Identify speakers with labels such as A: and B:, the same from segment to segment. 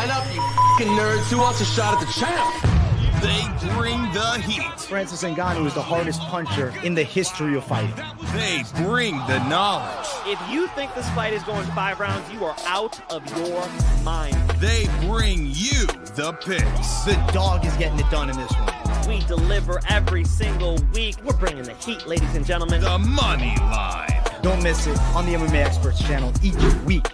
A: Line up, you fucking nerds. Who wants a shot at the champ?
B: They bring the heat.
C: Francis Ngannou is the hardest puncher in the history of fighting.
B: They bring the knowledge.
D: If you think this fight is going 5 rounds, you are out of your mind.
B: They bring you the picks.
C: The dog is getting it done in this one.
D: We deliver every single week. We're bringing the heat, ladies and gentlemen.
B: The money line.
C: Don't miss it on the MMA Experts channel each week.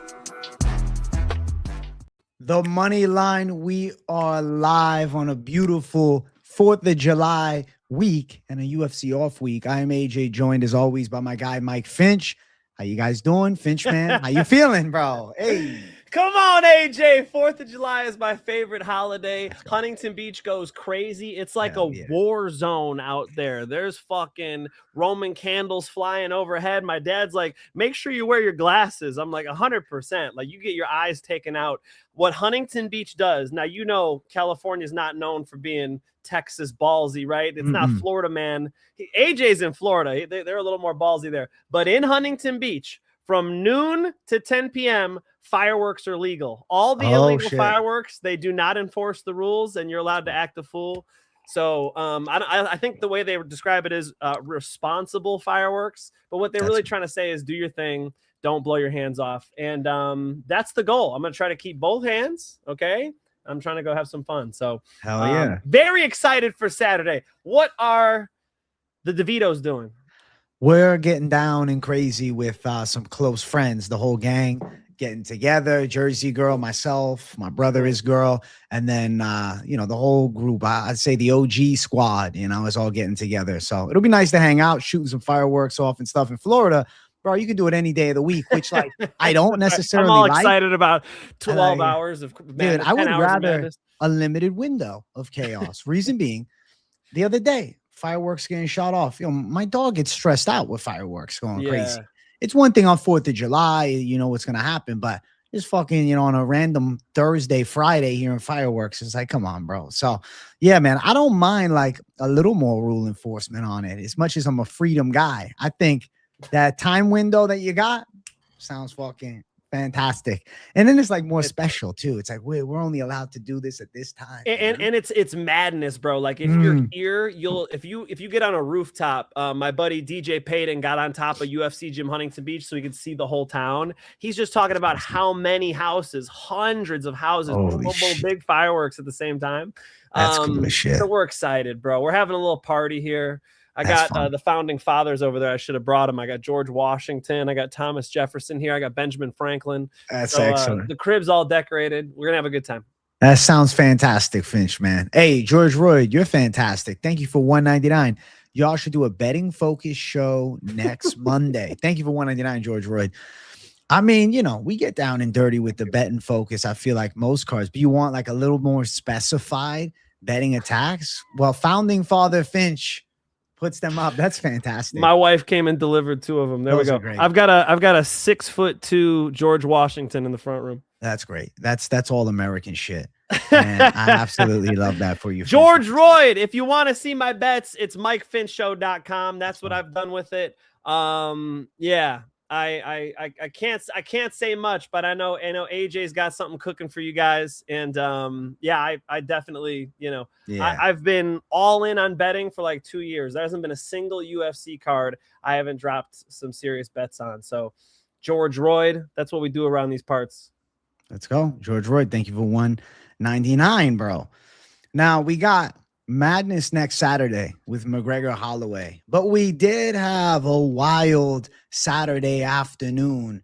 C: The Money Line, we are live on a beautiful 4th of July week and a UFC off week. I am AJ, joined as always by my guy, Mike Finch. How you guys doing, Finch, man? How you feeling, bro? Hey.
D: Come on, AJ. 4th of July is my favorite holiday. Huntington Beach goes crazy. It's like war zone out there. There's fucking Roman candles flying overhead. My dad's like, make sure you wear your glasses. I'm like, 100%. Like, you get your eyes taken out. What Huntington Beach does, now, you know, California's not known for being Texas ballsy, right? It's not Florida, man. AJ's in Florida. They're a little more ballsy there. But in Huntington Beach, from noon to 10 p.m., fireworks are legal. All the illegal fireworks, they do not enforce the rules, and you're allowed to act a fool. So I think the way they would describe it is responsible fireworks. But what they're really trying to say is do your thing. Don't blow your hands off. And that's the goal. I'm going to try to keep both hands, okay? I'm trying to go have some fun. So
C: hell yeah.
D: Very excited for Saturday. What are the DeVitos doing?
C: We're getting down and crazy with some close friends, the whole gang getting together, Jersey girl, myself, my brother, his girl, and then, you know, the whole group, I'd say the OG squad, you know, is all getting together. So it'll be nice to hang out, shooting some fireworks off and stuff in Florida. Bro, you can do it any day of the week, which, like, I don't necessarily
D: I'm all excited about 12 hours of madness.
C: Dude, I would rather a limited window of chaos. Reason being, the other day, fireworks getting shot off. You know, my dog gets stressed out with fireworks going crazy. It's one thing on 4th of July, you know what's going to happen, but just fucking, you know, on a random Thursday, Friday hearing fireworks, it's like, come on, bro. So, yeah, man, I don't mind like a little more rule enforcement on it as much as I'm a freedom guy. I think that time window that you got sounds fucking fantastic. And then it's like more special too. It's like we're only allowed to do this at this time.
D: And it's madness, bro. Like if you're here, if you get on a rooftop, my buddy DJ Payton got on top of UFC Gym Huntington Beach so he could see the whole town. He's just talking about how many houses, hundreds of houses, big fireworks at the same time.
C: That's cool as shit.
D: So we're excited, bro. We're having a little party here. I got the founding fathers over there. I should have brought them. I got George Washington. I got Thomas Jefferson here. I got Benjamin Franklin.
C: That's excellent.
D: The crib's all decorated. We're going to have a good time.
C: That sounds fantastic, Finch, man. Hey, George Royd, you're fantastic. Thank you for $1.99. Y'all should do a betting focus show next Monday. Thank you for $1.99, George Royd. I mean, you know, we get down and dirty with the betting focus. I feel like most cards, but you want like a little more specified betting attacks. Well, founding father Finch puts them up. That's fantastic.
D: My wife came and delivered 2 of them. There we go. I've got a 6'2" George Washington in the front room.
C: That's great. That's all American shit. And I absolutely love that for you.
D: George Royd, if you want to see my bets, it's MikeFinchShow.com. That's what I've done with it. Yeah. I can't say much, but I know AJ's got something cooking for you guys, and yeah, I definitely, you know, I've been all in on betting for like 2 years. There hasn't been a single UFC card I haven't dropped some serious bets on. So George Royd, that's what we do around these parts.
C: Let's go, George Royd. Thank you for $1.99, bro. Now we got madness next Saturday with McGregor Holloway, but we did have a wild Saturday afternoon.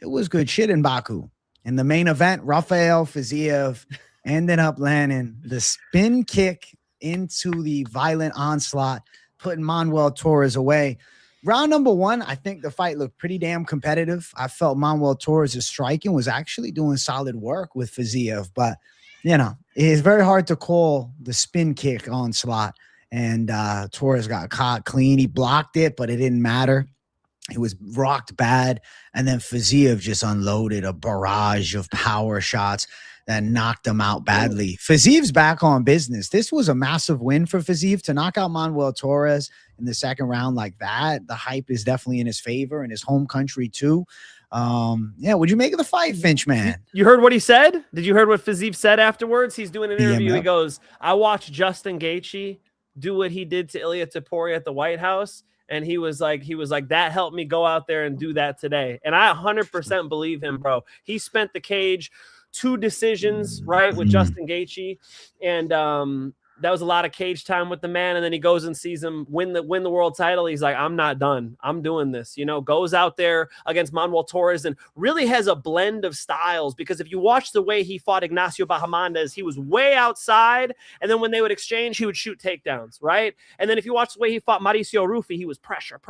C: It was good shit in Baku. In the main event, Rafael Fiziev ended up landing the spin kick into the violent onslaught, putting Manuel Torres away. Round number 1, I think the fight looked pretty damn competitive. I felt Manuel Torres' striking was actually doing solid work with Fiziev, but you know, it's very hard to call the spin kick onslaught. And Torres got caught clean. He blocked it, but it didn't matter. It was rocked bad. And then Fiziev just unloaded a barrage of power shots that knocked him out badly. Fiziev's back on business. This was a massive win for Fiziev to knock out Manuel Torres in the second round like that. The hype is definitely in his favor, in his home country too. Yeah, what'd you make of the fight, Finch, man?
D: You heard what he said? Did you heard what Fiziev said afterwards? He's doing an interview.
C: BMF.
D: He goes, I watched Justin Gaethje do what he did to Ilia Topuria at the White House. And he was like, that helped me go out there and do that today. And I 100% believe him, bro. He spent the cage 2 decisions, right, with Justin Gaethje. And that was a lot of cage time with the man. And then he goes and sees him win the world title. He's like, I'm not done. I'm doing this, goes out there against Manuel Torres and really has a blend of styles, because if you watch the way he fought Ignacio Bahamondes, he was way outside. And then when they would exchange, he would shoot takedowns, right? And then if you watch the way he fought Mauricio Rufy, he was pressure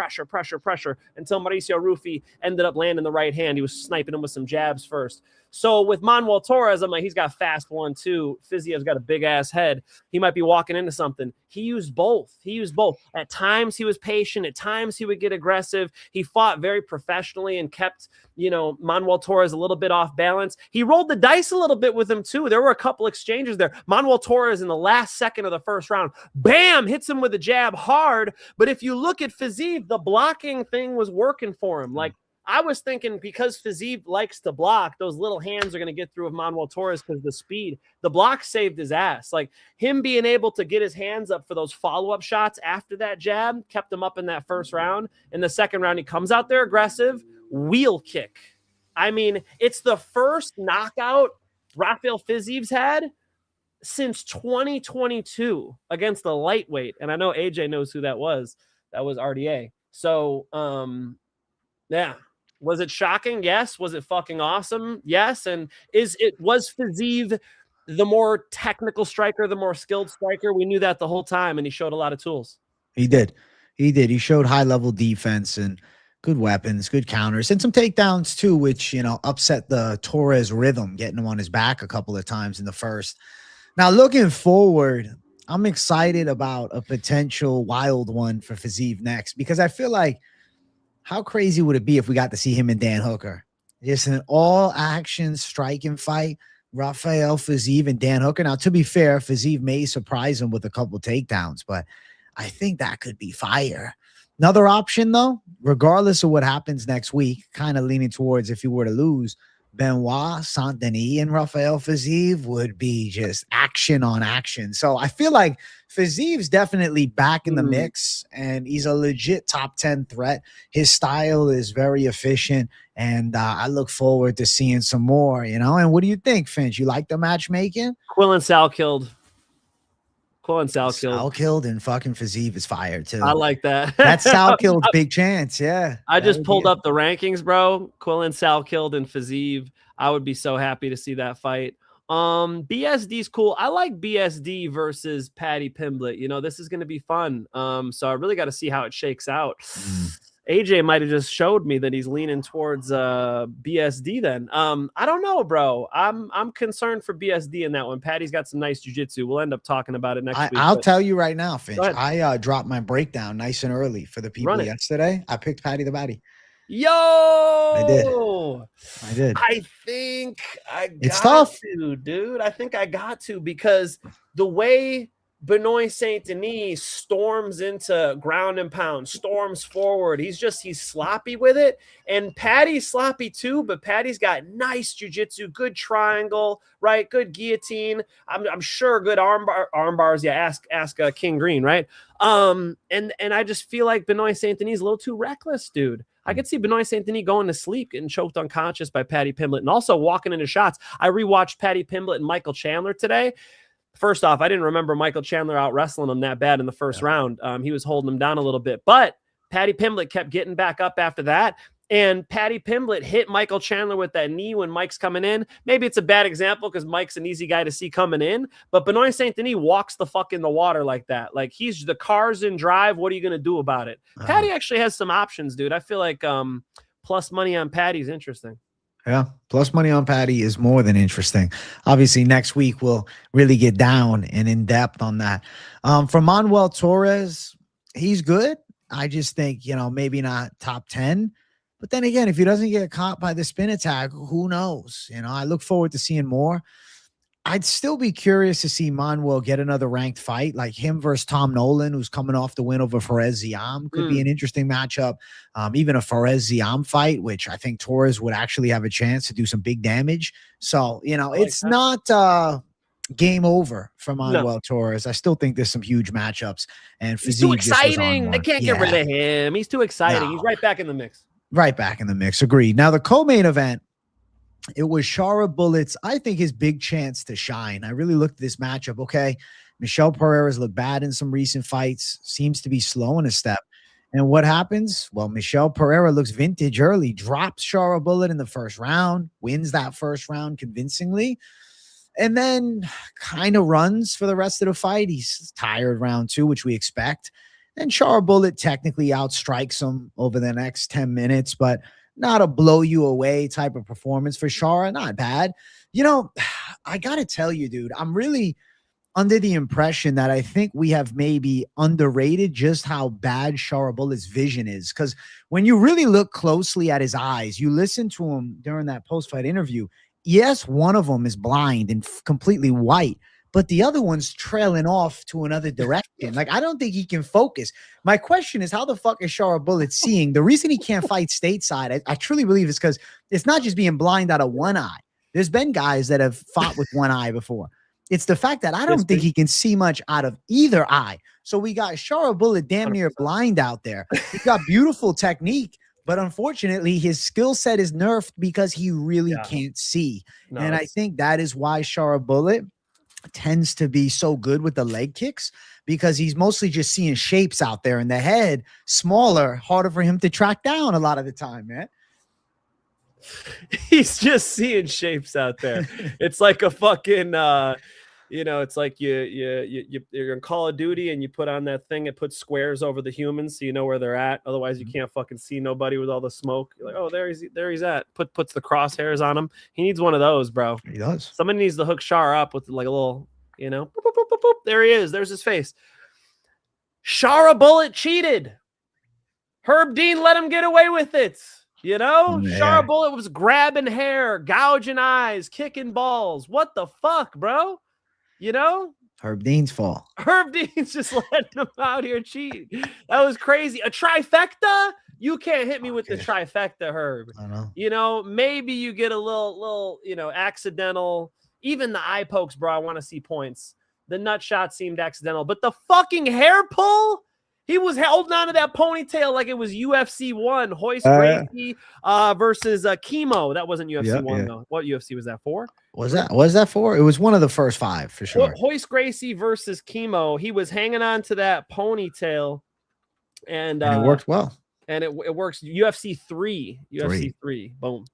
D: until Mauricio Rufy ended up landing the right hand. He was sniping him with some jabs first. So with Manuel Torres, I'm like, he's got fast 1-2. Fiziev's got a big ass head. He might be walking into something. He used both. At times he was patient. At times he would get aggressive. He fought very professionally and kept, Manuel Torres a little bit off balance. He rolled the dice a little bit with him too. There were a couple exchanges there. Manuel Torres in the last second of the first round, bam, hits him with a jab hard. But if you look at Fiziev, the blocking thing was working for him. Like, I was thinking, because Fiziev likes to block, those little hands are going to get through with Manuel Torres because the speed. The block saved his ass. Like, him being able to get his hands up for those follow-up shots after that jab kept him up in that first round. In the second round, he comes out there aggressive, wheel kick. I mean, it's the first knockout Rafael Fiziev's had since 2022 against the lightweight. And I know AJ knows who that was. That was RDA. So, yeah. Was it shocking? Yes. Was it fucking awesome? Yes. And was Fiziev the more technical striker, the more skilled striker? We knew that the whole time, and he showed a lot of tools.
C: He did. He showed high-level defense and good weapons, good counters, and some takedowns too, which, upset the Torres rhythm, getting him on his back a couple of times in the first. Now, looking forward, I'm excited about a potential wild one for Fiziev next, because I feel like, how crazy would it be if we got to see him and Dan Hooker? Just an all-action striking fight, Rafael Fiziev and Dan Hooker. Now, to be fair, Fiziev may surprise him with a couple takedowns, but I think that could be fire. Another option, though, regardless of what happens next week, kind of leaning towards, if you were to lose, Benoit, Saint-Denis, and Rafael Fiziev would be just action on action. So I feel like Fiziev's definitely back in the mix, and he's a legit top 10 threat. His style is very efficient, and I look forward to seeing some more, And what do you think, Finch? You like the matchmaking?
D: Quillen Sal killed.
C: Sal killed, and fucking Fiziev is fired too.
D: I like that.
C: That's Sal killed's big chance. Yeah.
D: I just pulled up the rankings, bro. Quillen Sal killed and Fiziev. I would be so happy to see that fight. BSD's cool. I like BSD versus Paddy Pimblett. This is going to be fun. So I really got to see how it shakes out. AJ might have just showed me that he's leaning towards BSD then. I don't know, bro. I'm concerned for BSD in that one. Paddy's got some nice jiu-jitsu. We'll end up talking about it next week.
C: I'll tell you right now, Finch. I dropped my breakdown nice and early for the people yesterday. I picked Paddy the Baddy.
D: Yo!
C: I did.
D: I think I got
C: it's tough,
D: dude. I think I got to, because the way Benoit Saint-Denis storms into ground and pound, storms forward. He's sloppy with it. And Paddy's sloppy too, but Paddy's got nice jiu-jitsu, good triangle, right? Good guillotine. I'm sure good arm bars. Yeah, ask King Green, right? And I just feel like Benoit Saint-Denis is a little too reckless, dude. I could see Benoit Saint-Denis going to sleep, getting choked unconscious by Paddy Pimblett, and also walking into shots. I rewatched Paddy Pimblett and Michael Chandler today. First off, I didn't remember Michael Chandler out wrestling him that bad in the first round. He was holding him down a little bit, but Paddy Pimblett kept getting back up after that. And Paddy Pimblett hit Michael Chandler with that knee when Mike's coming in. Maybe it's a bad example because Mike's an easy guy to see coming in, but Benoit Saint-Denis walks the fuck in the water like that. Like, he's the car's in drive. What are you going to do about it? Paddy actually has some options, dude. I feel like plus money on Paddy is interesting.
C: Yeah, plus money on Paddy is more than interesting. Obviously, next week we'll really get down and in depth on that. For Manuel Torres, he's good. I just think, maybe not top 10. But then again, if he doesn't get caught by the spin attack, who knows? I look forward to seeing more. I'd still be curious to see Manuel get another ranked fight, like him versus Tom Nolan, who's coming off the win over Fares Ziam. Could be an interesting matchup. Even a Fares Ziam fight, which I think Torres would actually have a chance to do some big damage. So, you know, it's not game over for Manuel Torres. I still think there's some huge matchups. And
D: he's too exciting. They can't get rid of him. He's too exciting. He's right back in the mix.
C: Right back in the mix. Agreed. Now, the co-main event, it was Shara Bullett's, I think, his big chance to shine. I really looked at this matchup. Okay, Michelle Pereira's looked bad in some recent fights, seems to be slow in a step. And what happens? Well, Michelle Pereira looks vintage early, drops Shara Bullett in the first round, wins that first round convincingly, and then kind of runs for the rest of the fight. He's tired round 2, which we expect. And Shara Bullett technically outstrikes him over the next 10 minutes, but not a blow you away type of performance for Shara. Not bad. You know, I got to tell you, dude, I'm really under the impression that I think we have maybe underrated just how bad Shara Bullett's vision is. Because when you really look closely at his eyes, you listen to him during that post-fight interview. Yes, one of them is blind and completely white, but the other one's trailing off to another direction. Like, I don't think he can focus. My question is, how the fuck is Shara Bullett seeing? The reason he can't fight stateside, I truly believe, is because it's not just being blind out of one eye. There's been guys that have fought with one eye before. It's the fact that I don't think he can see much out of either eye. So we got Shara Bullett damn near blind out there. He's got beautiful technique, but unfortunately, his skill set is nerfed because he really can't see. No, and I think that is why Shara Bullett tends to be so good with the leg kicks, because he's mostly just seeing shapes out there, and the head smaller, harder for him to track down a lot of the time, man.
D: He's just seeing shapes out there. It's like a fucking you know, it's like you're in Call of Duty and you put on that thing that puts squares over the humans so you know where they're at. Otherwise, you can't fucking see nobody with all the smoke. You're like, oh, there he's at. Puts the crosshairs on him. He needs one of those, bro.
C: He does.
D: Somebody needs to hook Shar up with like a little, you know, boop, boop, boop, boop, boop. There he is. There's his face. Shara Bullett cheated. Herb Dean let him get away with it. You know, Shara Bullett was grabbing hair, gouging eyes, kicking balls. What the fuck, bro? You know,
C: Herb Dean's fault.
D: Herb Dean's just letting him out here cheat. That was crazy. A trifecta? You can't hit me with the trifecta, Herb.
C: I know.
D: You know, maybe you get a little, you know, accidental. Even the eye pokes, bro. I want to see points. The nut shot seemed accidental, but the fucking hair pull. He was holding on to that ponytail like it was UFC 1. Hoist Gracie versus Chemo. That wasn't UFC 1, though. What UFC was that for?
C: Was that for? It was one of the first 5, for sure.
D: Hoist Gracie versus Chemo. He was hanging on to that ponytail. And
C: it worked well.
D: And it works. UFC 3. UFC 3. Boom.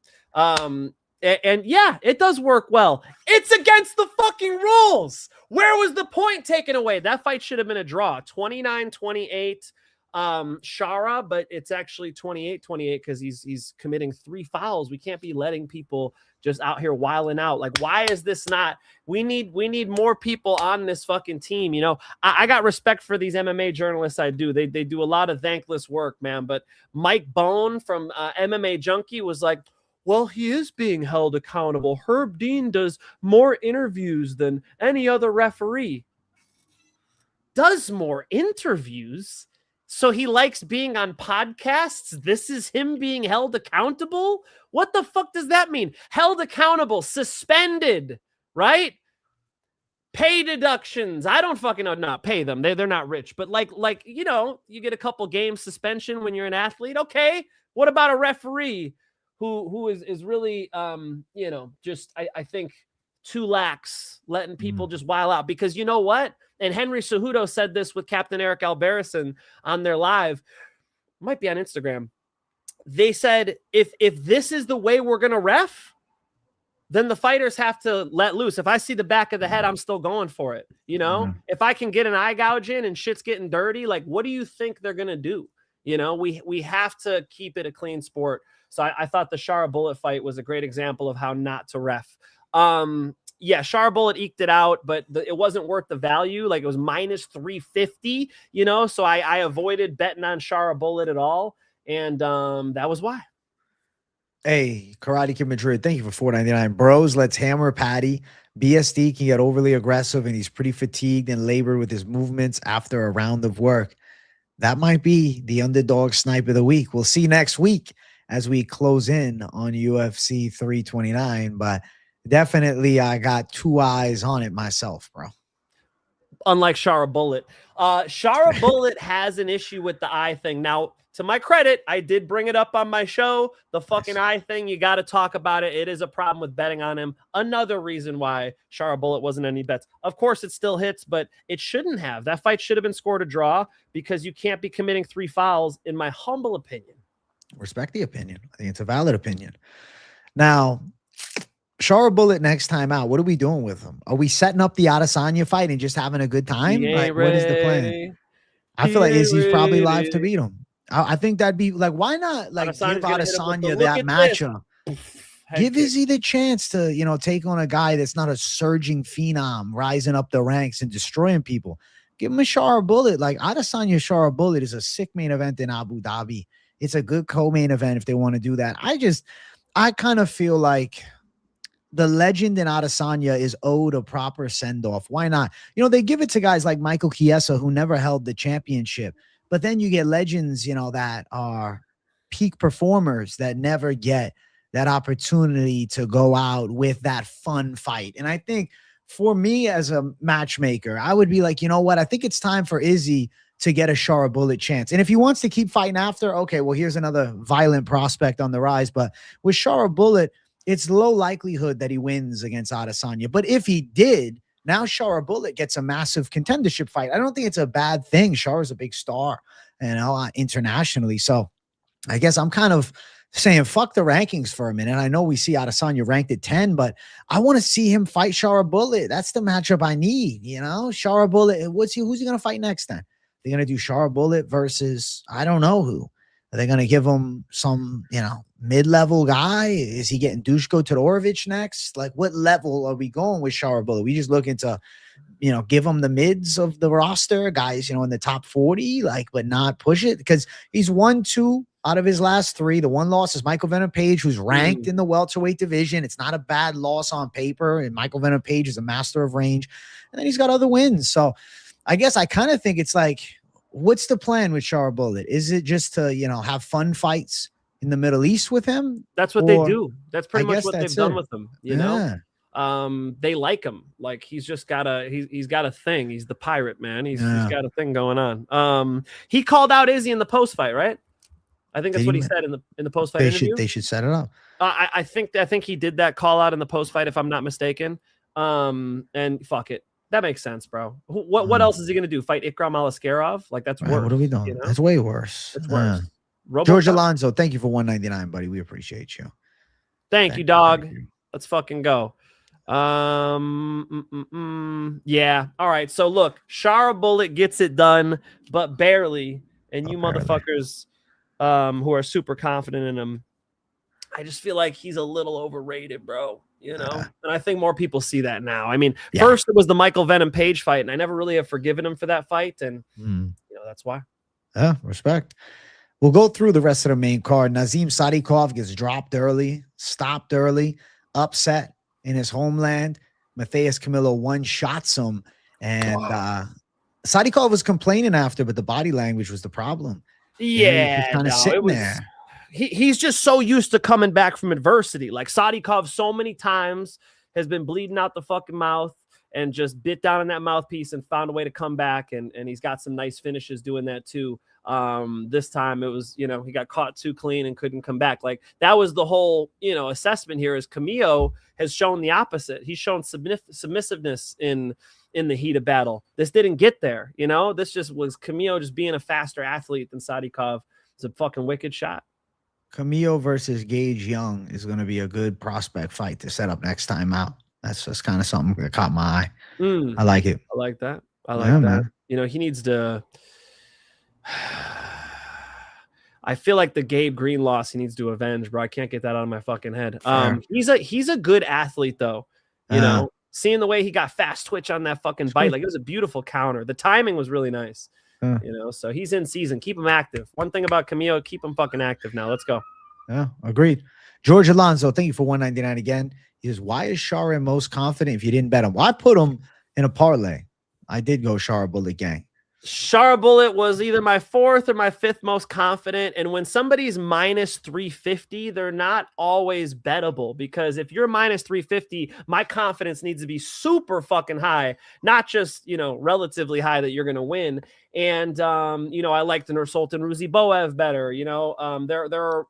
D: And yeah, it does work well. It's against the fucking rules. Where was the point taken away? That fight should have been a draw. 29-28 Shara, but it's actually 28-28 because he's committing 3 fouls. We can't be letting people just out here wilding out. Like, why is this not? We need more people on this fucking team. You know, I got respect for these MMA journalists. I do. They do a lot of thankless work, man. But Mike Bone from MMA Junkie was like, well, he is being held accountable. Herb Dean does more interviews than any other referee. Does more interviews? So he likes being on podcasts? This is him being held accountable? What the fuck does that mean? Held accountable, suspended, right? Pay deductions. I don't fucking know. Not pay them. They're not rich. But like, you know, you get a couple games suspension when you're an athlete. Okay. What about a referee who is really, you know, just, I think too lax, letting people just wild out? Because you know what? And Henry Cejudo said this with Captain Eric Alberison on their live, might be on Instagram. They said, if this is the way we're going to ref, then the fighters have to let loose. If I see the back of the head, I'm still going for it. You know, if I can get an eye gouge in and shit's getting dirty, like, what do you think they're going to do? You know, we have to keep it a clean sport. So I thought the Shara Bullett fight was a great example of how not to ref. Yeah, Shara Bullett eked it out, but it wasn't worth the value. Like, it was minus 350, you know, so I avoided betting on Shara Bullett at all. And that was why.
C: Hey, Karate Kid Madrid, thank you for $4.99. Bros, let's hammer Patty. BSD can get overly aggressive, and he's pretty fatigued and labored with his movements after a round of work. That might be the underdog snipe of the week. We'll see next week as we close in on UFC 329. But definitely, I got 2 eyes on it myself, bro.
D: Unlike Shara Bullet. Shara Bullet has an issue with the eye thing. Now, to my credit, I did bring it up on my show. The fucking eye thing, you got to talk about it. It is a problem with betting on him. Another reason why Shara Bullet wasn't any bets. Of course, it still hits, but it shouldn't have. That fight should have been scored a draw because you can't be committing 3 fouls, in my humble opinion.
C: Respect the opinion. I think it's a valid opinion. Now, Shara Bullet next time out, what are we doing with him? Are we setting up the Adesanya fight and just having a good time? Like, what is the plan? I feel like Izzy's probably live to beat him. I think that'd be like, why not like give Adesanya that matchup? Give Izzy the chance to, you know, take on a guy that's not a surging phenom, rising up the ranks and destroying people. Give him a Shara Bullet. Like Adesanya Shara Bullet is a sick main event in Abu Dhabi. It's a good co-main event if they want to do that. I kind of feel like the legend in Adesanya is owed a proper send-off. Why not? You know, they give it to guys like Michael Chiesa, who never held the championship. But then you get legends, you know, that are peak performers that never get that opportunity to go out with that fun fight. And I think for me as a matchmaker, I would be like, you know what? I think it's time for Izzy to get a Shara Bullet chance. And if he wants to keep fighting after, okay, well, here's another violent prospect on the rise. But with Shara Bullet, it's low likelihood that he wins against Adesanya. But if he did, now Shara Bullet gets a massive contendership fight. I don't think it's a bad thing. Shara's a big star, you know, internationally. So I guess I'm kind of saying fuck the rankings for a minute. I know we see Adesanya ranked at 10, but I want to see him fight Shara Bullet. That's the matchup I need, you know? Shara Bullet, who's he going to fight next then? They're going to do Shara Bullet versus I don't know who. Are they going to give him some, you know, mid-level guy? Is he getting Dushko Todorovic next? Like, what level are we going with Shara Bullet? We just looking to, you know, give him the mids of the roster, guys, you know, in the top 40, like, but not push it because he's won 2 out of his last 3. The one loss is Michael Venom Page, who's ranked in the welterweight division. It's not a bad loss on paper, and Michael Venom Page is a master of range. And then he's got other wins. So I guess I kind of think it's like, what's the plan with Shara Bullet? Is it just to, you know, have fun fights in the Middle East with him?
D: That's what they do. That's pretty much what they've done with him. You know, they like him. Like he's just got he's got a thing. He's the pirate, man. He's got a thing going on. He called out Izzy in the post fight, right? I think that's what he said in the post fight interview.
C: They should set it up.
D: I think he did that call out in the post fight, if I'm not mistaken. And fuck it. That makes sense, bro. What else is he going to do? Fight Ikram Alaskarov? Like, that's worse.
C: What are we doing? You know? That's way worse.
D: It's worse.
C: George Alonso, thank you for $1.99, buddy. We appreciate you.
D: Thank you, dog. Let's fucking go. Yeah. All right. So, look, Shara Bullet gets it done, but barely. And you motherfuckers who are super confident in him, I just feel like he's a little overrated, bro. You know, and I think more people see that now. I mean, first it was the Michael Venom Page fight, and I never really have forgiven him for that fight, and you know that's why. Yeah,
C: respect. We'll go through the rest of the main card. Nazim Sadikov gets dropped early, stopped early, upset in his homeland. Matheus Camilo one-shots him, and Sadikov was complaining after, but the body language was the problem.
D: Yeah,
C: kind of sitting there.
D: He's just so used to coming back from adversity. Like Sadikov so many times has been bleeding out the fucking mouth and just bit down in that mouthpiece and found a way to come back. And he's got some nice finishes doing that too. This time it was, you know, he got caught too clean and couldn't come back. Like that was the whole, you know, assessment here is Camillo has shown the opposite. He's shown submissiveness in the heat of battle. This didn't get there. You know, this just was Camillo just being a faster athlete than Sadikov. It's a fucking wicked shot.
C: Camillo versus Gage Young is going to be a good prospect fight to set up next time out. That's just kind of something that caught my eye. I like it.
D: I like that. I like that. Man. You know, he needs to. I feel like the Gabe Green loss he needs to avenge, bro. I can't get that out of my fucking head. He's a good athlete though. You know, seeing the way he got fast twitch on that fucking bite, like it was a beautiful counter. The timing was really nice. You know, so he's in season. Keep him active. One thing about Camillo, keep him fucking active now. Let's go.
C: Yeah, agreed. George Alonso, thank you for 199 again. He says, why is Shara most confident if you didn't bet him? Well, I put him in a parlay. I did go Shara Bullet Gang.
D: Shara Bullet was either my 4th or my 5th most confident. And when somebody's minus 350, they're not always bettable, because if you're minus 350, my confidence needs to be super fucking high, not just, relatively high that you're going to win. And, I liked the Nursultan Ruzi Boev better.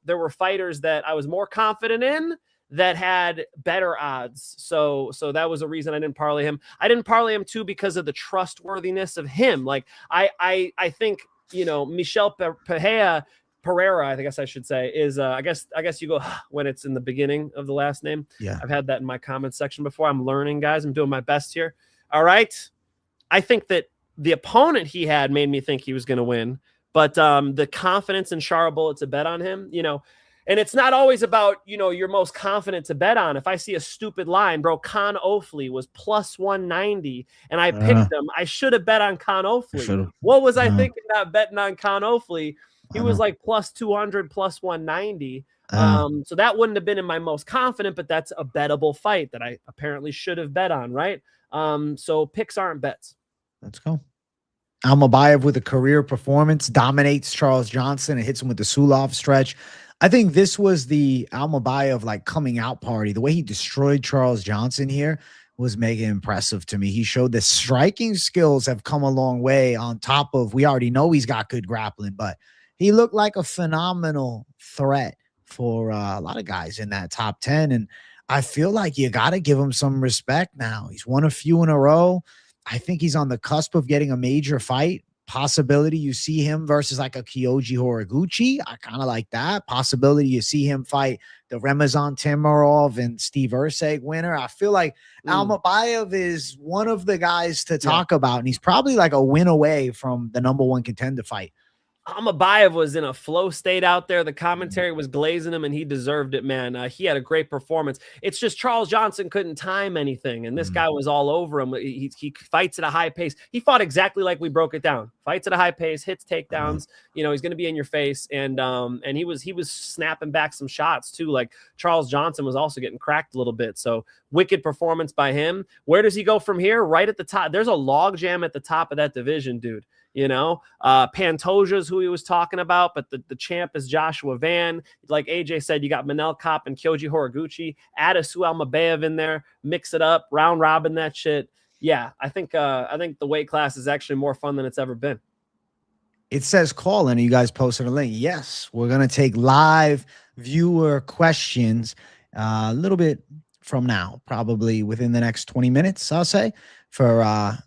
D: There were fighters that I was more confident in that had better odds. So that was a reason I didn't parlay him. I didn't parlay him too because of the trustworthiness of him. Like I think, Michel Pereira, I guess I should say, is I guess you go when it's in the beginning of the last name.
C: Yeah.
D: I've had that in my comment section before. I'm learning, guys. I'm doing my best here. All right. I think that the opponent he had made me think he was going to win, but the confidence in Shara Bullet to bet on him, and it's not always about, you're most confident to bet on. If I see a stupid line, bro, Con Ofley was plus 190 and I picked him. I should have bet on Con Ofley. What was I thinking not betting on Con Ofley? He was like plus 200, plus 190. So that wouldn't have been in my most confident, but that's a bettable fight that I apparently should have bet on, right? So picks aren't bets.
C: Let's go. Almeida with a career performance dominates Charles Johnson and hits him with the Sulov stretch. I think this was the Almeida of like coming out party. The way he destroyed Charles Johnson here was mega impressive to me. He showed that striking skills have come a long way on top of, we already know he's got good grappling, but he looked like a phenomenal threat for a lot of guys in that top 10. And I feel like you got to give him some respect now. He's won a few in a row. I think he's on the cusp of getting a major fight. Possibility you see him versus like a Kyoji Horiguchi. I kind of like that. Possibility you see him fight the Ramazan Timarov and Steve Erceg winner. I feel like Almeida is one of the guys to talk about, and he's probably like a win away from the #1 contender fight.
D: Almeida was in a flow state out there. The commentary was glazing him, and he deserved it, man. He had a great performance. It's just Charles Johnson couldn't time anything, and this guy was all over him. He fights at a high pace. He fought exactly like we broke it down. Fights at a high pace, hits takedowns. He's going to be in your face, and he was snapping back some shots too. Like Charles Johnson was also getting cracked a little bit. So wicked performance by him. Where does he go from here? Right at the top. There's a log jam at the top of that division, dude. Pantoja is who he was talking about, but the champ is Joshua Van. Like AJ said, you got Manel Kopp and Kyoji Horiguchi. Add a Su Almabayev in there, mix it up, round robin that shit. Yeah, I think the weight class is actually more fun than it's ever been.
C: It says call in, and you guys posted a link. Yes, we're gonna take live viewer questions a little bit from now, probably within the next 20 minutes, I'll say, for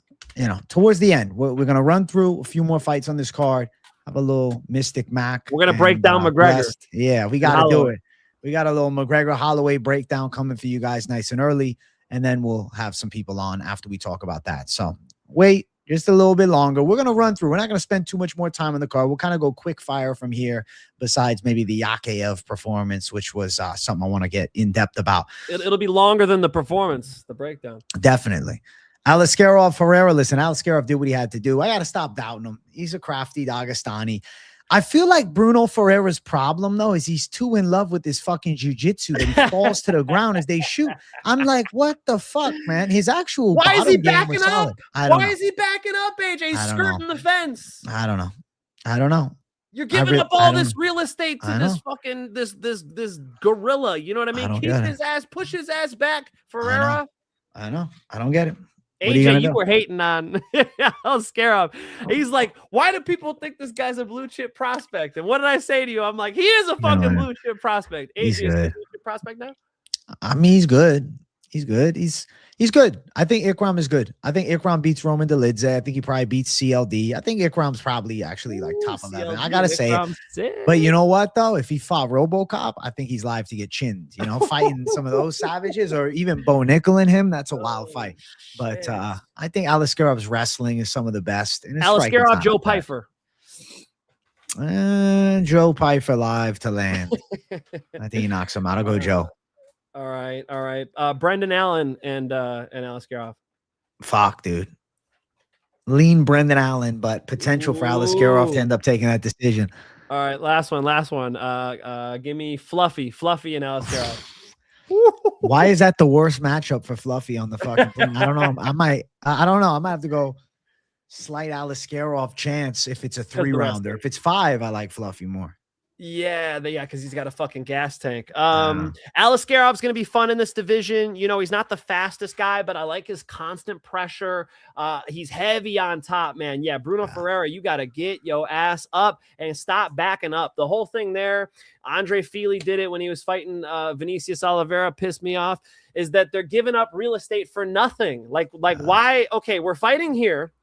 C: towards the end. We're going to run through a few more fights on this card. Have a little Mystic Mac.
D: We're going to break down McGregor.
C: Yeah, we got to do it. We got a little McGregor Holloway breakdown coming for you guys nice and early, and then we'll have some people on after we talk about that. So wait just a little bit longer. We're going to run through. We're not going to spend too much more time on the card. We'll kind of go quick fire from here, besides maybe the Yakev performance, which was something I want to get in depth about.
D: It'll be longer than the performance, the breakdown.
C: Definitely. Alaskarov Ferreira, listen, Alaskarov did what he had to do. I got to stop doubting him. He's a crafty Dagestani. I feel like Bruno Ferreira's problem, though, is he's too in love with this fucking jiu-jitsu that he falls to the ground as they shoot. I'm like, what the fuck, man? His actual
D: Why is he backing up?
C: Why
D: is he backing up, AJ? He's skirting the fence.
C: I don't know.
D: You're giving up all this real estate to this fucking this gorilla. You know what I mean? Keep his ass, push his ass back, Ferreira.
C: I know. I don't get it.
D: AJ, you were hating on Alskarov. He's like, why do people think this guy's a blue chip prospect? And what did I say to you? I'm like, he is a fucking blue chip prospect. AJ is a blue chip prospect now?
C: I mean, he's good. He's good. He's good. I think Ikram is good. I think Ikram beats Roman Dolidze. I think he probably beats CLD. I think Ikram's probably actually like top 11. CLD, I gotta say it. But you know what though? If he fought RoboCop, I think he's live to get chinned. Fighting some of those savages, or even Bo Nickel in him, that's a wild fight. But I think Alaskarov's wrestling is some of the best.
D: Alaskarov, Joe Pyfer.
C: Joe Pyfer live to land. I think he knocks him out. I'll go Joe.
D: All right. Brendan Allen and Alaskarov.
C: Fuck, dude. Lean Brendan Allen, but potential for Alaskarov to end up taking that decision.
D: All right, last one. Give me Fluffy and Alistair.
C: Why is that the worst matchup for Fluffy on the fucking thing? I don't know. I don't know. I might have to go slight Aliskerov chance if it's a 3-rounder. If it's 5, I like Fluffy more.
D: Yeah, because he's got a fucking gas tank. Aliskerov's going to be fun in this division. You know, he's not the fastest guy, but I like his constant pressure. He's heavy on top, man. Yeah, Bruno Ferreira, you got to get your ass up and stop backing up. The whole thing there, Andre Fili did it when he was fighting Vinicius Oliveira, pissed me off, is that they're giving up real estate for nothing. Like why? Okay, we're fighting here.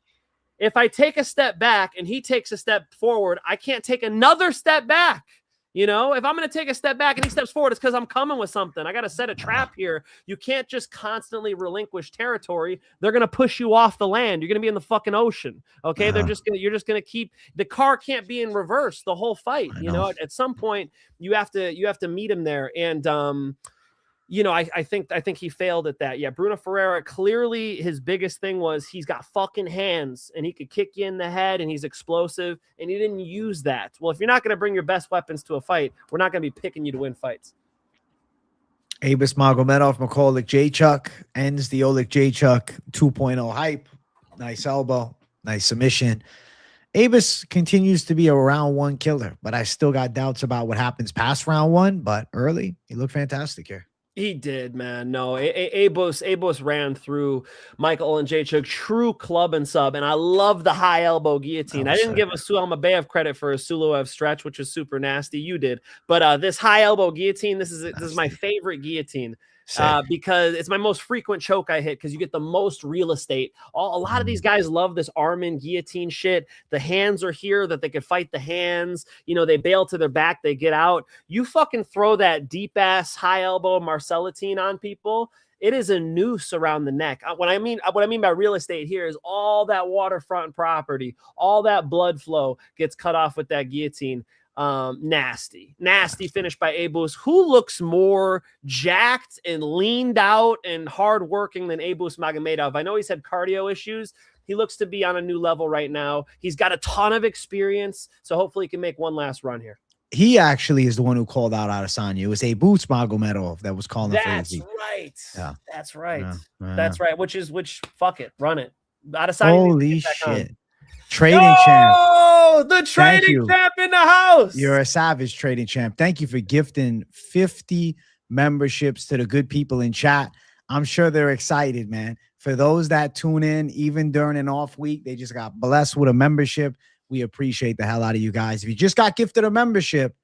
D: If I take a step back and he takes a step forward, I can't take another step back. You know, if I'm going to take a step back and he steps forward, it's because I'm coming with something. I got to set a trap here. You can't just constantly relinquish territory. They're going to push you off the land. You're going to be in the fucking ocean. Okay. You're just going to keep, the car can't be in reverse the whole fight. You know, at some point you have to meet him there. And, you know, I think he failed at that. Yeah, Bruno Ferreira, clearly his biggest thing was he's got fucking hands and he could kick you in the head and he's explosive, and he didn't use that. Well, if you're not going to bring your best weapons to a fight, we're not going to be picking you to win fights.
C: Abus Magomedov, McCulloch, Jaychuk ends the Oleg Jaychuk 2.0 hype. Nice elbow, nice submission. Abus continues to be a round 1 killer, but I still got doubts about what happens past round 1, but early, he looked fantastic here.
D: He did, man. No, Abus ran through Michael and Jaychuk, true club and sub, and I love the high elbow guillotine. I didn't give Almeida credit for a Suloev stretch, which is super nasty. You did, but this high elbow guillotine, this is my favorite guillotine. Because it's my most frequent choke I hit because you get the most real estate. A lot of these guys love this arm-in guillotine shit. The hands are here that they could fight the hands. You know, they bail to their back, they get out. You fucking throw that deep-ass high elbow Marcellitine on people, it is a noose around the neck. What I mean by real estate here is all that waterfront property, all that blood flow gets cut off with that guillotine. Nasty finish by Abus, who looks more jacked and leaned out and hardworking than Abus Magomedov. I know he's had cardio issues. He looks to be on a new level right now. He's got a ton of experience, so hopefully he can make one last run here.
C: He actually is the one who called out Adesanya. It was Abus Magomedov that was calling.
D: That's right. Yeah. That's right. Yeah. That's right. Which fuck it, run it. Adesanya.
C: Holy shit. Trading champ.
D: Oh, the trading champ in the house.
C: You're a savage, trading champ. Thank you for gifting 50 memberships to the good people in chat. I'm sure they're excited, man. For those that tune in, even during an off week, they just got blessed with a membership. We appreciate the hell out of you guys. If you just got gifted a membership,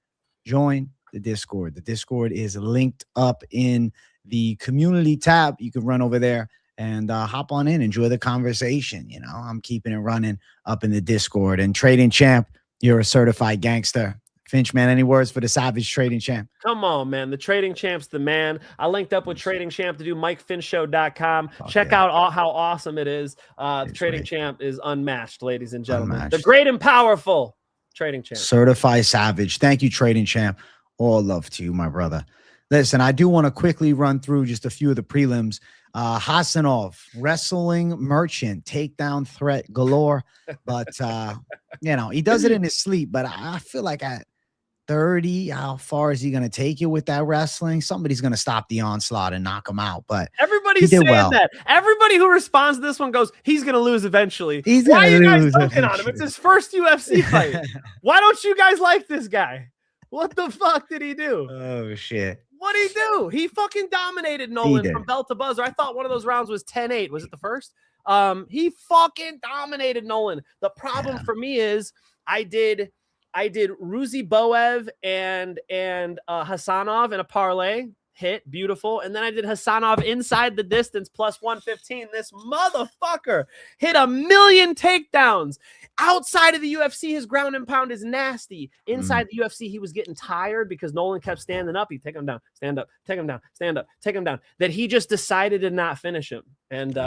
C: join the Discord. The Discord is linked up in the community tab. You can run over there and hop on in, enjoy the conversation. You know, I'm keeping it running up in the Discord. And trading champ, you're a certified gangster. Finch, man, any words for the savage trading champ?
D: Come on, man. The trading champ's the man. I linked up with trading champ to do MikeFinchShow.com. Check out how awesome it is. The trading champ is unmatched, ladies and gentlemen. The great and powerful trading champ.
C: Certified savage. Thank you, trading champ. All love to you, my brother. Listen, I do want to quickly run through just a few of the prelims. Hasanov, wrestling merchant, takedown threat galore. But, you know, he does it in his sleep. But I feel like at 30, how far is he going to take it with that wrestling? Somebody's going to stop the onslaught and knock him out. But
D: everybody's saying that. Everybody who responds to this one goes, he's going to lose eventually. Why are you guys dunking on him? It's his first UFC fight. Why don't you guys like this guy? What the fuck did he do?
C: Oh, shit.
D: What did he do? He fucking dominated Nolan from belt to buzzer. I thought one of those rounds was 10-8. Was it the first? He fucking dominated Nolan. The problem for me is I did Ruzi Boev and Hasanov in a parlay. Hit beautiful. And then I did Hasanov inside the distance plus 115. This motherfucker hit 1,000,000 takedowns. Outside of the UFC, his ground and pound is nasty. Inside the UFC, he was getting tired because Nolan kept standing up. He'd take him down, stand up, take him down, stand up, take him down. That he just decided to not finish him. And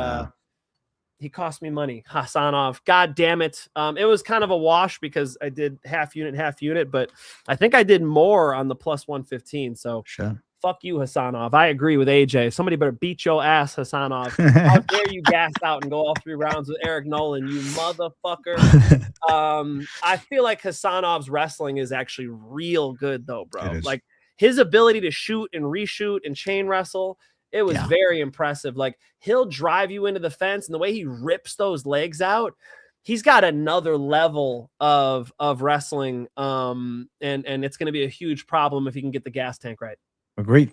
D: he cost me money. Hasanov, god damn it. It was kind of a wash because I did half unit, but I think I did more on the plus 115. So
C: sure.
D: fuck you, Hassanov. I agree with AJ. Somebody better beat your ass, Hassanov. How dare you gas out and go all 3 rounds with Eric Nolan, you motherfucker. I feel like Hassanov's wrestling is actually real good, though, bro. Like, his ability to shoot and reshoot and chain wrestle, it was very impressive. Like, he'll drive you into the fence, and the way he rips those legs out, he's got another level of wrestling, and it's going to be a huge problem if he can get the gas tank right.
C: Agreed.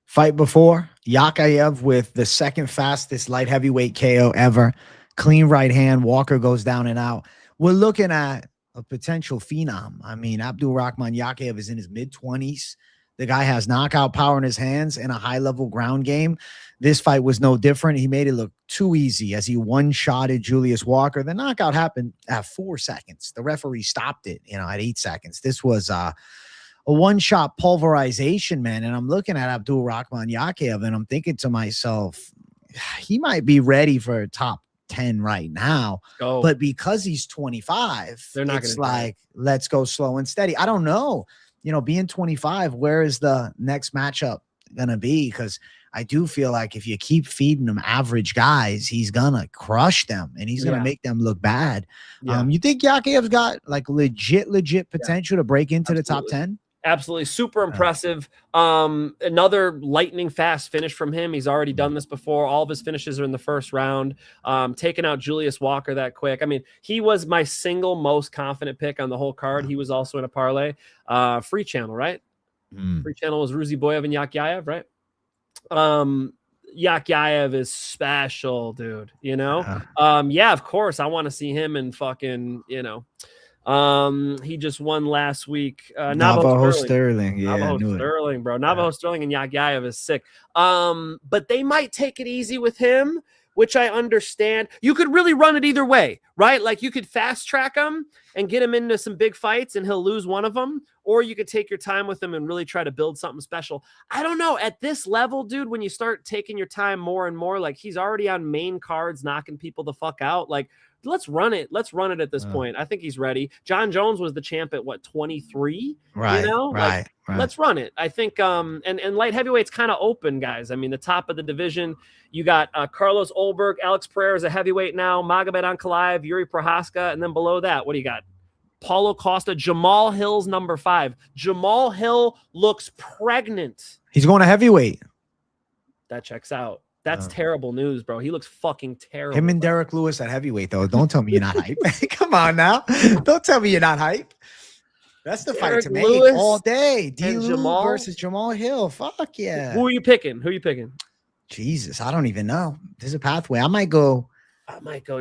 C: Fight before, Yakayev with the second fastest light heavyweight KO ever. Clean right hand. Walker goes down and out. We're looking at a potential phenom. I mean, Abdul Rahman Yakayev is in his mid-20s. The guy has knockout power in his hands and a high-level ground game. This fight was no different. He made it look too easy as he one-shotted Julius Walker. The knockout happened at 4 seconds. The referee stopped it, at 8 seconds. This was a one-shot pulverization, man. And I'm looking at Abdul Rahman Yakayev, and I'm thinking to myself, he might be ready for a top 10 right now. But because he's 25,
D: they're not
C: it's like, let's go slow and steady. I don't know. Being 25, where is the next matchup going to be? Because I do feel like if you keep feeding him average guys, he's going to crush them and he's going to make them look bad. You think Yakayev's got like legit potential to break into the top 10?
D: Absolutely. Super impressive. Another lightning fast finish from him. He's already done this before. All of his finishes are in the first round. Taking out Julius Walker that quick. I mean, he was my single most confident pick on the whole card. He was also in a parlay. Free channel, right? Free channel was Ruzi Boyev and Yakyayev, right? Yakyayev is special, dude. Of course. I want to see him in fucking, he just won last week.
C: Navajo Sterling. Yeah,
D: Navajo Sterling, bro. Navajo Sterling and Yakyayev is sick. But they might take it easy with him, which I understand. You could really run it either way, right? Like, you could fast track him and get him into some big fights and he'll lose one of them, or you could take your time with him and really try to build something special. I don't know. At this level, dude, when you start taking your time more and more, like, he's already on main cards knocking people the fuck out. Like, let's run it. Let's run it at this point. I think he's ready. John Jones was the champ at 23?
C: Right. Right.
D: Let's run it. I think, and light heavyweight's kind of open, guys. I mean, the top of the division, you got Carlos Olberg, Alex Pereira is a heavyweight now, Magomed Ankalaev, Yuri Prohaska, and then below that, what do you got? Paulo Costa, Jamal Hill's number 5. Jamal Hill looks pregnant.
C: He's going to heavyweight.
D: That checks out. That's terrible news, bro. He looks fucking terrible.
C: Him and Derek Lewis at heavyweight, though. Don't tell me you're not hype. Come on now. Don't tell me you're not hype. That's the fight to make all day. D-Lou versus Jamal Hill. Fuck yeah.
D: Who are you picking?
C: Jesus, I don't even know. There's a pathway. I might go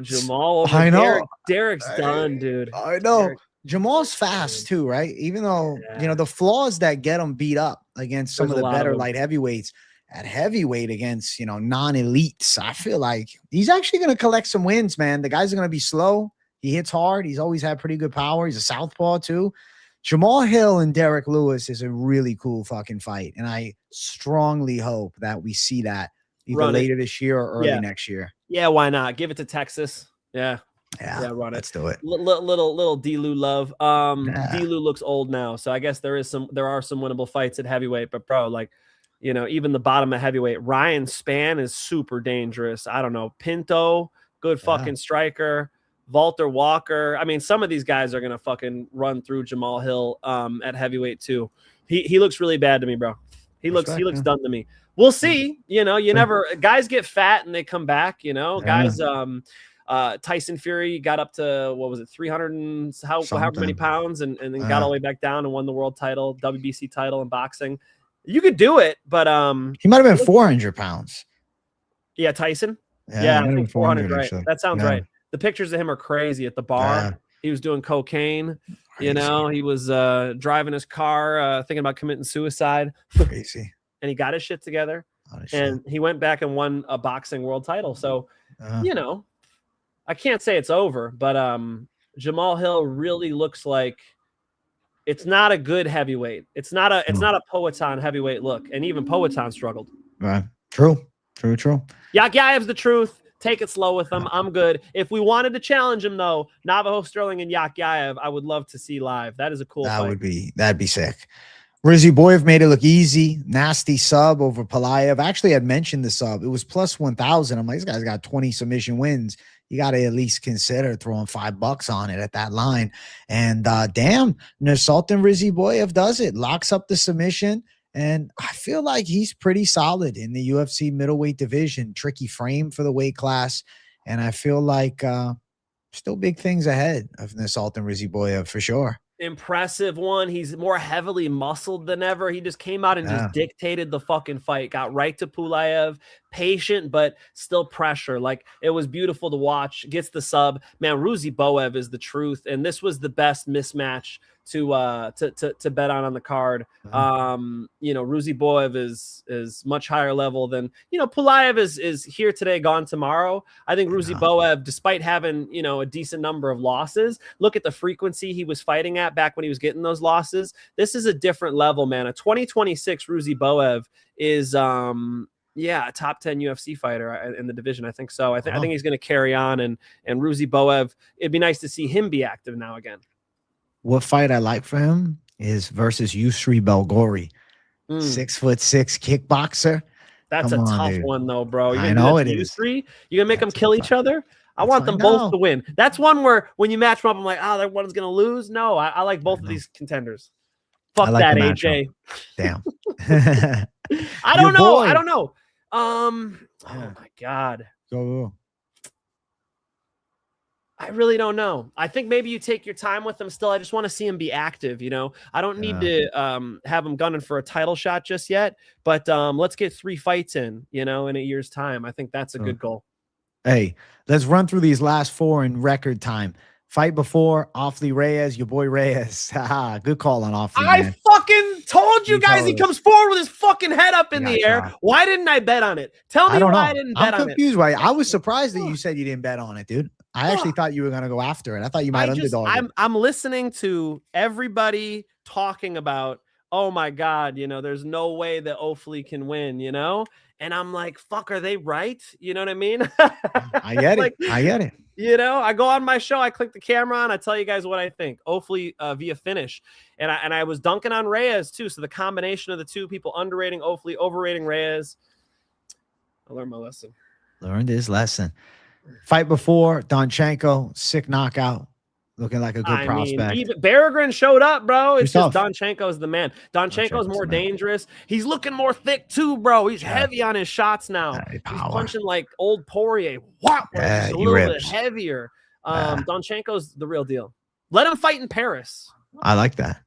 D: Jamal over
C: I know.
D: Derek. Derek's done, dude.
C: I know. Jamal's fast too, right? Even though, the flaws that get him beat up against some of the better light heavyweights, at heavyweight against, non-elites, I feel like he's actually going to collect some wins, man. The guys are going to be slow. He hits hard. He's always had pretty good power. He's a southpaw too. Jamal Hill and Derek Lewis is a really cool fucking fight. And I strongly hope that we see that either later this year or early next year.
D: Yeah, why not? Give it to Texas. Yeah, run it.
C: Let's do it.
D: Little D-Lou love. D-Lou looks old now, so I guess there are some winnable fights at heavyweight. But bro, like, even the bottom of heavyweight, Ryan Spann is super dangerous. I don't know. Pinto, good fucking striker. Walter Walker. I mean, some of these guys are gonna fucking run through Jamal Hill at heavyweight too. He looks really bad to me, bro. He looks done to me. We'll see. You never, guys get fat and they come back. Guys. Tyson Fury got up to, what was it, 300 and however many pounds, and then got all the way back down and won the world title, WBC title in boxing. You could do it, but
C: he might have been 400 pounds.
D: Yeah, Tyson. Yeah, I think 400. Right.
C: Actually.
D: That sounds right. The pictures of him are crazy at the bar. Yeah. He was doing cocaine. Crazy. He was driving his car, thinking about committing suicide.
C: Crazy.
D: And he got his shit together. And he went back and won a boxing world title. So, I can't say it's over, but Jamal Hill really looks like it's not a good heavyweight. It's not a Poatan heavyweight look, and even Poatan struggled.
C: Right. True.
D: Yakyayev's the truth. Take it slow with him. I'm good. If we wanted to challenge him, though, Navajo Sterling and Yakyayev, I would love to see live. That is a cool fight.
C: That'd be sick. Rizzy Boyev made it look easy. Nasty sub over Pelayev. I actually had mentioned the sub. It was plus 1,000. I'm like, this guy's got 20 submission wins. You got to at least consider throwing $5 on it at that line. And damn, Nursultan Rizzy Boyev does it. Locks up the submission. And I feel like he's pretty solid in the UFC middleweight division. Tricky frame for the weight class. And I feel like still big things ahead of Nursultan Rizzy Boyev for sure.
D: Impressive one. He's more heavily muscled than ever. He just came out and just dictated the fucking fight. Got right to Pulayev. Patient, but still pressure. Like, it was beautiful to watch. Gets the sub. Man, Rizzy Boyev is the truth. And this was the best mismatch to bet on the card. You know, Rizzy Boyev is much higher level than, you know, Pulayev is here today, gone tomorrow. I think Rizzy Boyev, despite having, you know, a decent number of losses, look at the frequency he was fighting at back when he was getting those losses. This is a different level, man. A 2026 Rizzy Boyev is a top 10 UFC fighter in the division. I think so. I think he's going to carry on, and Rizzy Boyev, it'd be nice to see him be active now again.
C: What fight I like for him is versus Yusri Belgori, 6'6" kickboxer.
D: That's
C: Come
D: a
C: on,
D: tough
C: dude.
D: one though, bro.
C: I know it is.
D: Yusri? You're gonna make them kill each other? I want them both to win. That's one where when you match them up, I'm like, oh, that one's gonna lose. No, I like both of these contenders. Fuck
C: like
D: that,
C: the
D: AJ.
C: Damn.
D: I don't know. Oh my God.
C: Go.
D: I really don't know. I think maybe you take your time with him still. I just want to see him be active, you know. I don't need to have him gunning for a title shot just yet, but let's get 3 fights in, you know, in a year's time. I think that's a good goal.
C: Hey, let's run through these last 4 in record time. Fight before, Offley Reyes, your boy Reyes. Good call on Offley.
D: I fucking told you guys he comes forward with his fucking head up in the air. Why didn't I bet on it? Tell me why I didn't bet on it.
C: I'm confused. Why? I was surprised that you said you didn't bet on it, dude. I actually thought you were going to go after it. I thought you might underdog it.
D: I'm listening to everybody talking about, oh my God, you know, there's no way that Offley can win, you know? And I'm like, fuck, are they right? You know what I mean?
C: I get it. I get it.
D: You know, I go on my show, I click the camera on, I tell you guys what I think. Offley via finish. And I was dunking on Reyes too. So the combination of the two, people underrating Offley, overrating Reyes. I learned my lesson.
C: Learned his lesson. Fight before, Donchenko, sick knockout. Looking like a good prospect.
D: Even Berggren showed up, bro. It's just Donchenko's the man. Donchenko's more dangerous. He's looking more thick too, bro. He's heavy on his shots now. He's punching like old Poirier. Wow, a little bit heavier. Donchenko's the real deal. Let him fight in Paris.
C: I like that.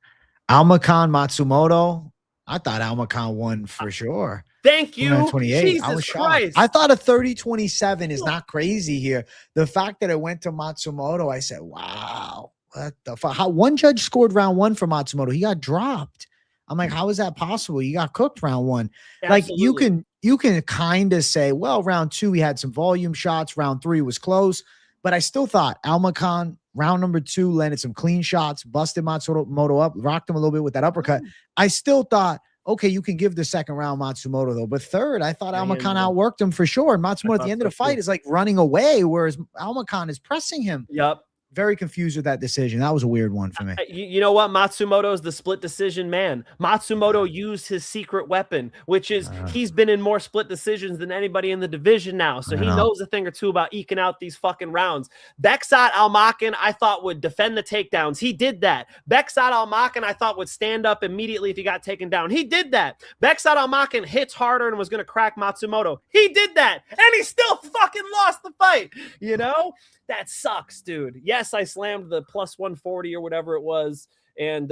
C: Almakan Matsumoto. I thought Almakan won for sure.
D: Thank you.
C: 28.
D: Jesus Christ.
C: I thought a 30-27 is not crazy here. The fact that it went to Matsumoto, I said, wow, what the fuck? How one judge scored round 1 for Matsumoto. He got dropped. I'm like, how is that possible? You got cooked round 1.
D: Absolutely.
C: Like you can kind of say, well, round 2, he had some volume shots. Round 3 was close. But I still thought Almakan, round number 2, landed some clean shots, busted Matsumoto up, rocked him a little bit with that uppercut. I still thought, okay, you can give the second round Matsumoto, though. But third, I thought Almakan outworked him for sure. And Matsumoto at the end of the fight is like running away, whereas Almakan is pressing him.
D: Yep.
C: Very confused with that decision. That was a weird one for me.
D: You know what? Matsumoto's the split decision man. Matsumoto used his secret weapon, which is he's been in more split decisions than anybody in the division now. So he knows a thing or two about eking out these fucking rounds. Beksat Almakan, I thought, would defend the takedowns. He did that. Beksat Almakan, I thought, would stand up immediately if he got taken down. He did that. Beksat Almakan hits harder and was going to crack Matsumoto. He did that. And he still fucking lost the fight. You know? That sucks, dude. Yes, I slammed the plus 140 or whatever it was, and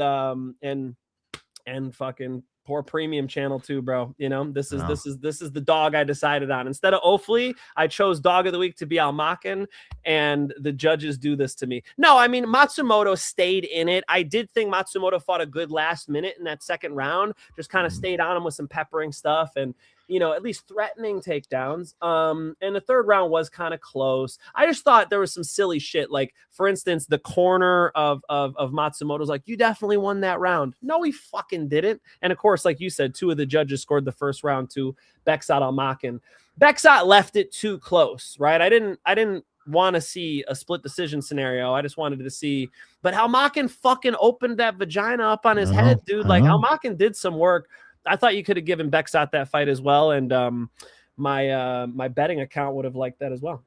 D: fucking poor premium channel too, bro. You know, this is the dog I decided on. Instead of Offley, I chose dog of the week to be Almakan, and the judges do this to me. No, I mean, Matsumoto stayed in it. I did think Matsumoto fought a good last minute in that second round, just kind of stayed on him with some peppering stuff and, you know, at least threatening takedowns. And the third round was kind of close. I just thought there was some silly shit. Like, for instance, the corner of Matsumoto's like, you definitely won that round. No, he fucking didn't. And of course, like you said, 2 of the judges scored the first round to Beksat Almakan. Beksat left it too close, right? I didn't want to see a split decision scenario. I just wanted to see, but Almaken fucking opened that vagina up on his head, dude. Like Almaken did some work. I thought you could have given Bexat that fight as well, and my betting account would have liked that as well.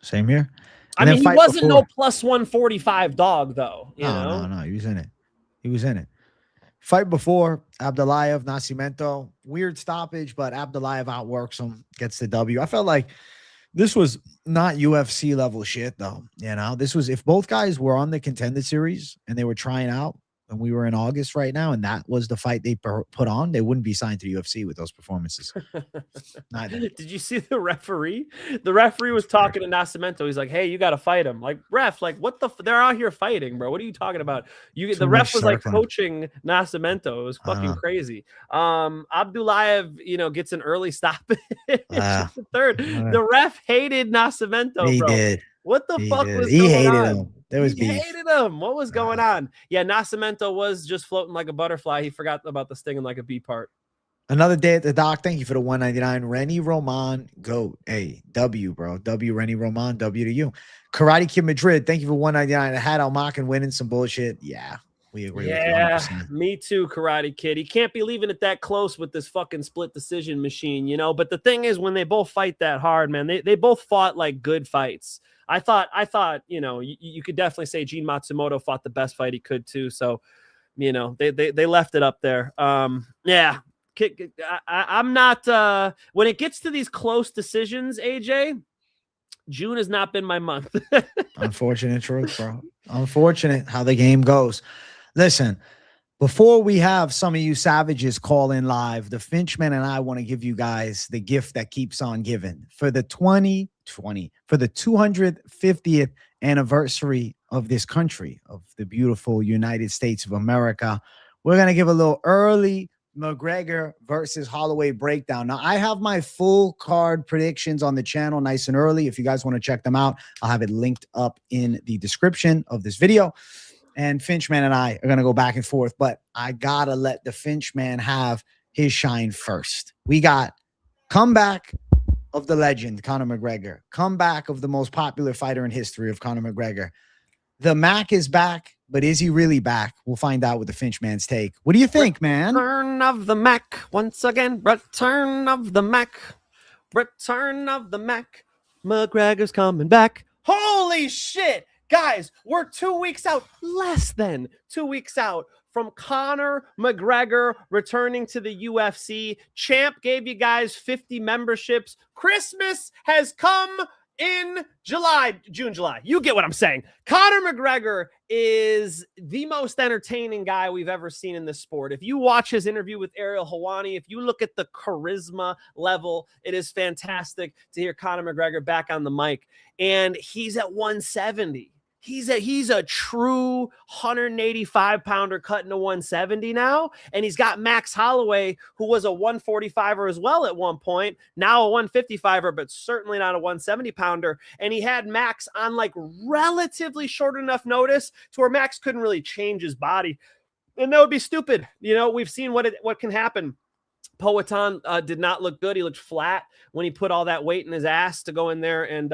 C: Same here.
D: I mean, he wasn't no plus 145 dog though.
C: No, he was in it. He was in it. Fight before, Abdullayev, Nascimento. Weird stoppage, but Abdullayev outworks him, gets the W. I felt like this was not UFC level shit, though. You know, this was, if both guys were on the Contender Series and they were trying out, and we were in August right now, and that was the fight they put on, they wouldn't be signed to the UFC with those performances.
D: Did you see the referee? The referee was talking to Nascimento. He's like, "Hey, you got to fight him." Like, ref, like, what the? They're out here fighting, bro. What are you talking about? The ref was like coaching Nascimento. It was fucking crazy. Abdullayev, you know, gets an early stop. The third. The ref hated Nascimento.
C: He
D: bro.
C: Did.
D: What the fuck was
C: he
D: going
C: hated
D: on?
C: him. There was
D: he
C: beef.
D: hated him. What was going on? Yeah, Nascimento was just floating like a butterfly. He forgot about the stinging like a bee part.
C: Another day at the dock. Thank you for the 199. Rennie Roman, GOAT. Hey, W, bro. W, Rennie Roman. W to you. Karate Kid Madrid. Thank you for 199. I had Almaken winning some bullshit. Yeah, we agree.
D: Yeah,
C: with you
D: me too, Karate Kid. He can't be leaving it that close with this fucking split decision machine, you know. But the thing is, when they both fight that hard, man, they both fought like good fights. I thought, you know, you could definitely say Gene Matsumoto fought the best fight he could too. So, you know, they left it up there. Yeah, I'm not. When it gets to these close decisions, AJ, June has not been my month.
C: Unfortunate truth, bro. Unfortunate how the game goes. Listen, before we have some of you savages call in live, the Finchman and I want to give you guys the gift that keeps on giving. For the 250th anniversary of this country, of the beautiful United States of America, we're going to give a little early McGregor versus Holloway breakdown. Now, I have my full card predictions on the channel nice and early. If you guys want to check them out, I'll have it linked up in the description of this video. And Finchman and I are going to go back and forth, but I got to let the Finchman have his shine first. We got comeback of the legend, Conor McGregor. Comeback of the most popular fighter in history of Conor McGregor. The Mac is back, but is he really back? We'll find out with the Finchman's take. What do you think, man?
D: Return of the Mac. Once again, return of the Mac. Return of the Mac. McGregor's coming back. Holy shit. Guys, we're 2 weeks out, less than 2 weeks out from Conor McGregor returning to the UFC. Champ gave you guys 50 memberships. Christmas has come in June, July. You get what I'm saying. Conor McGregor is the most entertaining guy we've ever seen in this sport. If you watch his interview with Ariel Helwani, if you look at the charisma level, it is fantastic to hear Conor McGregor back on the mic. And he's at 170. He's a true 185-pounder cut into 170 now. And he's got Max Holloway, who was a 145er as well at one point, now a 155er, but certainly not a 170-pounder. And he had Max on like relatively short enough notice to where Max couldn't really change his body. And that would be stupid. You know, we've seen what can happen. Powhatan did not look good. He looked flat when he put all that weight in his ass to go in there and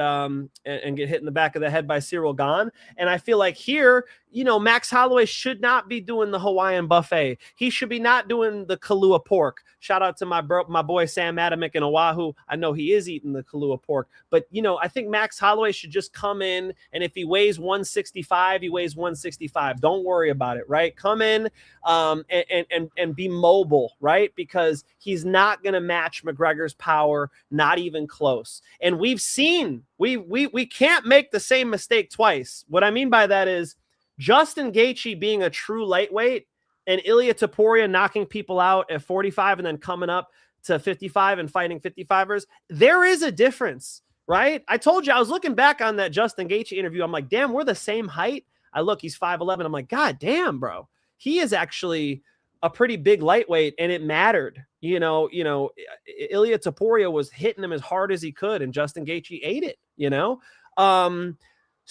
D: get hit in the back of the head by Cyril Gahn. And I feel like here, you know, Max Holloway should not be doing the Hawaiian buffet. He should be not doing the Kahlua pork. Shout out to my boy Sam Adamick in Oahu. I know he is eating the Kahlua pork, but you know, I think Max Holloway should just come in, and if he weighs 165, he weighs 165. Don't worry about it, right? Come in and be mobile, right? Because he's not going to match McGregor's power, not even close. And we've seen we can't make the same mistake twice. What I mean by that is Justin Gaethje being a true lightweight and Ilia Topuria knocking people out at 45 and then coming up to 55 and fighting 55ers. There is a difference, right? I told you, I was looking back on that Justin Gaethje interview. I'm like, damn, we're the same height. I look, he's 5'11". I'm like, God damn, bro. He is actually a pretty big lightweight, and it mattered. You know, Ilia Topuria was hitting him as hard as he could, and Justin Gaethje ate it, you know?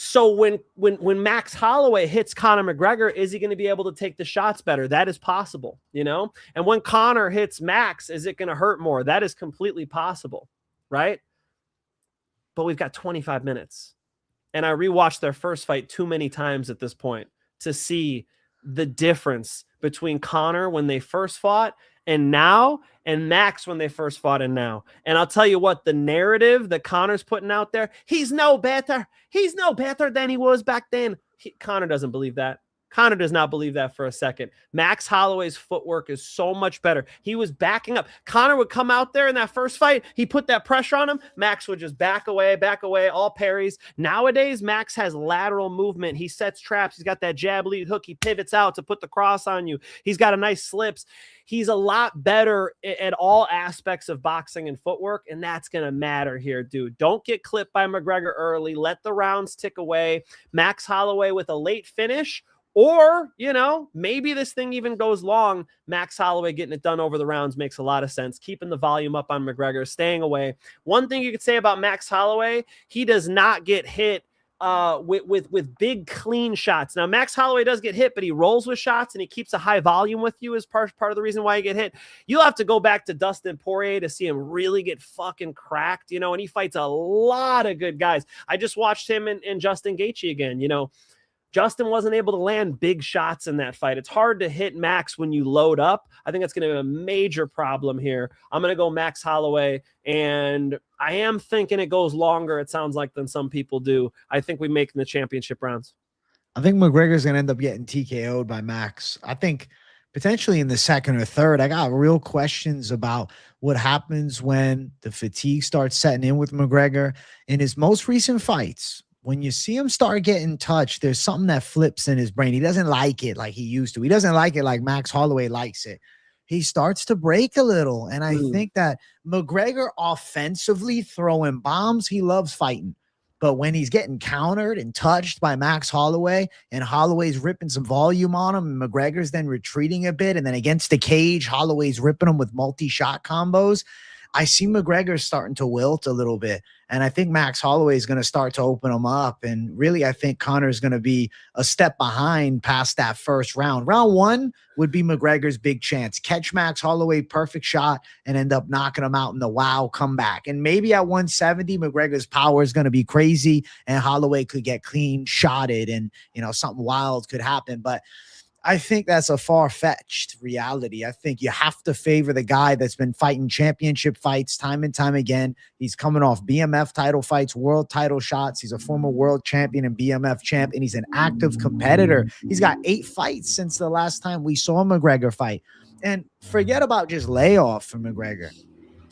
D: So when Max Holloway hits Conor McGregor, is he going to be able to take the shots better? That is possible, you know? And when Conor hits Max, is it going to hurt more? That is completely possible, right? But we've got 25 minutes. and I rewatched their first fight too many times at this point to see the difference between Conor when they first fought and now, and Max when they first fought and now. And I'll tell you what, the narrative that Conor's putting out there, he's no better than he was back then. Conor doesn't believe that. Conor does not believe that for a second. Max Holloway's footwork is so much better. He was backing up. Conor would come out there in that first fight. He put that pressure on him. Max would just back away, all parries. Nowadays, Max has lateral movement. He sets traps. He's got that jab lead hook. He pivots out to put the cross on you. He's got a nice slips. He's a lot better at all aspects of boxing and footwork, and that's going to matter here, dude. Don't get clipped by McGregor early. Let the rounds tick away. Max Holloway with a late finish, or, you know, maybe this thing even goes long. Max Holloway getting it done over the rounds makes a lot of sense. Keeping the volume up on McGregor, staying away. One thing you could say about Max Holloway, he does not get hit with big clean shots. Now, Max Holloway does get hit, but he rolls with shots and he keeps a high volume with you as part of the reason why you get hit. You'll have to go back to Dustin Poirier to see him really get fucking cracked, you know, and he fights a lot of good guys. I just watched him and Justin Gaethje again, you know. Justin wasn't able to land big shots in that fight. It's hard to hit Max when you load up. I think that's going to be a major problem here. I'm going to go Max Holloway, and I am thinking it goes longer, it sounds like, than some people do. I think we make the championship rounds.
C: I think McGregor's going to end up getting TKO'd by Max. I think potentially in the second or third. I got real questions about what happens when the fatigue starts setting in with McGregor. In his most recent fights, when you see him start getting touched, there's something that flips in his brain. He doesn't like it like he used to. He doesn't like it like Max Holloway likes it. He starts to break a little. And I think that McGregor offensively throwing bombs, he loves fighting. But when he's getting countered and touched by Max Holloway and Holloway's ripping some volume on him and McGregor's then retreating a bit, and then against the cage, Holloway's ripping him with multi-shot combos, I see McGregor starting to wilt a little bit. And I think Max Holloway is going to start to open him up. And really, I think Conor is going to be a step behind past that first round. Round one would be McGregor's big chance. Catch Max Holloway, perfect shot, and end up knocking him out in the wow comeback. And maybe at 170, McGregor's power is going to be crazy and Holloway could get clean shotted and, you know, something wild could happen. But I think that's a far-fetched reality. I think you have to favor the guy that's been fighting championship fights time and time again. He's coming off BMF title fights, world title shots. He's a former world champion and BMF champ, and he's an active competitor. He's got 8 fights since the last time we saw McGregor fight. And forget about just layoff for McGregor.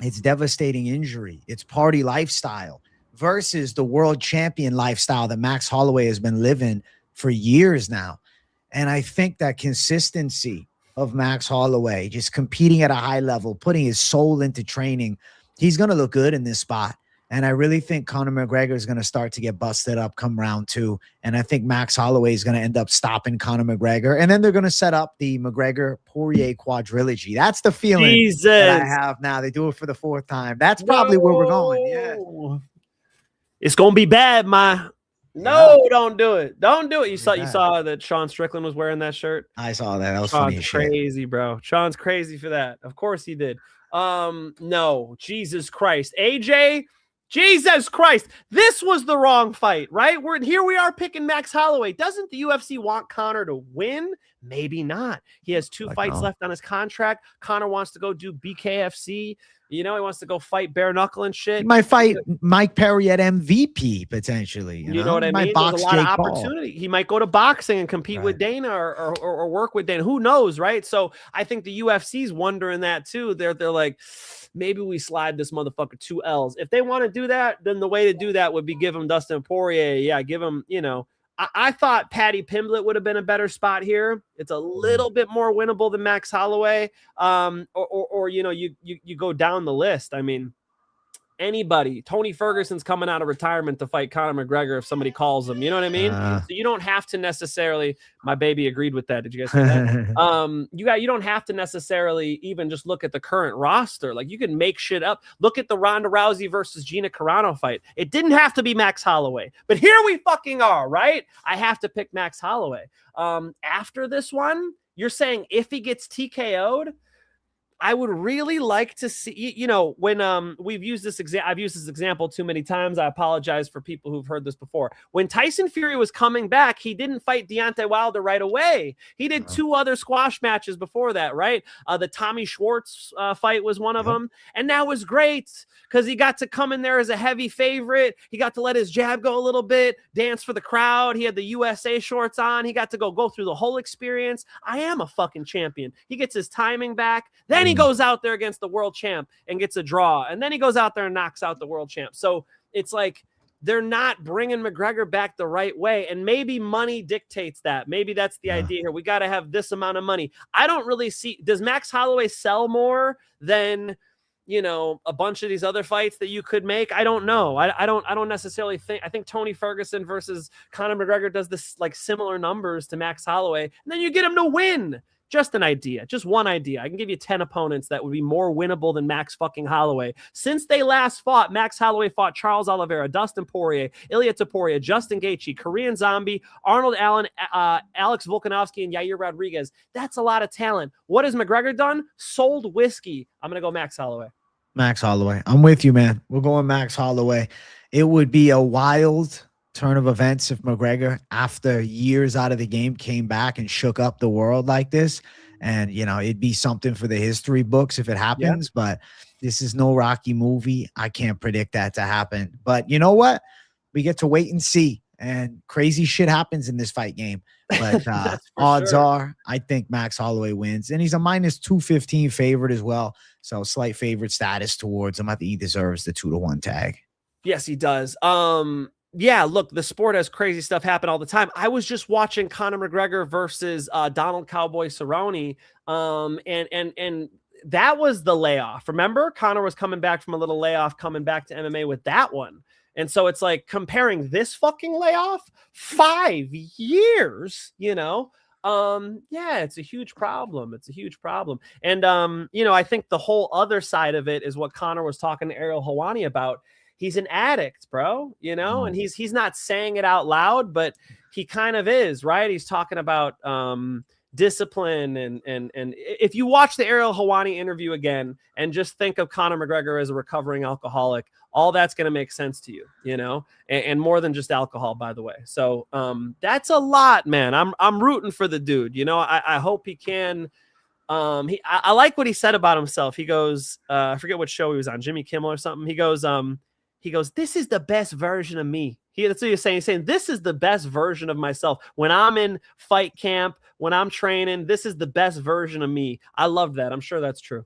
C: It's devastating injury. It's party lifestyle versus the world champion lifestyle that Max Holloway has been living for years now. And I think that consistency of Max Holloway, just competing at a high level, putting his soul into training, he's going to look good in this spot. And I really think Conor McGregor is going to start to get busted up come round 2. And I think Max Holloway is going to end up stopping Conor McGregor. And then they're going to set up the McGregor-Poirier quadrilogy. That's the feeling that I have now. They do it for the 4th time. That's probably where we're going. Yeah.
D: It's going to be bad, No, don't do it. Don't do it. You saw that Sean Strickland was wearing that shirt?
C: I saw that. That was
D: Sean's
C: funny as
D: crazy,
C: shit.
D: bro. Sean's crazy for that. Of course he did. No, Jesus Christ. AJ, Jesus Christ. This was the wrong fight, right? Here we are picking Max Holloway. Doesn't the UFC want Conor to win? Maybe not. He has 2 fights left on his contract. Conor wants to go do BKFC. You know, he wants to go fight bare knuckle and shit.
C: He might fight Mike Perry at MVP potentially. You know
D: what I mean?
C: There's
D: a lot of opportunity. He might go to boxing and compete with Dana or work with Dana. Who knows, right? So I think the UFC's wondering that too. They're like, maybe we slide this motherfucker 2 L's. If they want to do that, then the way to do that would be give him Dustin Poirier. Yeah, give him, you know. I thought Paddy Pimblett would have been a better spot here. It's a little bit more winnable than Max Holloway. Or you know, you go down the list. I mean, anybody. Tony Ferguson's coming out of retirement to fight Conor McGregor if somebody calls him. You know what I mean? So you don't have to necessarily. My baby agreed with that. Did you guys say that? You don't have to necessarily even just look at the current roster. Like, you can make shit up. Look at the Ronda Rousey versus Gina Carano fight. It didn't have to be Max Holloway, but here we fucking are, right? I have to pick Max Holloway. After this one, you're saying if he gets TKO'd, I would really like to see, when I've used this example too many times. I apologize for people who've heard this before. When Tyson Fury was coming back, he didn't fight Deontay Wilder right away. He did 2 other squash matches before that, right? The Tommy Schwartz fight was one of them. And that was great because he got to come in there as a heavy favorite. He got to let his jab go a little bit, dance for the crowd. He had the USA shorts on. He got to go through the whole experience. I am a fucking champion. He gets his timing back. Then he goes out there against the world champ and gets a draw. And then he goes out there and knocks out the world champ. So it's like they're not bringing McGregor back the right way. And maybe money dictates that. Maybe that's the idea here. We got to have this amount of money. I don't really see, does Max Holloway sell more than, a bunch of these other fights that you could make? I don't know. I don't necessarily think. I think Tony Ferguson versus Conor McGregor does this like similar numbers to Max Holloway, and then you get him to win. Just an idea, just one idea. I can give you 10 opponents that would be more winnable than Max fucking Holloway. Since they last fought, Max Holloway fought Charles Oliveira, Dustin Poirier, Ilia Topuria, Justin Gaethje, Korean Zombie, Arnold Allen, Alex Volkanovski, and Yair Rodriguez. That's a lot of talent. What has McGregor done? Sold whiskey. I'm going to go Max Holloway.
C: Max Holloway. I'm with you, man. We're going Max Holloway. It would be a wild turn of events if McGregor, after years out of the game, came back and shook up the world like this. And, it'd be something for the history books if it happens. But this is no Rocky movie. I can't predict that to happen. But you know what? We get to wait and see. And crazy shit happens in this fight game. But odds are, I think Max Holloway wins. And he's a -215 favorite as well. So slight favorite status towards him. I think he deserves the 2-1 tag.
D: Yes, he does. Yeah, look, the sport has crazy stuff happen all the time. I was just watching Conor McGregor versus Donald Cowboy Cerrone, and that was the layoff. Remember, Conor was coming back from a little layoff, coming back to MMA with that one. And so it's like comparing this fucking layoff, 5 years, yeah, it's a huge problem. It's a huge problem. And, I think the whole other side of it is what Conor was talking to Ariel Helwani about. He's an addict, bro, and he's not saying it out loud, but he kind of is, right? He's talking about discipline. And if you watch the Ariel Helwani interview again and just think of Conor McGregor as a recovering alcoholic, all that's going to make sense to you, and more than just alcohol, by the way. So that's a lot, man. I'm rooting for the dude. I hope he can. I like what he said about himself. He goes, I forget what show he was on, Jimmy Kimmel or something. He goes, this is the best version of me. That's what he's saying. He's saying, this is the best version of myself. When I'm in fight camp, when I'm training, this is the best version of me. I love that. I'm sure that's true.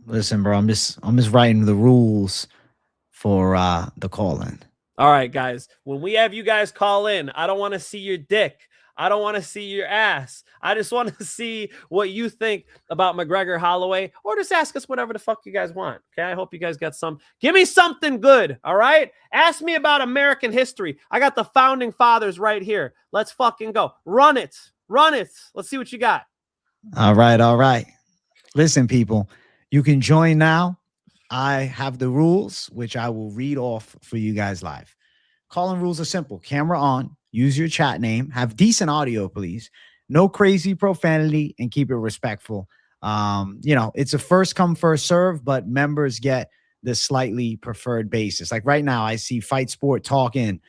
C: Listen, bro, I'm just writing the rules for the call-in.
D: All right, guys. When we have you guys call in, I don't want to see your dick. I don't want to see your ass. I just want to see what you think about McGregor Holloway, or just ask us whatever the fuck you guys want. Okay. I hope you guys got some. Give me something good. All right. Ask me about American history. I got the founding fathers right here. Let's fucking go. Run it. Run it. Let's see what you got.
C: All right. All right. Listen, people, you can join now. I have the rules, which I will read off for you guys live. Calling rules are simple. Camera on. Use your chat name. Have decent audio, please. No crazy profanity, and keep it respectful. It's a first come, first serve, but members get the slightly preferred basis. Like right now, I see Fight Sport talking.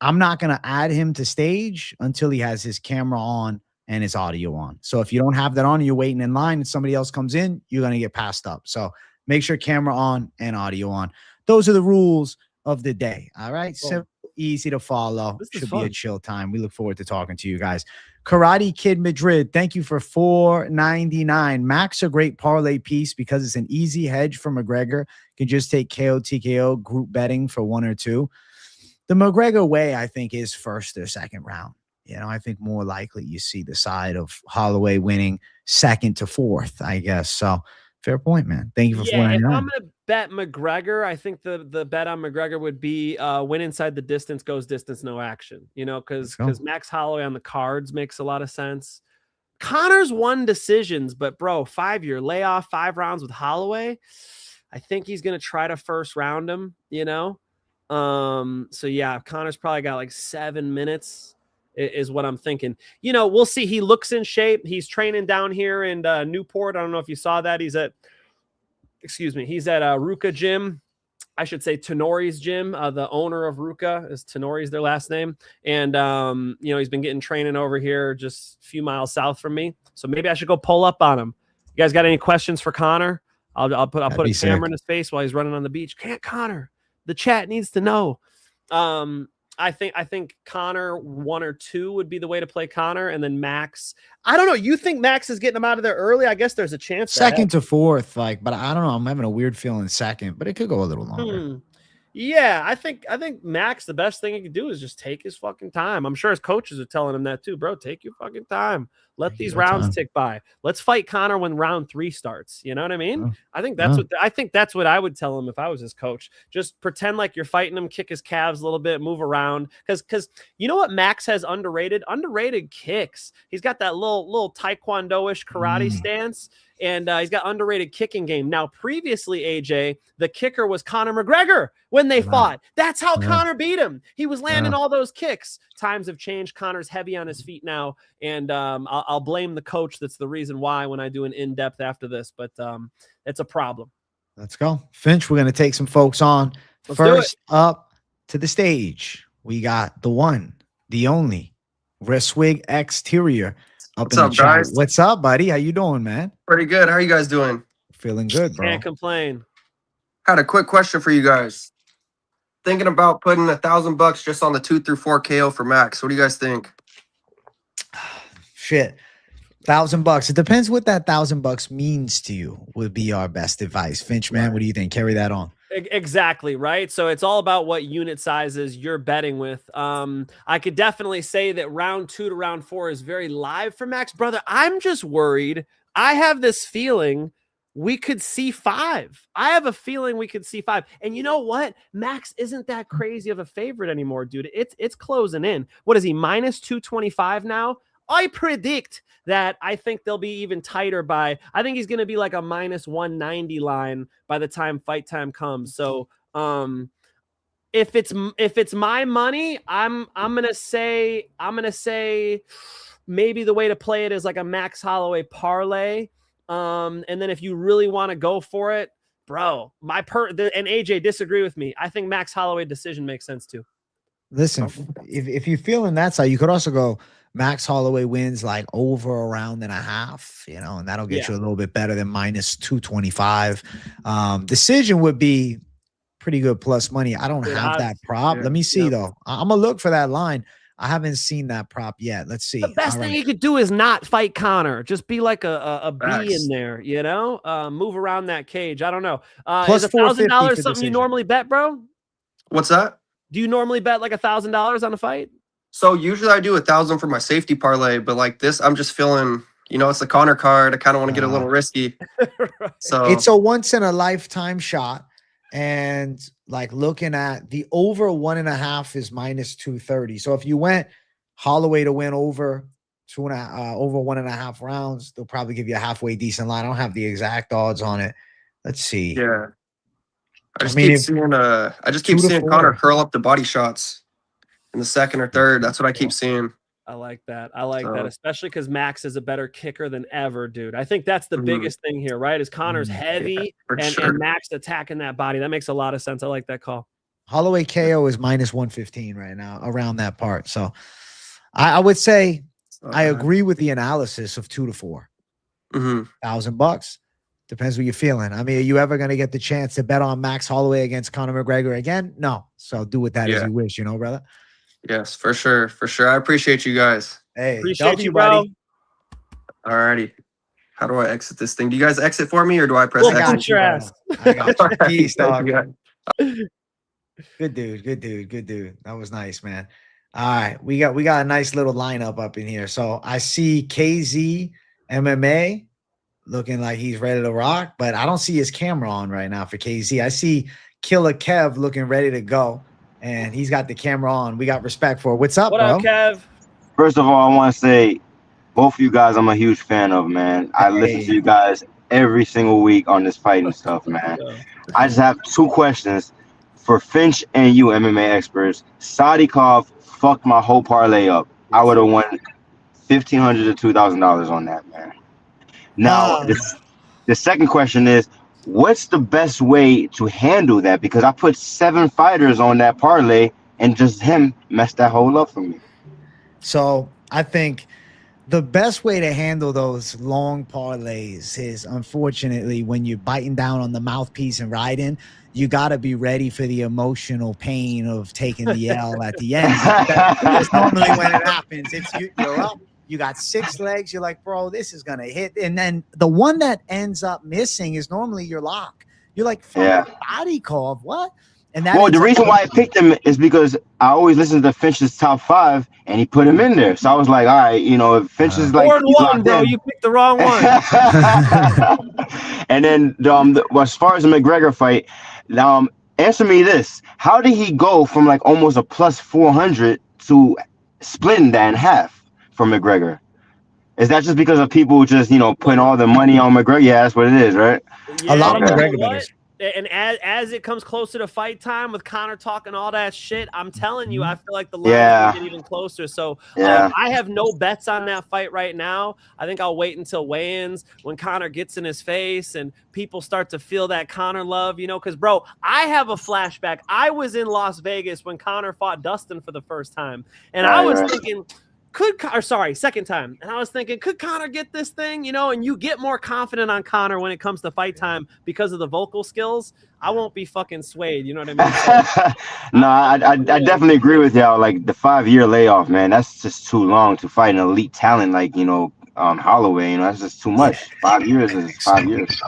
C: I'm not going to add him to stage until he has his camera on and his audio on. So if you don't have that on and you're waiting in line and somebody else comes in, you're going to get passed up. So make sure camera on and audio on. Those are the rules of the day. All right. Cool. Simple, easy to follow. Should be a chill time. We look forward to talking to you guys. Karate Kid Madrid, thank you for $4.99. Max, a great parlay piece because it's an easy hedge for McGregor. You can just take KO, TKO, group betting for 1 or 2. The McGregor way, I think, is first or second round. I think more likely you see the side of Holloway winning second to fourth, I guess. So fair point, man. Thank you for $4.99.
D: If I'm going to bet McGregor, I think the bet on McGregor would be win inside the distance, goes distance, no action. Because Max Holloway on the cards makes a lot of sense. Conor's won decisions, but bro, 5-year layoff, 5 rounds with Holloway. I think he's going to try to first round him, So yeah, Conor's probably got like 7 minutes. is what I'm thinking. You know, we'll see. He looks in shape. He's training down here in Newport. I don't know if you saw that. He's at Ruka Gym. I should say Tenori's gym. The owner of Ruka is Tenori's their last name. And, you know, he's been getting training over here just a few miles south from me. So maybe I should go pull up on him. You guys got any questions for Connor? I'll put a camera in his face while he's running on the beach. Can't Connor? The chat needs to know. I think Connor 1 or 2 would be the way to play Connor, and then Max. I don't know. You think Max is getting him out of there early? I guess there's a chance.
C: Second to fourth, like, but I don't know. I'm having a weird feeling second, but it could go a little longer.
D: Yeah, I think Max, the best thing he could do is just take his fucking time. I'm sure his coaches are telling him that too, bro. Take your fucking time. Let these rounds tick by. Let's fight Connor when round 3 starts. You know what I mean? I think that's what I would tell him if I was his coach. Just pretend like you're fighting him, kick his calves a little bit, move around. Because you know what Max has underrated? Underrated kicks. He's got that little taekwondo-ish karate stance. And he's got underrated kicking game. Now, previously, AJ, the kicker was Conor McGregor when they fought. That's how Conor beat him. He was landing all those kicks. Times have changed. Conor's heavy on his feet now. And I'll blame the coach. That's the reason why when I do an in-depth after this. But it's a problem.
C: Let's go. Finch, we're going to take some folks on. First up to the stage, we got the one, the only, Reswig Exterior.
E: What's up, guys?
C: What's up, buddy? How you doing, man?
E: Pretty good. How are you guys doing?
C: Feeling good, bro.
D: Can't complain.
E: Had a quick question for you guys. Thinking about putting $1,000 just on the 2 through 4 KO for Max. What do you guys think?
C: Shit, $1,000. It depends what that $1,000 means to you. Would be our best advice, Finch, man. What do you think? Carry that on.
D: Exactly, right? So it's all about what unit sizes you're betting with. I could definitely say that round 2 to round 4 is very live for Max. Brother, I'm just worried. I have this feeling we could see 5. I have a feeling we could see 5. And you know what? Max isn't that crazy of a favorite anymore, dude. It's closing in. What is he, minus 225 now? I predict that I think they'll be even tighter I think he's going to be like a minus 190 line by the time fight time comes. So if it's my money, I'm going to say maybe the way to play it is like a Max Holloway parlay. And then if you really want to go for it, bro, and AJ disagree with me. I think Max Holloway decision makes sense too.
C: Listen, if you're feeling that side, you could also go Max Holloway wins like over a round and a half, you know, and that'll get you a little bit better than minus 225. Decision would be pretty good plus money. I don't have that prop. Let me see though. I'm gonna look for that line. I haven't seen that prop yet. Let's see.
D: The best thing you could do is not fight Connor. Just be like a B in there, you know? Move around that cage. I don't know. Is $1,000 something you normally bet, bro?
E: What's that?
D: Do you normally bet like $1,000 on a fight?
E: So usually I do 1,000 for my safety parlay, but like this, I'm just feeling, you know, it's the Connor card. I kind of want to get a little risky.
D: Right.
E: So
C: it's a once in a lifetime shot. And like looking at the over 1.5 is minus 230. So if you went Holloway to win over 1.5 rounds, they'll probably give you a halfway decent line. I don't have the exact odds on it. Let's see.
E: Yeah. I just keep seeing Connor curl up the body shots in the second or third. That's what I keep seeing.
D: I like that. I like that, especially because Max is a better kicker than ever, dude. I think that's the biggest thing here, right? Is Connor's heavy and Max attacking that body. That makes a lot of sense. I like that call. Holloway
C: KO is minus 115 right now around that part. So I would say I agree with the analysis of 2 to 4. $1,000. Depends what you're feeling. I mean, are you ever going to get the chance to bet on Max Holloway against Conor McGregor again? No. So do with that as you wish, you know, brother.
E: Yes, for sure. For sure. I appreciate you guys.
C: Hey,
D: appreciate you, bro.
E: All righty. How do I exit this thing? Do you guys exit for me or do I press exit?
D: Got your ass.
C: I got you. Peace, dog. Good dude. Good dude. Good dude. That was nice, man. All right. We got a nice little lineup up in here. So I see KZ MMA looking like he's ready to rock, but I don't see his camera on right now for KZ. I see Killer Kev looking ready to go. And he's got the camera on. We got respect for it. What's up, bro?
D: What up, Kev?
F: First of all, I want to say both of you guys I'm a huge fan of, man. I listen to you guys every single week on this fighting stuff, man. I just have 2 questions for Finch and you MMA experts. Sadikov fucked my whole parlay up. I would have won $1,500 to $2,000 on that, man. Now, the second question is, what's the best way to handle that? Because I put 7 fighters on that parlay, and just him messed that whole up for me.
C: So I think the best way to handle those long parlays is, unfortunately, when you're biting down on the mouthpiece and riding, you got to be ready for the emotional pain of taking the L at the end. That's normally when it happens. It's you're up, you got 6 legs, you're like, bro, this is going to hit. And then the one that ends up missing is normally your lock. You're like, body call, what? And that
F: the reason why I picked him is because I always listen to Finch's top 5, and he put him in there. So I was like, all right, if Finch is like
D: 4-1, bro, you picked the wrong one.
F: And then as far as the McGregor fight, answer me this: how did he go from like almost a plus 400 to splitting that in half for McGregor? Is that just because of people just putting all the money on McGregor? Yeah, that's what it is, right?
D: Yeah,
C: a lot of McGregor bettors.
D: And as it comes closer to fight time with Conor talking all that shit, I'm telling you, I feel like the line will get even closer. So I have no bets on that fight right now. I think I'll wait until weigh-ins when Conor gets in his face and people start to feel that Conor love, because, bro, I have a flashback. I was in Las Vegas when Conor fought Dustin for the first time, and I was thinking, second time. And I was thinking, could Conor get this thing? And you get more confident on Conor when it comes to fight time because of the vocal skills. I won't be fucking swayed. You know what I mean?
F: No, I definitely agree with y'all. Like the 5-year layoff, man, that's just too long to fight an elite talent like, Holloway. That's just too much. 5 years is 5 years.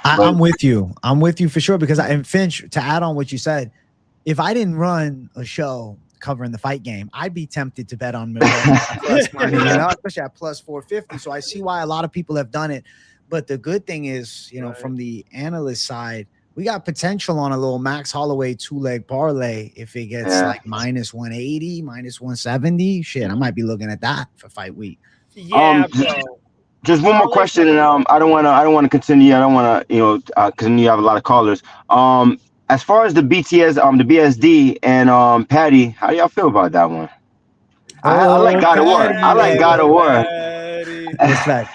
C: I'm with you. I'm with you for sure. Because and Finch, to add on what you said, if I didn't run a show covering the fight game, I'd be tempted to bet on McGregor plus money, especially at plus 450. So I see why a lot of people have done it. But the good thing is, from the analyst side, we got potential on a little Max Holloway 2-leg parlay. If it gets like minus 180, minus 170, shit, I might be looking at that for fight week.
D: Yeah, bro.
F: Just one more question, and I don't want to continue. I don't want to, because you have a lot of callers. As far as the BTS, the BSD and Patty, how do y'all feel about that one? I like God of War. I like God of War.
C: Respect.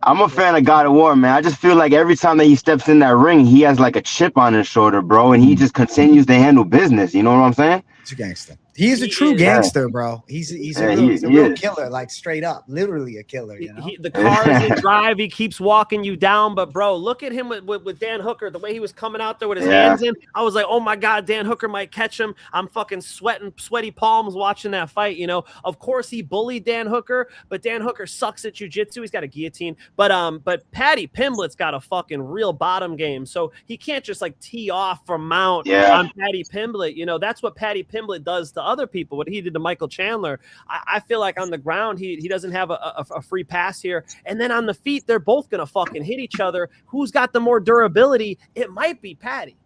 F: I'm a fan of God of War, man. I just feel like every time that he steps in that ring, he has like a chip on his shoulder, bro, and he just continues to handle business. You know what I'm saying?
C: He's a gangster. He's a true gangster, bro. He's a real killer, like straight up, literally a killer.
D: The cars he drive, he keeps walking you down. But bro, look at him with Dan Hooker, the way he was coming out there with his hands in. I was like, oh my god, Dan Hooker might catch him. I'm fucking sweaty palms watching that fight. Of course he bullied Dan Hooker, but Dan Hooker sucks at jiu-jitsu. He's got a guillotine. But Paddy Pimblett's got a fucking real bottom game, so he can't just like tee off from mount on Paddy Pimblett. That's what Paddy Pimblett does to other people, what he did to Michael Chandler. I feel like on the ground he doesn't have a free pass here, and then on the feet they're both gonna fucking hit each other. Who's got the more durability? It might be Paddy.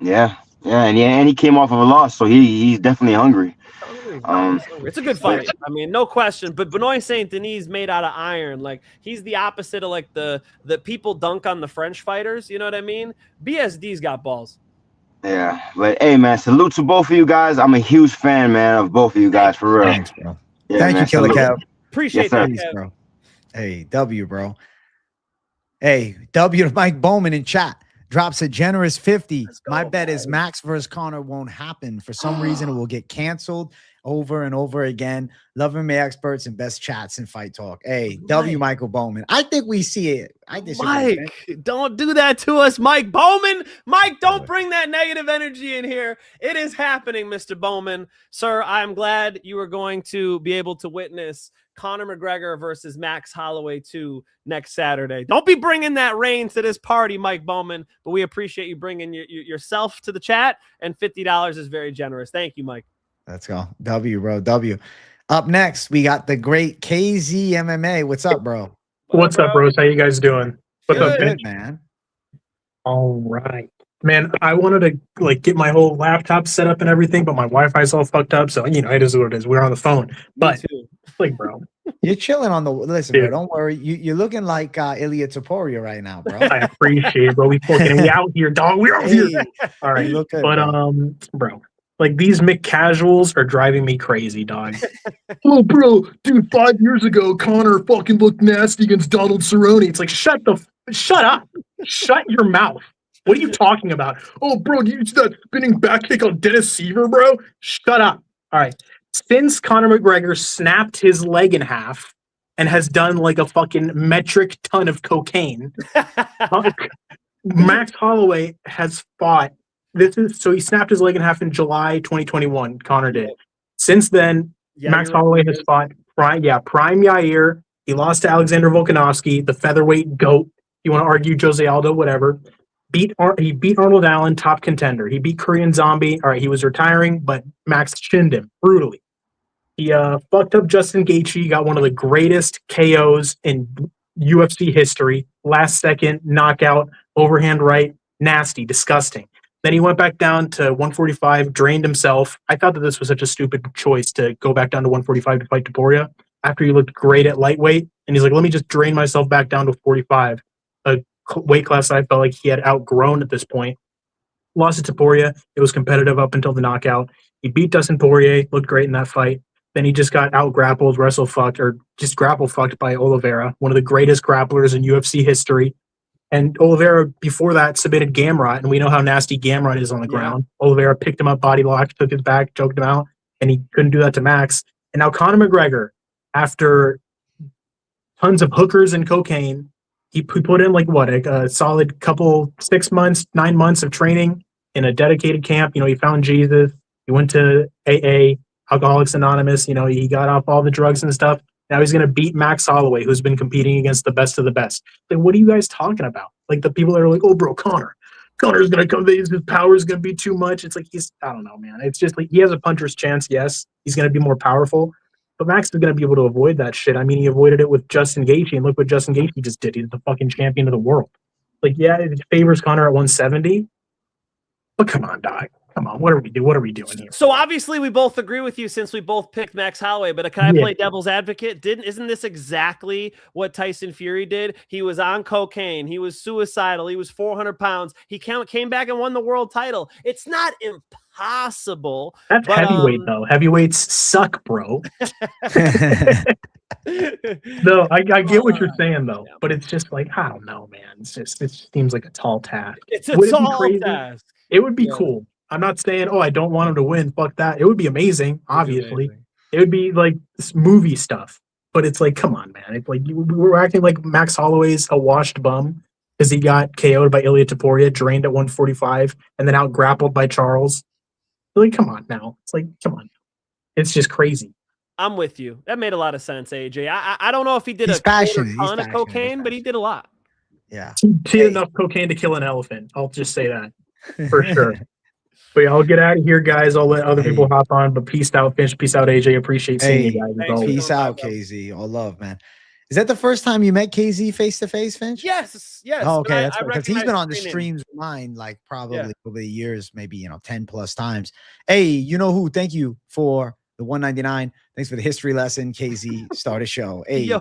F: And he came off of a loss, so he's definitely hungry.
D: It's a good fight. I mean, no question. But Benoit Saint Denis made out of iron. Like he's the opposite of like the people dunk on the French fighters. You know what I mean? BSD's got balls.
F: Yeah, but hey, man, salute to both of you guys. I'm a huge fan, man, of both of you guys, for real.
C: Thanks, bro. Thank you, Killer Kev.
D: Appreciate that,
C: Kev. Bro. Hey, W, bro. Hey, W to Mike Bowman in chat. Drops a generous 50. My bet is Max versus Conor won't happen. For some reason, it will get canceled over and over again. Loving my experts and best chats and fight talk. Hey, W Michael Bowman. I think we see it. I disagree.
D: Mike, don't do that to us, Mike Bowman. Mike, don't bring that negative energy in here. It is happening, Mr. Bowman. Sir, I'm glad you are going to be able to witness Conor McGregor versus Max Holloway 2 next Saturday. Don't be bringing that rain to this party, Mike Bowman, but we appreciate you bringing yourself to the chat, and $50 is very generous. Thank you, Mike.
C: Let's go. W, bro. W. Up next, we got the great KZ MMA. What's up, bro?
G: What's up, bros? How you guys doing? What's up,
C: good, man?
G: All right. Man, I wanted to like get my whole laptop set up and everything, but my Wi-Fi's all fucked up. So, it is what it is. We're on the phone. But, like, bro.
C: You're chilling on the... Listen, dude, bro, don't worry. You're looking like Ilya Topuria right now, bro.
G: I appreciate it, bro. We out here, dog. We're out here. All right.
C: Good,
G: but, bro, Like, these McCasuals are driving me crazy, dog. Oh, bro, dude, 5 years ago, Conor fucking looked nasty against Donald Cerrone. It's like, shut up. Shut your mouth. What are you talking about? Oh, bro, you used that spinning back kick on Denis Siever, bro? Shut up. All right. Since Conor McGregor snapped his leg in half and has done like a fucking metric ton of cocaine, Max Holloway has fought. So he snapped his leg in half in July 2021. Conor did. Since then, Max Holloway has fought Prime Yair. He lost to Alexander Volkanovski, the featherweight GOAT. You want to argue Jose Aldo, whatever. He beat Arnold Allen, top contender. He beat Korean Zombie. All right, he was retiring, but Max chinned him brutally. He fucked up Justin Gaethje, got one of the greatest KOs in UFC history. Last second knockout, overhand right, nasty, disgusting. Then he went back down to 145, drained himself. I thought that this was such a stupid choice to go back down to 145 to fight Topuria after he looked great at lightweight. And he's like, let me just drain myself back down to 45, a weight class I felt like he had outgrown at this point. Lost to Topuria. It was competitive up until the knockout. He beat Dustin Poirier, looked great in that fight. Then he just got out-grappled, just grapple-fucked by Oliveira, one of the greatest grapplers in UFC history. And Oliveira, before that, submitted Gambrat, and we know how nasty Gambrat is on the ground. Oliveira picked him up, body locked, took his back, choked him out, and he couldn't do that to Max. And now Conor McGregor, after tons of hookers and cocaine, he put in a solid 6 months, 9 months of training in a dedicated camp. He found Jesus. He went to AA, Alcoholics Anonymous. He got off all the drugs and stuff. Now he's going to beat Max Holloway, who's been competing against the best of the best. Like, what are you guys talking about? Like, the people that are like, oh, bro, Connor's going to come, his power is going to be too much. It's like, I don't know, man. It's just like, he has a puncher's chance, yes. He's going to be more powerful. But Max is going to be able to avoid that shit. I mean, he avoided it with Justin Gaethje, and look what Justin Gaethje just did. He's the fucking champion of the world. Like, yeah, it favors Conor at 170. But come on, dog. Come on, what are we doing here?
D: So obviously we both agree with you since we both picked Max Holloway, but can I play devil's advocate? Isn't this exactly what Tyson Fury did? He was on cocaine. He was suicidal. He was 400 pounds. He came back and won the world title. It's not impossible.
G: That's heavyweight, though. Heavyweights suck, bro. No, I get what you're saying, though, but it's just like, I don't know, man. It seems like a tall task.
D: It's a tall task.
G: It would be cool. I'm not saying, I don't want him to win. Fuck that. It would be amazing, obviously. It would be like this movie stuff. But it's like, come on, man. It's like we're acting like Max Holloway's a washed bum because he got KO'd by Ilia Topuria, drained at 145, and then out grappled by Charles. Like, come on now. It's like, come on. It's just crazy.
D: I'm with you. That made a lot of sense, AJ. I don't know if he did a ton of cocaine, but he did a lot.
C: Yeah.
G: He had enough cocaine to kill an elephant. I'll just say that for sure. But yeah, I'll get out of here, guys. I'll let other people hop on. But peace out, Finch. Peace out, AJ. Appreciate seeing you guys.
C: Peace out, KZ. All love, man. Is that the first time you met KZ face to face, Finch?
D: Yes.
C: Oh, okay, that's because he's been on the streams of mine like probably over the years, maybe 10 plus times. Hey, you know who? Thank you for the 199. Thanks for the history lesson, KZ. Start a show. Hey,
D: yo.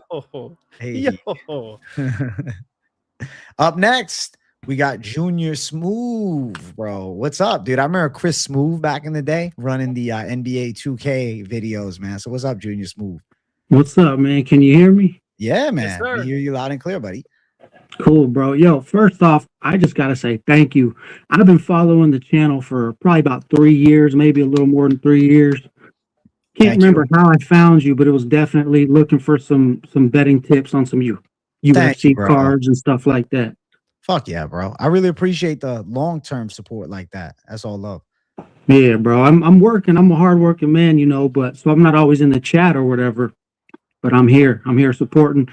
C: Up next, we got Junior Smooth, bro. What's up, dude? I remember Chris Smooth back in the day running the NBA 2K videos, man. So what's up, Junior Smooth?
H: What's up, man? Can you hear me?
C: Yeah, man. We hear you loud and clear, buddy.
H: Cool, bro. Yo, first off, I just got to say thank you. I've been following the channel for probably about 3 years, maybe a little more than 3 years. Can't remember how I found you, but it was definitely looking for some betting tips on some UFC cards and stuff like that.
C: Fuck yeah, bro. I really appreciate the long-term support like that. That's all love.
H: Yeah, bro. I'm working. I'm a hardworking man, but so I'm not always in the chat or whatever. But I'm here. I'm here supporting.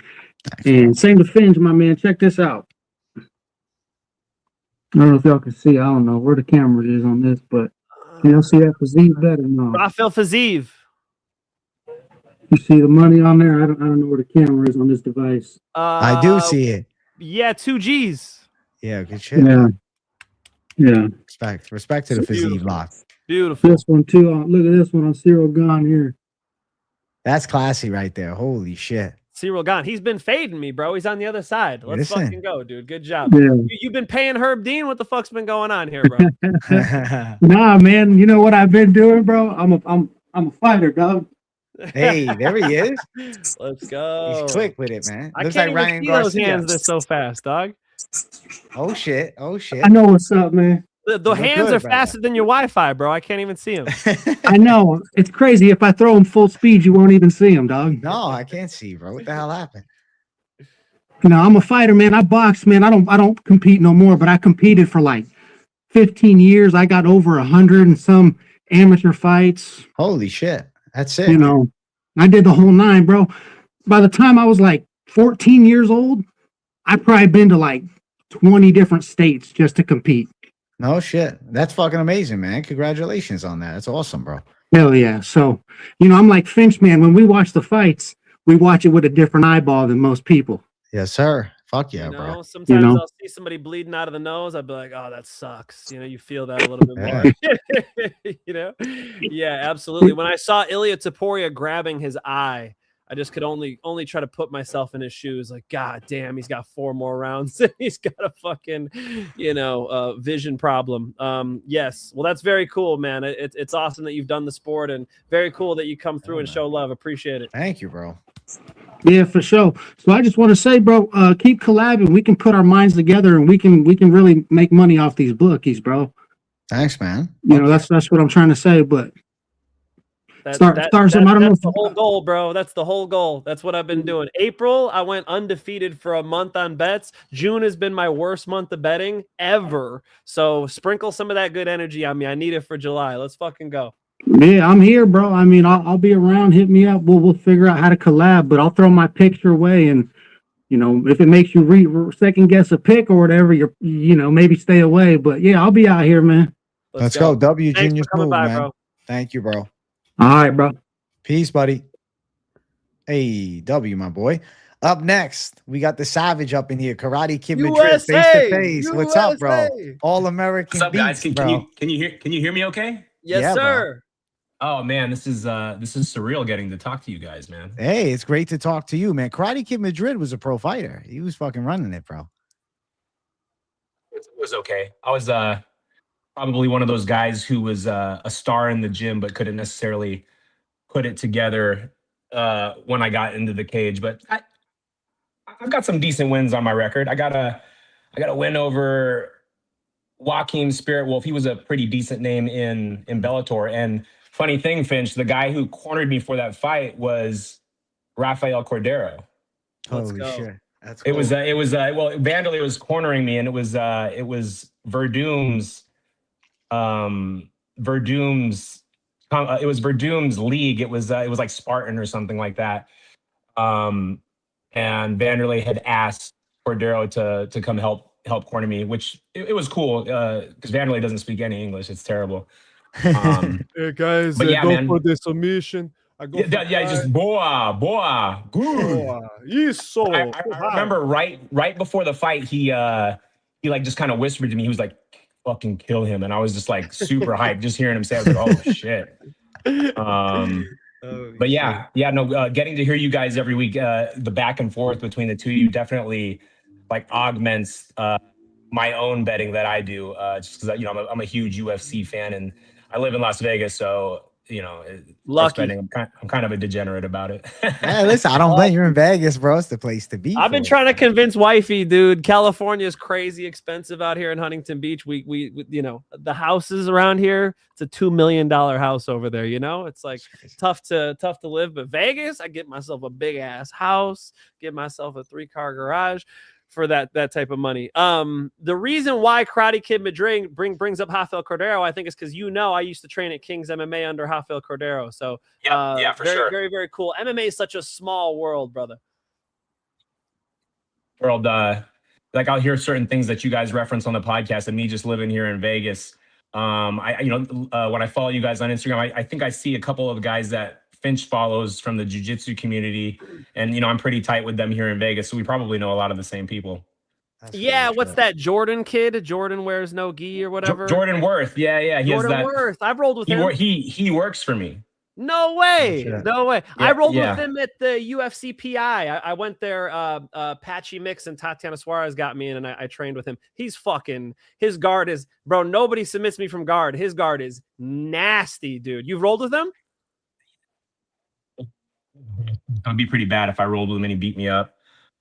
H: And same to Finch, my man. Check this out. I don't know if y'all can see. I don't know where the camera is on this, but y'all see that Fazeev better? No.
D: Rafael Fazeev.
H: You see the money on there? I don't know where the camera is on this device.
C: I do see it.
D: Yeah, 2 G's.
C: Yeah, good shit.
H: Yeah.
C: Respect to the Fazeev lot.
D: Beautiful.
H: This one too. Look at this one on Cyril Gone here.
C: That's classy right there. Holy shit.
D: Cyril Gahn. He's been fading me, bro. He's on the other side. Let's fucking go, dude. Good job.
H: Yeah.
D: You've been paying Herb Dean. What the fuck's been going on here, bro?
H: Nah, man. You know what I've been doing, bro? I'm a fighter, dog.
C: Hey, there he is.
D: Let's go.
C: He's quick with it, man.
D: I
C: Looks
D: can't
C: like
D: even
C: Ryan
D: see those
C: Garcia.
D: hands. They're so fast, dog.
C: Oh shit. Oh shit.
H: I know what's up, man.
D: The hands
C: good,
D: are
C: brother.
D: faster than your Wi-Fi, bro. I can't even see them.
H: I know. It's crazy. If I throw them full speed, you won't even see them, dog.
C: No, I can't see, bro. What the hell happened?
H: You know, I'm a fighter, man. I box, man. I don't compete no more, but I competed for like 15 years. I got over 100 and some amateur fights.
C: Holy shit. That's it.
H: You know, I did the whole 9, bro. By the time I was like 14 years old, I probably been to like 20 different states just to compete.
C: No shit. That's fucking amazing, man. Congratulations on that. That's awesome, bro.
H: Hell yeah. So, you know, I'm like Finch, man. When we watch the fights, we watch it with a different eyeball than most people.
C: Yes, sir. Fuck yeah,
D: You know,
C: bro.
D: sometimes I'll see somebody bleeding out of the nose. I'll be like, oh, that sucks. You know, you feel that a little bit more. You know? Yeah, absolutely. When I saw Ilya Taporia grabbing his eye, I just could only try to put myself in his shoes. Like, God damn, he's got 4 more rounds. He's got a fucking, vision problem. Yes. Well, that's very cool, man. It's awesome that you've done the sport, and very cool that you come through and show love. Appreciate it.
C: Thank you, bro.
H: Yeah, for sure. So I just want to say, bro, keep collabing. We can put our minds together, and we can really make money off these bookies, bro.
C: Thanks, man.
H: You know, that's what I'm trying to say. But
D: That's
H: the
D: whole goal, bro. That's the whole goal. That's what I've been doing. April, I went undefeated for a month on bets. June has been my worst month of betting ever. So sprinkle some of that good energy on me. I need it for July. Let's fucking go.
H: Yeah, I'm here, bro. I mean, I'll be around. Hit me up. We'll figure out how to collab. But I'll throw my picture away, and you know, if it makes you second guess a pick or whatever, maybe stay away. But yeah, I'll be out here, man.
C: Let's go. W
D: Thanks
C: Genius
D: for coming
C: move,
D: by,
C: man.
D: bro.
C: Thank you, bro.
H: All right, bro.
C: Peace, buddy. Hey, W, my boy. Up next, we got the Savage up in here. Karate Kid Madrid, face to face. What's up, bro? All American.
I: What's up, guys?
C: Beats,
I: Can you hear me okay?
D: Yes,
C: Yeah,
D: sir.
I: Oh man, this is surreal getting to talk to you guys, man.
C: Hey, it's great to talk to you, man. Karate Kid Madrid was a pro fighter. He was fucking running it, bro.
I: It was okay. I was probably one of those guys who was a star in the gym, but couldn't necessarily put it together when I got into the cage. But I've got some decent wins on my record. I got a win over Joaquim Spirit Wolf. He was a pretty decent name in Bellator. And funny thing, Finch, the guy who cornered me for that fight was Rafael Cordero.
C: Holy shit. That's
I: cool.
C: cool.
I: Well, Vanderlei was cornering me, and it was Verdum's league. It was like Spartan or something like that. And Vanderlei had asked Cordero to come help corner me, which it was cool because Vanderlei doesn't speak any English. It's terrible.
J: Hey guys,
I: but yeah,
J: go
I: man.
J: for the submission. I go
I: Just boa, good.
J: Isso.
I: I remember right before the fight, he like just kind of whispered to me. He was like, "Fucking kill him," and I was just like super hyped just hearing him say. I was like, "Oh shit." But yeah, getting to hear you guys every week, the back and forth between the two of you definitely like augments my own betting that I do. Just because I'm a huge UFC fan and I live in Las Vegas, so
D: lucky.
I: I'm kind of a degenerate about it.
C: Hey, listen, I don't blame you. You're in Vegas, bro. It's the place to be.
D: I've been trying to convince wifey, dude. California is crazy expensive out here in Huntington Beach. We the houses around here, it's a $2 million house over there. It's like tough to live. But Vegas, I get myself a big ass house, get myself a 3-car garage for that type of money. The reason why Karate Kid Madrid brings up Rafael Cordero, I think, is because I used to train at King's MMA under Rafael Cordero. So
I: for sure.
D: Very, very cool. MMA is such a small world, brother.
I: World, like I'll hear certain things that you guys reference on the podcast, and me just living here in Vegas. When I follow you guys on Instagram, I think I see a couple of guys that Finch follows from the jiu-jitsu community, and I'm pretty tight with them here in Vegas, so we probably know a lot of the same people.
D: Yeah, what's that Jordan kid? Jordan wears no gi or whatever.
I: Jordan Worth, yeah.
D: Jordan Worth. I've rolled with him.
I: He works for me.
D: No way.
C: Shit.
D: No way.
I: Yeah,
D: I rolled
I: yeah.
D: with him at the UFC PI. I went there. Patchy Mix and Tatiana Suarez got me in, and I trained with him. He's fucking, his guard is, bro, nobody submits me from guard. His guard is nasty, dude. You've rolled with him?
I: It'd be pretty bad if I rolled with him and he beat me up.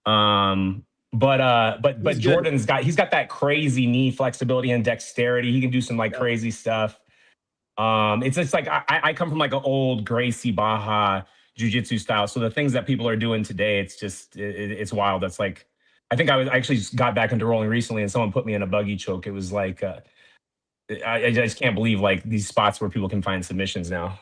I: But
D: He's
I: Jordan's he's got that crazy knee flexibility and dexterity. He can do some like crazy stuff. It's just like I come from like an old Gracie Baja jiu-jitsu style. So the things that people are doing today, it's just it's wild. That's like, I think I actually just got back into rolling recently and someone put me in a buggy choke. It was like I just can't believe like these spots where people can find submissions now.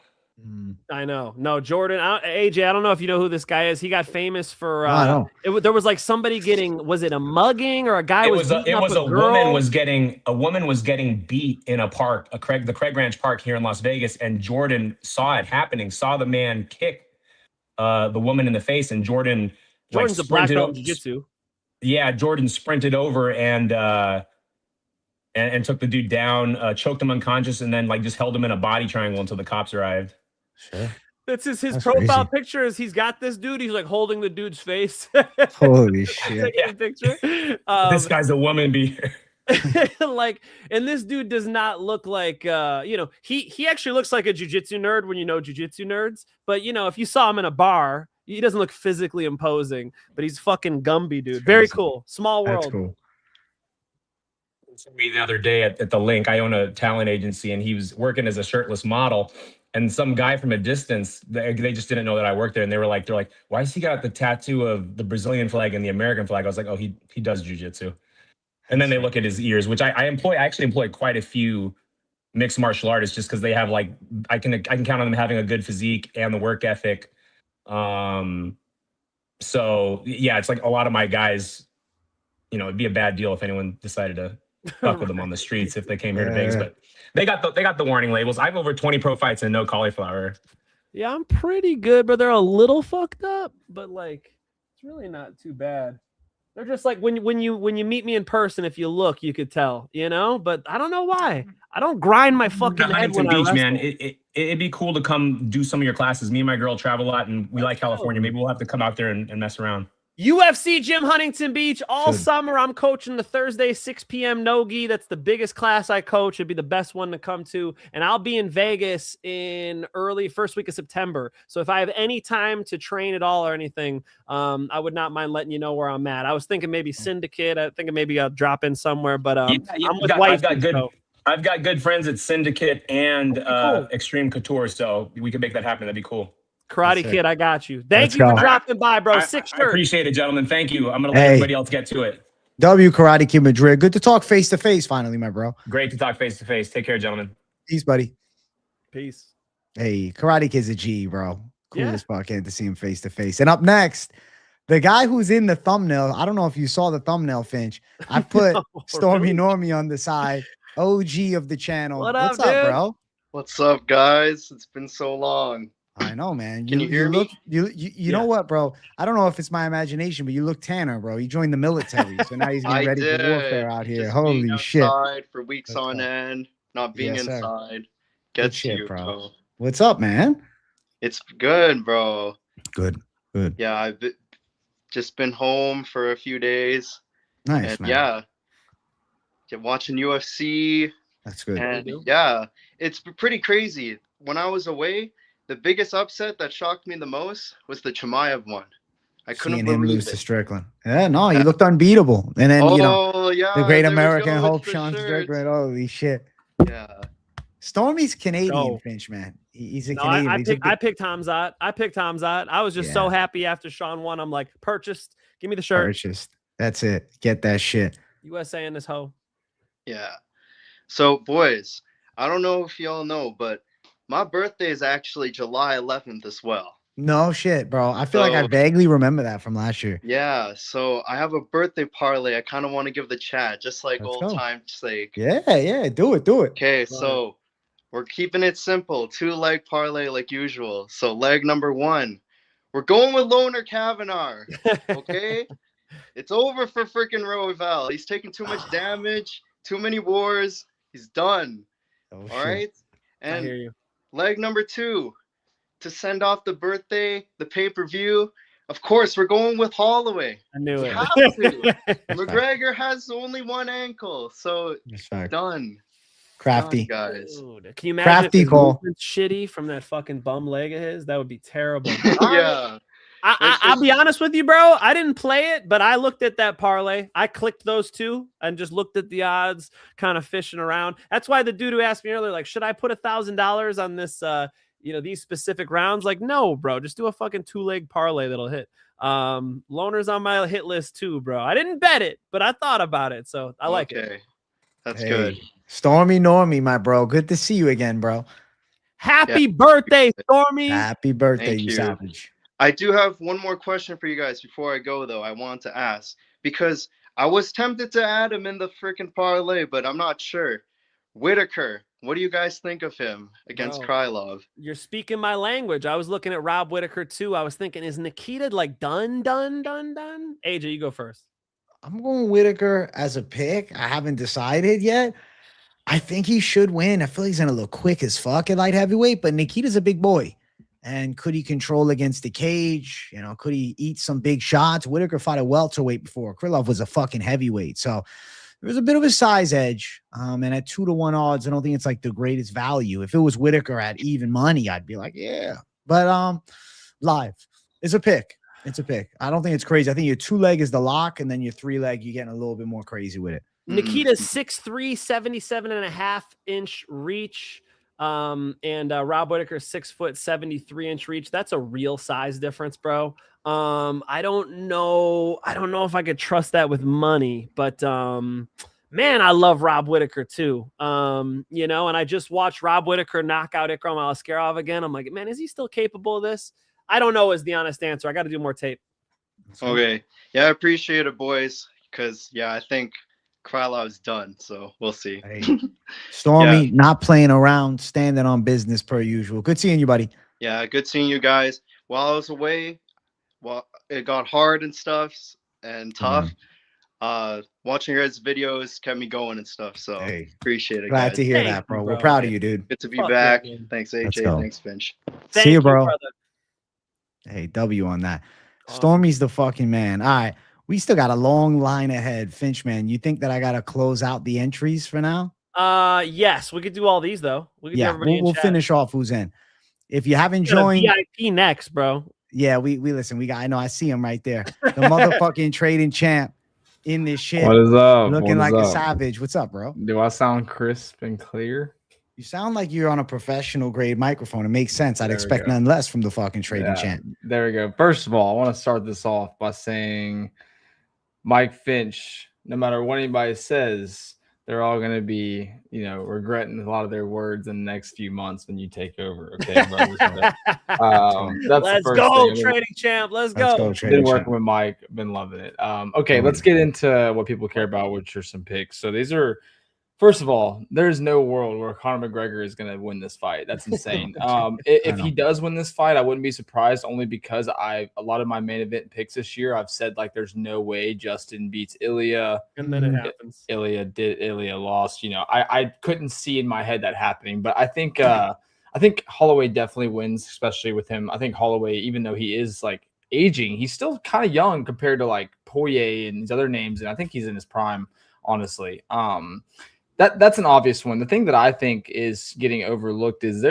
D: I know. No, Jordan. AJ, I don't know if you know who this guy is. He got famous for.
C: I know.
D: There was like somebody getting. Was it a mugging or a guy
I: It
D: was?
I: was a
D: girl?
I: woman was getting beat in a park, the Craig Ranch Park here in Las Vegas, and Jordan saw it happening. Saw the man kick the woman in the face, and Jordan's
D: a black belt in jiu-jitsu.
I: Yeah, Jordan sprinted over and took the dude down, choked him unconscious, and then like just held him in a body triangle until the cops arrived.
C: Sure.
D: That's his
C: That's
D: profile
C: crazy.
D: picture. Is he's got this dude. He's like holding the dude's face.
C: Holy shit!
D: Taking a picture.
I: This guy's a woman beater.
D: Like, and this dude does not look like he actually looks like a jiu-jitsu nerd when you know jiu-jitsu nerds. But if you saw him in a bar, he doesn't look physically imposing. But he's fucking Gumby, dude. Very cool. Small world.
C: That's cool.
I: Me the other day at the link. I own a talent agency, and he was working as a shirtless model. And some guy from a distance, they just didn't know that I worked there, and they're like, why has he got the tattoo of the Brazilian flag and the American flag? I was like, oh, he does jujitsu. And then they look at his ears, which I actually employ quite a few mixed martial artists just because they have like I can count on them having a good physique and the work ethic. So yeah, it's like a lot of my guys. It'd be a bad deal if anyone decided to fuck with them on the streets if they came here to Vegas, but they got the warning labels. I have over 20 pro fights and no cauliflower.
D: Yeah, I'm pretty good, but they're a little fucked up. But like, it's really not too bad. They're just like when you meet me in person, if you look, you could tell, But I don't know why. I don't grind my fucking head when I wrestle.
I: Man, it'd be cool to come do some of your classes. Me and my girl travel a lot, and we like California. Maybe we'll have to come out there and mess around.
D: UFC Gym Huntington Beach all summer. I'm coaching the Thursday 6 p.m. no-gi. That's the biggest class I coach. It'd be the best one to come to. And I'll be in Vegas in early first week of September. So if I have any time to train at all or anything, I would not mind letting you know where I'm at. I was thinking maybe Syndicate. I think maybe I'll drop in somewhere. But I'm with
I: I've got good friends at Syndicate and Extreme Couture, so we can make that happen. That'd be cool.
D: Karate Kid, I got you. Thank you for dropping by, bro. Sick shirt.
I: I appreciate it, gentlemen. Thank you. I'm going to let everybody else get to it.
C: Karate Kid Madrid. Good to talk face to face finally, my bro.
I: Great to talk face to face. Take care, gentlemen.
C: Peace, buddy.
D: Peace.
C: Hey, Karate Kid's a G, bro. Cool as fuck. Can't to see him face to face. And up next, the guy who's in the thumbnail. I don't know if you saw the thumbnail, Finch. I put Stormy Normie on the side. OG of the channel. What's up, bro?
K: What's up, guys? It's been so long.
C: I know, man.
K: Can you hear me?
C: You know what, bro? I don't know if it's my imagination, but you look tanner, bro. You joined the military, so now he's getting ready for warfare out here.
K: Just
C: Holy shit!
K: For weeks on end, not being inside.
C: Good shit, bro. What's up, man?
K: It's good, bro.
C: Good.
K: Yeah, I've just been home for a few days.
C: Nice,
K: and
C: man.
K: Yeah, watching UFC.
C: That's good.
K: And yeah, it's pretty crazy. When I was away, the biggest upset that shocked me the most was the Chimaev one. I couldn't
C: believe him lose
K: it.
C: to Strickland. Yeah, no, he looked unbeatable. And then the great American hope, Sean Strickland. Holy shit.
K: Yeah.
C: Stormy's Canadian, Finch, man. He's a Canadian.
D: I picked Hamzat. I was just so happy after Sean won. I'm like, purchased. Give me the shirt.
C: Purchased. That's it. Get that shit.
D: USA in this hoe.
K: Yeah. So, boys, I don't know if y'all know, but my birthday is actually July 11th as well.
C: No shit, bro. I feel like I vaguely remember that from last year.
K: Yeah, so I have a birthday parlay. I kind of want to give the chat, just like old time's sake.
C: Yeah, do it.
K: Okay, so we're keeping it simple. 2-leg parlay like usual. So leg number 1, we're going with Loner Kavanagh. Okay, it's over for freaking Royval. He's taking too much damage, too many wars. He's done. All right, and
D: I hear you.
K: Leg number 2, to send off the birthday, the pay-per-view, of course, we're going with Holloway.
D: I knew
K: We
D: it.
K: have to. McGregor has only one ankle, so done.
C: Crafty.
K: Done, guys.
D: Dude, can you imagine
C: Crafty
D: if his
C: call.
D: movement's shitty from that fucking bum leg of his? That would be terrible.
K: Yeah.
D: I'll be honest with you, bro. I didn't play it, but I looked at that parlay. I clicked those two and just looked at the odds, kind of fishing around. That's why the dude who asked me earlier, like, should I put $1,000 on this, these specific rounds? Like, no, bro. Just do a fucking 2-leg parlay that'll hit. Loner's on my hit list too, bro. I didn't bet it, but I thought about it, so I like it.
K: That's good.
C: Stormy Normie, my bro. Good to see you again, bro.
D: Happy birthday, Stormy.
C: Happy birthday,
K: Thank
C: you
K: you.
C: savage.
K: I do have one more question for you guys before I go, though. I want to ask because I was tempted to add him in the freaking parlay, but I'm not sure. Whitaker, what do you guys think of him against Krylov?
D: You're speaking my language. I was looking at Rob Whitaker too. I was thinking, is Nikita like done? AJ, you go first.
C: I'm going Whitaker as a pick. I haven't decided yet. I think he should win. I feel he's gonna look quick as fuck at light heavyweight, but Nikita's a big boy. And could he control against the cage? You know, could he eat some big shots? Whitaker fought a welterweight before. Krylov was a fucking heavyweight. So there was a bit of a size edge. And at 2-1 odds, I don't think it's like the greatest value. If it was Whitaker at even money, I'd be like, yeah. But live. It's a pick. It's a pick. I don't think it's crazy. I think your 2-leg is the lock, and then your 3-leg, you're getting a little bit more crazy with it.
D: Nikita's 6'3", 77.5-inch reach. And Rob Whitaker 6 foot 73-inch reach. That's a real size difference, bro. I don't know if I could trust that with money, but man, I love Rob Whitaker too. And I just watched Rob Whitaker knock out Ikram Aliskerov again. I'm like, man, is he still capable of this? I don't know is the honest answer. I got to do more tape.
K: Okay. Yeah, I appreciate it, boys. Because I think Krylov's done, so we'll see.
C: Hey, Stormy, not playing around, standing on business per usual. Good seeing you, buddy.
K: Yeah, good seeing you guys. While I was away, it got hard and stuff and tough. Watching your guys' videos kept me going and stuff. So appreciate it.
C: Glad
K: guys.
C: to hear that, bro. We're proud of you, dude.
K: Good to be back. Thanks, AJ. Thanks, Finch.
C: See you, bro. Hey, W on that. Stormy's the fucking man. All right. We still got a long line ahead. Finch, man, you think that I got to close out the entries for now?
D: Yes, we could do all these, though. We could do everybody in
C: we'll
D: chat.
C: finish off who's in. If you haven't joined.
D: VIP next, bro.
C: Yeah, we listen. I know I see him right there. The motherfucking trading champ in this shit.
L: What is up?
C: Looking like a savage. What's up, bro?
L: Do I sound crisp and clear?
C: You sound like you're on a professional grade microphone. It makes sense. I'd expect none less from the fucking trading champ.
L: There we go. First of all, I want to start this off by saying Mike Finch, no matter what anybody says, they're all going to be, regretting a lot of their words in the next few months when you take over. Okay. That's
D: Let's go, trading champ. Let's go.
L: Been working with Mike. Been loving it. Okay. Let's get into what people care about, which are some picks. So these are, first of all, there's no world where Conor McGregor is going to win this fight. That's insane. If he does win this fight, I wouldn't be surprised, only because a lot of my main event picks this year, I've said like there's no way Justin beats Ilya.
D: And then it happens.
L: Ilya lost. I couldn't see in my head that happening, but I think Holloway definitely wins, especially with him. I think Holloway, even though he is like aging, he's still kind of young compared to like Poirier and these other names, and I think he's in his prime, honestly. That's an obvious one. The thing that I think is getting overlooked is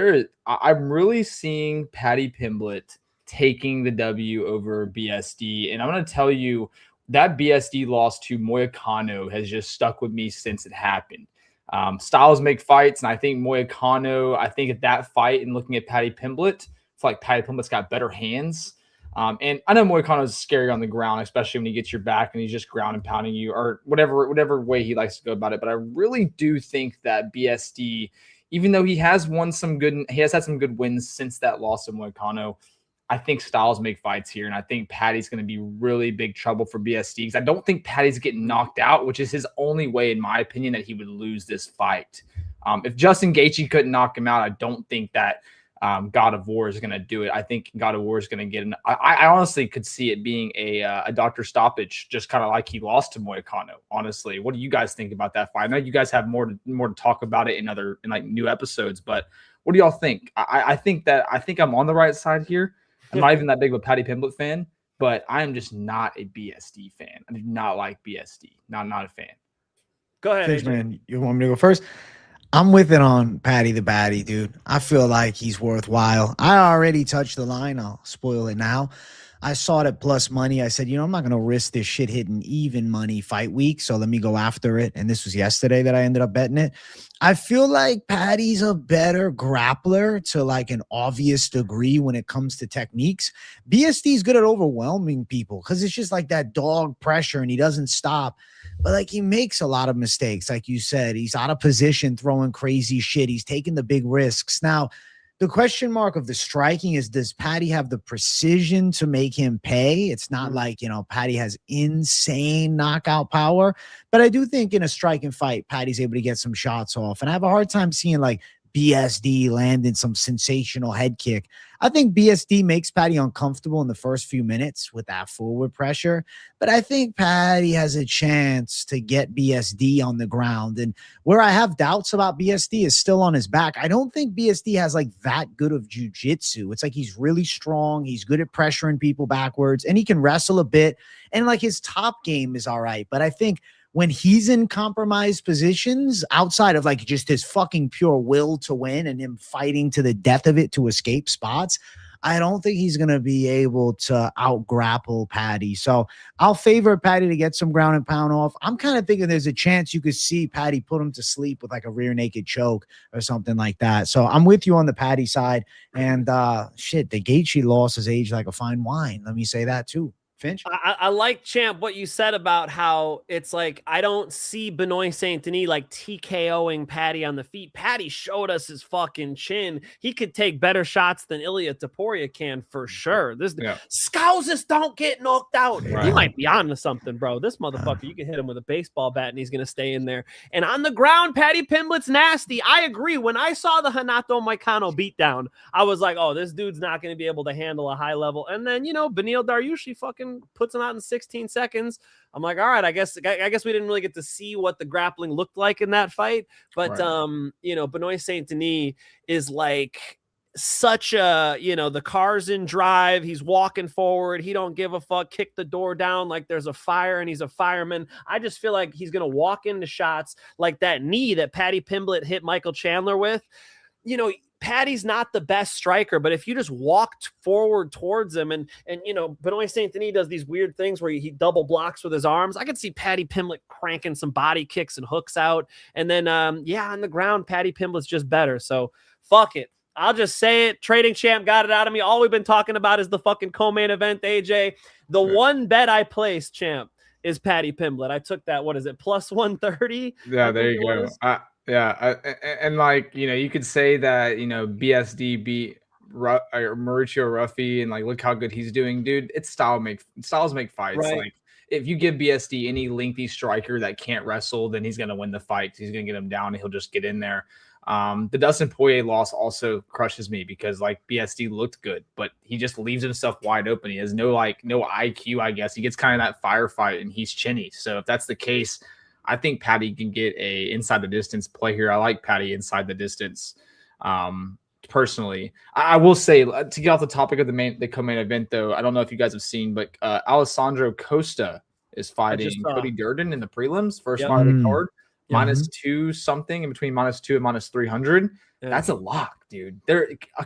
L: I'm really seeing Paddy Pimblett taking the W over BSD. And I'm going to tell you that BSD loss to Moicano has just stuck with me since it happened. Styles make fights. And I think Moicano, at that fight and looking at Paddy Pimblett, it's like Paddy Pimblett's got better hands. And I know Moicano is scary on the ground, especially when he gets your back and he's just ground and pounding you or whatever way he likes to go about it. But I really do think that BSD, even though he has had some good wins since that loss to Moicano, I think Styles make fights here. And I think Paddy's going to be really big trouble for BSD because I don't think Paddy's getting knocked out, which is his only way, in my opinion, that he would lose this fight. If Justin Gaethje couldn't knock him out, I don't think that God of War is going to do it. I think God of War is going to get I honestly could see it being a doctor stoppage, just kind of like he lost to Moicano. Honestly, what do you guys think about that fight? I know you guys have more to talk about it in like new episodes, but What do y'all think? I think I'm on the right side here. I'm not even that big of a Paddy Pimblett fan, but I am just not a BSD fan. I do not like BSD. Not a fan.
D: Go ahead,
C: Finch,
D: AJ.
C: man. You want me to go first? I'm with it on Paddy the Baddy, dude. I feel like he's worthwhile. I already touched the line. I'll spoil it now. I saw it at plus money. I said, I'm not going to risk this shit hitting even money fight week, so let me go after it. And this was yesterday that I ended up betting it. I feel like Paddy's a better grappler to like an obvious degree when it comes to techniques. BSD's good at overwhelming people because it's just like that dog pressure and he doesn't stop. But like he makes a lot of mistakes. Like you said, he's out of position throwing crazy shit. He's taking the big risks. Now, the question mark of the striking is, does Paddy have the precision to make him pay? It's not like, Paddy has insane knockout power. But I do think in a striking fight, Paddy's able to get some shots off. And I have a hard time seeing like BSD landing some sensational head kick. I think BSD makes Paddy uncomfortable in the first few minutes with that forward pressure, but I think Paddy has a chance to get BSD on the ground. And where I have doubts about BSD is still on his back. I don't think BSD has like that good of jiu-jitsu. It's like he's really strong. He's good at pressuring people backwards, and he can wrestle a bit. And like his top game is all right, but I think when he's in compromised positions outside of like just his fucking pure will to win and him fighting to the death of it to escape spots, I don't think he's going to be able to out grapple Paddy. So I'll favor Paddy to get some ground and pound off. I'm kind of thinking there's a chance you could see Paddy put him to sleep with like a rear naked choke or something like that. So I'm with you on the Paddy side. And the Gaethje loss has aged like a fine wine. Let me say that too. Finch?
D: I like, Champ, what you said about how it's like I don't see Benoit Saint Denis like TKOing Paddy on the feet. Paddy showed us his fucking chin. He could take better shots than Ilia Topuria can for sure. Scousers don't get knocked out. Right. He might be on to something, bro. This motherfucker, you can hit him with a baseball bat and he's going to stay in there. And on the ground, Paddy Pimblett's nasty. I agree. When I saw the Renato Moicano beatdown, I was like, oh, this dude's not going to be able to handle a high level. And then, Beneil Dariushi fucking puts him out in 16 seconds. I'm like, all right, I guess we didn't really get to see what the grappling looked like in that fight. But, Benoit Saint Denis is like such a, the car's in drive. He's walking forward. He don't give a fuck. Kick the door down like there's a fire and he's a fireman. I just feel like he's going to walk into shots like that knee that Paddy Pimblett hit Michael Chandler with. Paddy's not the best striker, but if you just walked forward towards him and Benoit Saint Denis does these weird things where he double blocks with his arms, I could see Paddy Pimblett cranking some body kicks and hooks out. And then, on the ground, Paddy Pimblett's just better. So fuck it. I'll just say it. Trading Champ got it out of me. All we've been talking about is the fucking co-main event, AJ. The one bet I placed, Champ, is Paddy Pimblett. I took that, what is it, plus 130?
L: Yeah, there you go. And like, you could say that, BSD beat Mauricio Ruffy and like, look how good he's doing, dude. Styles make fights. Right. Like if you give BSD any lengthy striker that can't wrestle, then he's going to win the fight. He's going to get him down and he'll just get in there. The Dustin Poirier loss also crushes me because like BSD looked good, but he just leaves himself wide open. He has no IQ, I guess. He gets kind of that firefight and he's chinny. So if that's the case, I think Paddy can get a inside the distance play here. I like Paddy inside the distance. Personally, I will say, to get off the topic of the co-main event, though, I don't know if you guys have seen, but Alessandro Costa is fighting Cody Durden in the prelims, first fight of the card, -2 something, in between -2 and -300. Yeah. That's a lock, dude.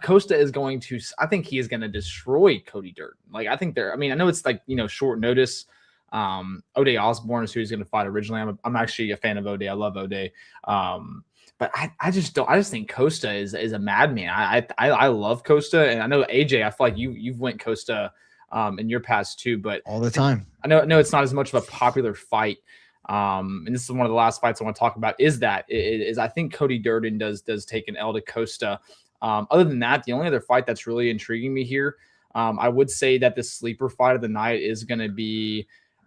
L: Costa is going to, I think he is going to destroy Cody Durden. Like, I think I know it's like, short notice. O'Day Osborne is who he's going to fight originally. I'm actually a fan of O'Day. I love O'Day. But I just think Costa is a madman. I love Costa, and I know AJ. I feel like you've went Costa in your past too, but
C: all the time.
L: I know it's not as much of a popular fight. And this is one of the last fights I want to talk about. I think Cody Durden does take an L to Costa. Other than that, the only other fight that's really intriguing me here, I would say that the sleeper fight of the night is going to be.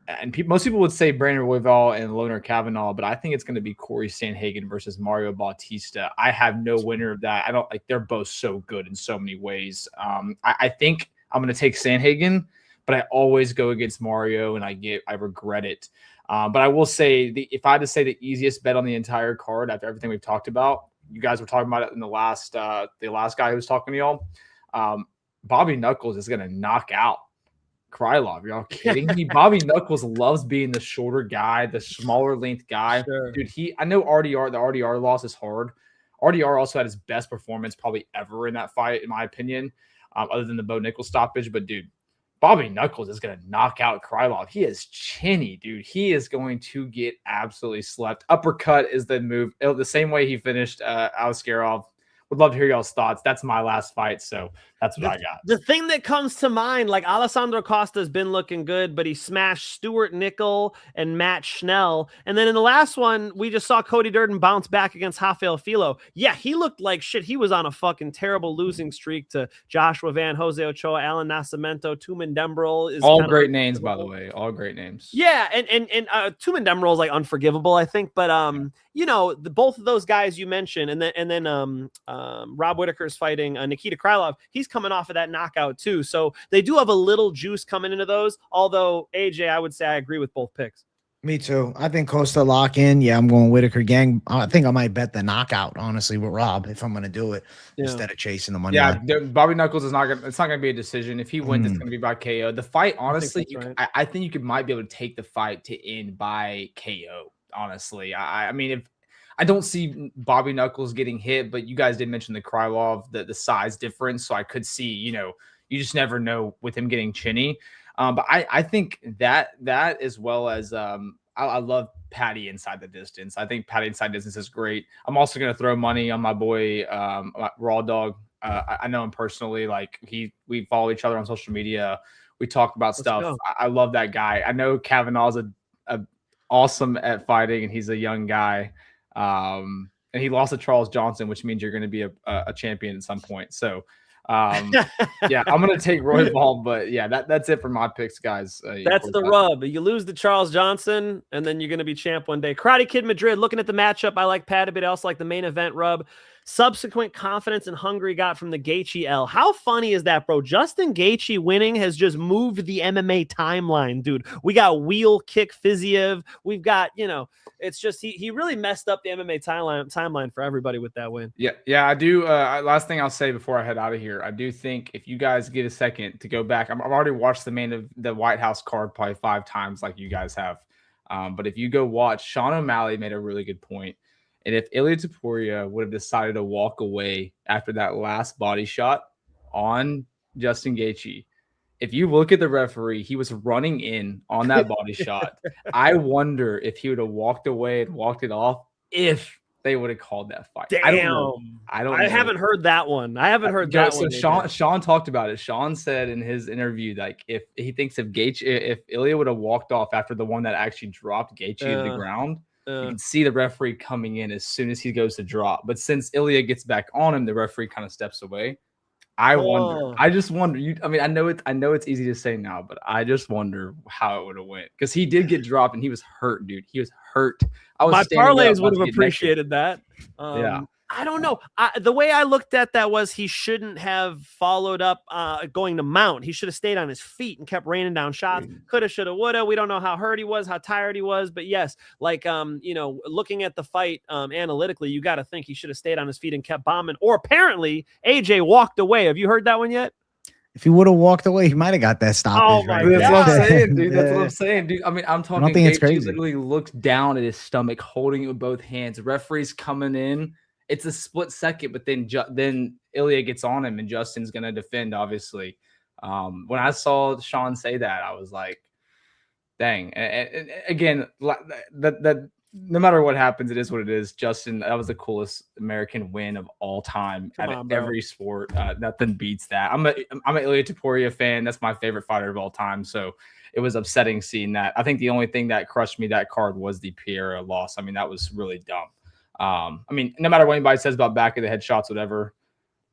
L: And most people would say Brandon Royval and Loner Kavanagh, but I think it's going to be Corey Sandhagen versus Mario Bautista. I have no winner of that. I don't like. They're both so good in so many ways. I think I'm going to take Sandhagen, but I always go against Mario, and I regret it. But I will say, if I had to say the easiest bet on the entire card after everything we've talked about, you guys were talking about it in the last guy who was talking to y'all. Bobby Knuckles is gonna knock out Krylov. Y'all kidding me? Bobby Knuckles loves being the shorter guy, the smaller length guy.
D: Sure.
L: Dude, I know RDR, the RDR loss is hard. RDR also had his best performance probably ever in that fight, in my opinion, other than the Bo Nichols stoppage. But dude, Bobby Knuckles is going to knock out Krylov. He is chinny, dude. He is going to get absolutely slept. Uppercut is the move. The same way he finished Askarov. Would love to hear y'all's thoughts. That's my last fight, so that's what I got.
D: The thing that comes to mind, like Alessandro Costa has been looking good, but he smashed Stuart Nickel and Matt Schnell. And then in the last one, we just saw Cody Durden bounce back against Rafael Filo. Yeah, he looked like shit. He was on a fucking terrible losing streak to Joshua Van, Jose Ochoa, Alan Nascimento, Tumen Dembrel. Is
L: all great names, by the way. All great names.
D: Yeah, and Tumen Dembrel is like unforgivable, I think. But both of those guys you mentioned, and then Rob Whitaker's fighting Nikita Krylov. He's coming off of that knockout too. So they do have a little juice coming into those. Although, AJ, I would say I agree with both picks.
C: Me too. I think Costa lock in. Yeah, I'm going Whitaker gang. I think I might bet the knockout, honestly, with Rob if I'm going to do it instead of chasing the money.
L: Yeah, Bobby Knuckles is not going to, it's not going to be a decision. If he wins, it's going to be by KO. The fight, honestly, I think you might be able to take the fight to end by KO, honestly. I mean, if I don't see Bobby Knuckles getting hit, but you guys did mention the Krylov, the size difference. So I could see, you just never know with him getting chinny. But I think that as well as I love Patty inside the distance. I think Patty inside distance is great. I'm also going to throw money on my boy Raw Dog. I know him personally. Like we follow each other on social media. We talk about stuff. I love that guy. I know Kavanagh's a awesome at fighting, and he's a young guy. And he lost to Charles Johnson, which means you're going to be a champion at some point. So, yeah, I'm going to take Royval, but yeah, that's it for my picks, guys.
D: That's the rub. You lose to Charles Johnson, and then you're going to be champ one day. Karate Kid Madrid, looking at the matchup, I like Pat a bit. I also like the main event rub. Subsequent confidence and hunger he got from the Gaethje L. How funny is that, bro? Justin Gaethje winning has just moved the MMA timeline, dude. We got wheel kick Fiziev. We've got, it's just he really messed up the MMA timeline for everybody with that win.
L: Yeah, I do. Last thing I'll say before I head out of here, I do think if you guys get a second to go back, I've already watched the White House card probably 5 times, like you guys have. But if you go watch, Sean O'Malley made a really good point. And if Ilia Topuria would have decided to walk away after that last body shot on Justin Gaethje, if you look at the referee, he was running in on that body shot. I wonder if he would have walked away and walked it off if they would have called that fight.
D: Damn.
L: I don't know.
D: I haven't heard that one. I haven't heard that one.
L: So Sean talked about it. Sean said in his interview, like if he thinks if Ilia would have walked off after the one that actually dropped Gaethje to the ground, you can see the referee coming in as soon as he goes to drop. But since Ilia gets back on him, the referee kind of steps away. I just wonder. I know it's easy to say now, but I just wonder how it would have went because he did get dropped and he was hurt, dude. He was hurt.
D: My parlays would have appreciated that.
L: Yeah.
D: I don't know. The way I looked at that was he shouldn't have followed up going to mount. He should have stayed on his feet and kept raining down shots. Coulda, shoulda, woulda. We don't know how hurt he was, how tired he was. But yes, looking at the fight analytically, you got to think he should have stayed on his feet and kept bombing. Or apparently, AJ walked away. Have you heard that one yet?
C: If he would have walked away, he might have got that stoppage.
L: That's what I'm saying, dude. That's what I'm saying, dude. I mean, I'm talking.
C: I don't think it's crazy.
L: He literally looked down at his stomach, holding it with both hands. Referee's coming in. It's a split second, but then Ilia gets on him, and Justin's gonna defend. Obviously, when I saw Sean say that, I was like, "Dang!" And again, that no matter what happens, it is what it is. Justin, that was the coolest American win of all time every sport. Nothing beats that. I'm an Ilia Topuria fan. That's my favorite fighter of all time. So it was upsetting seeing that. I think the only thing that crushed me that card was the Pereira loss. I mean, that was really dumb. No matter what anybody says about back of the head shots, whatever,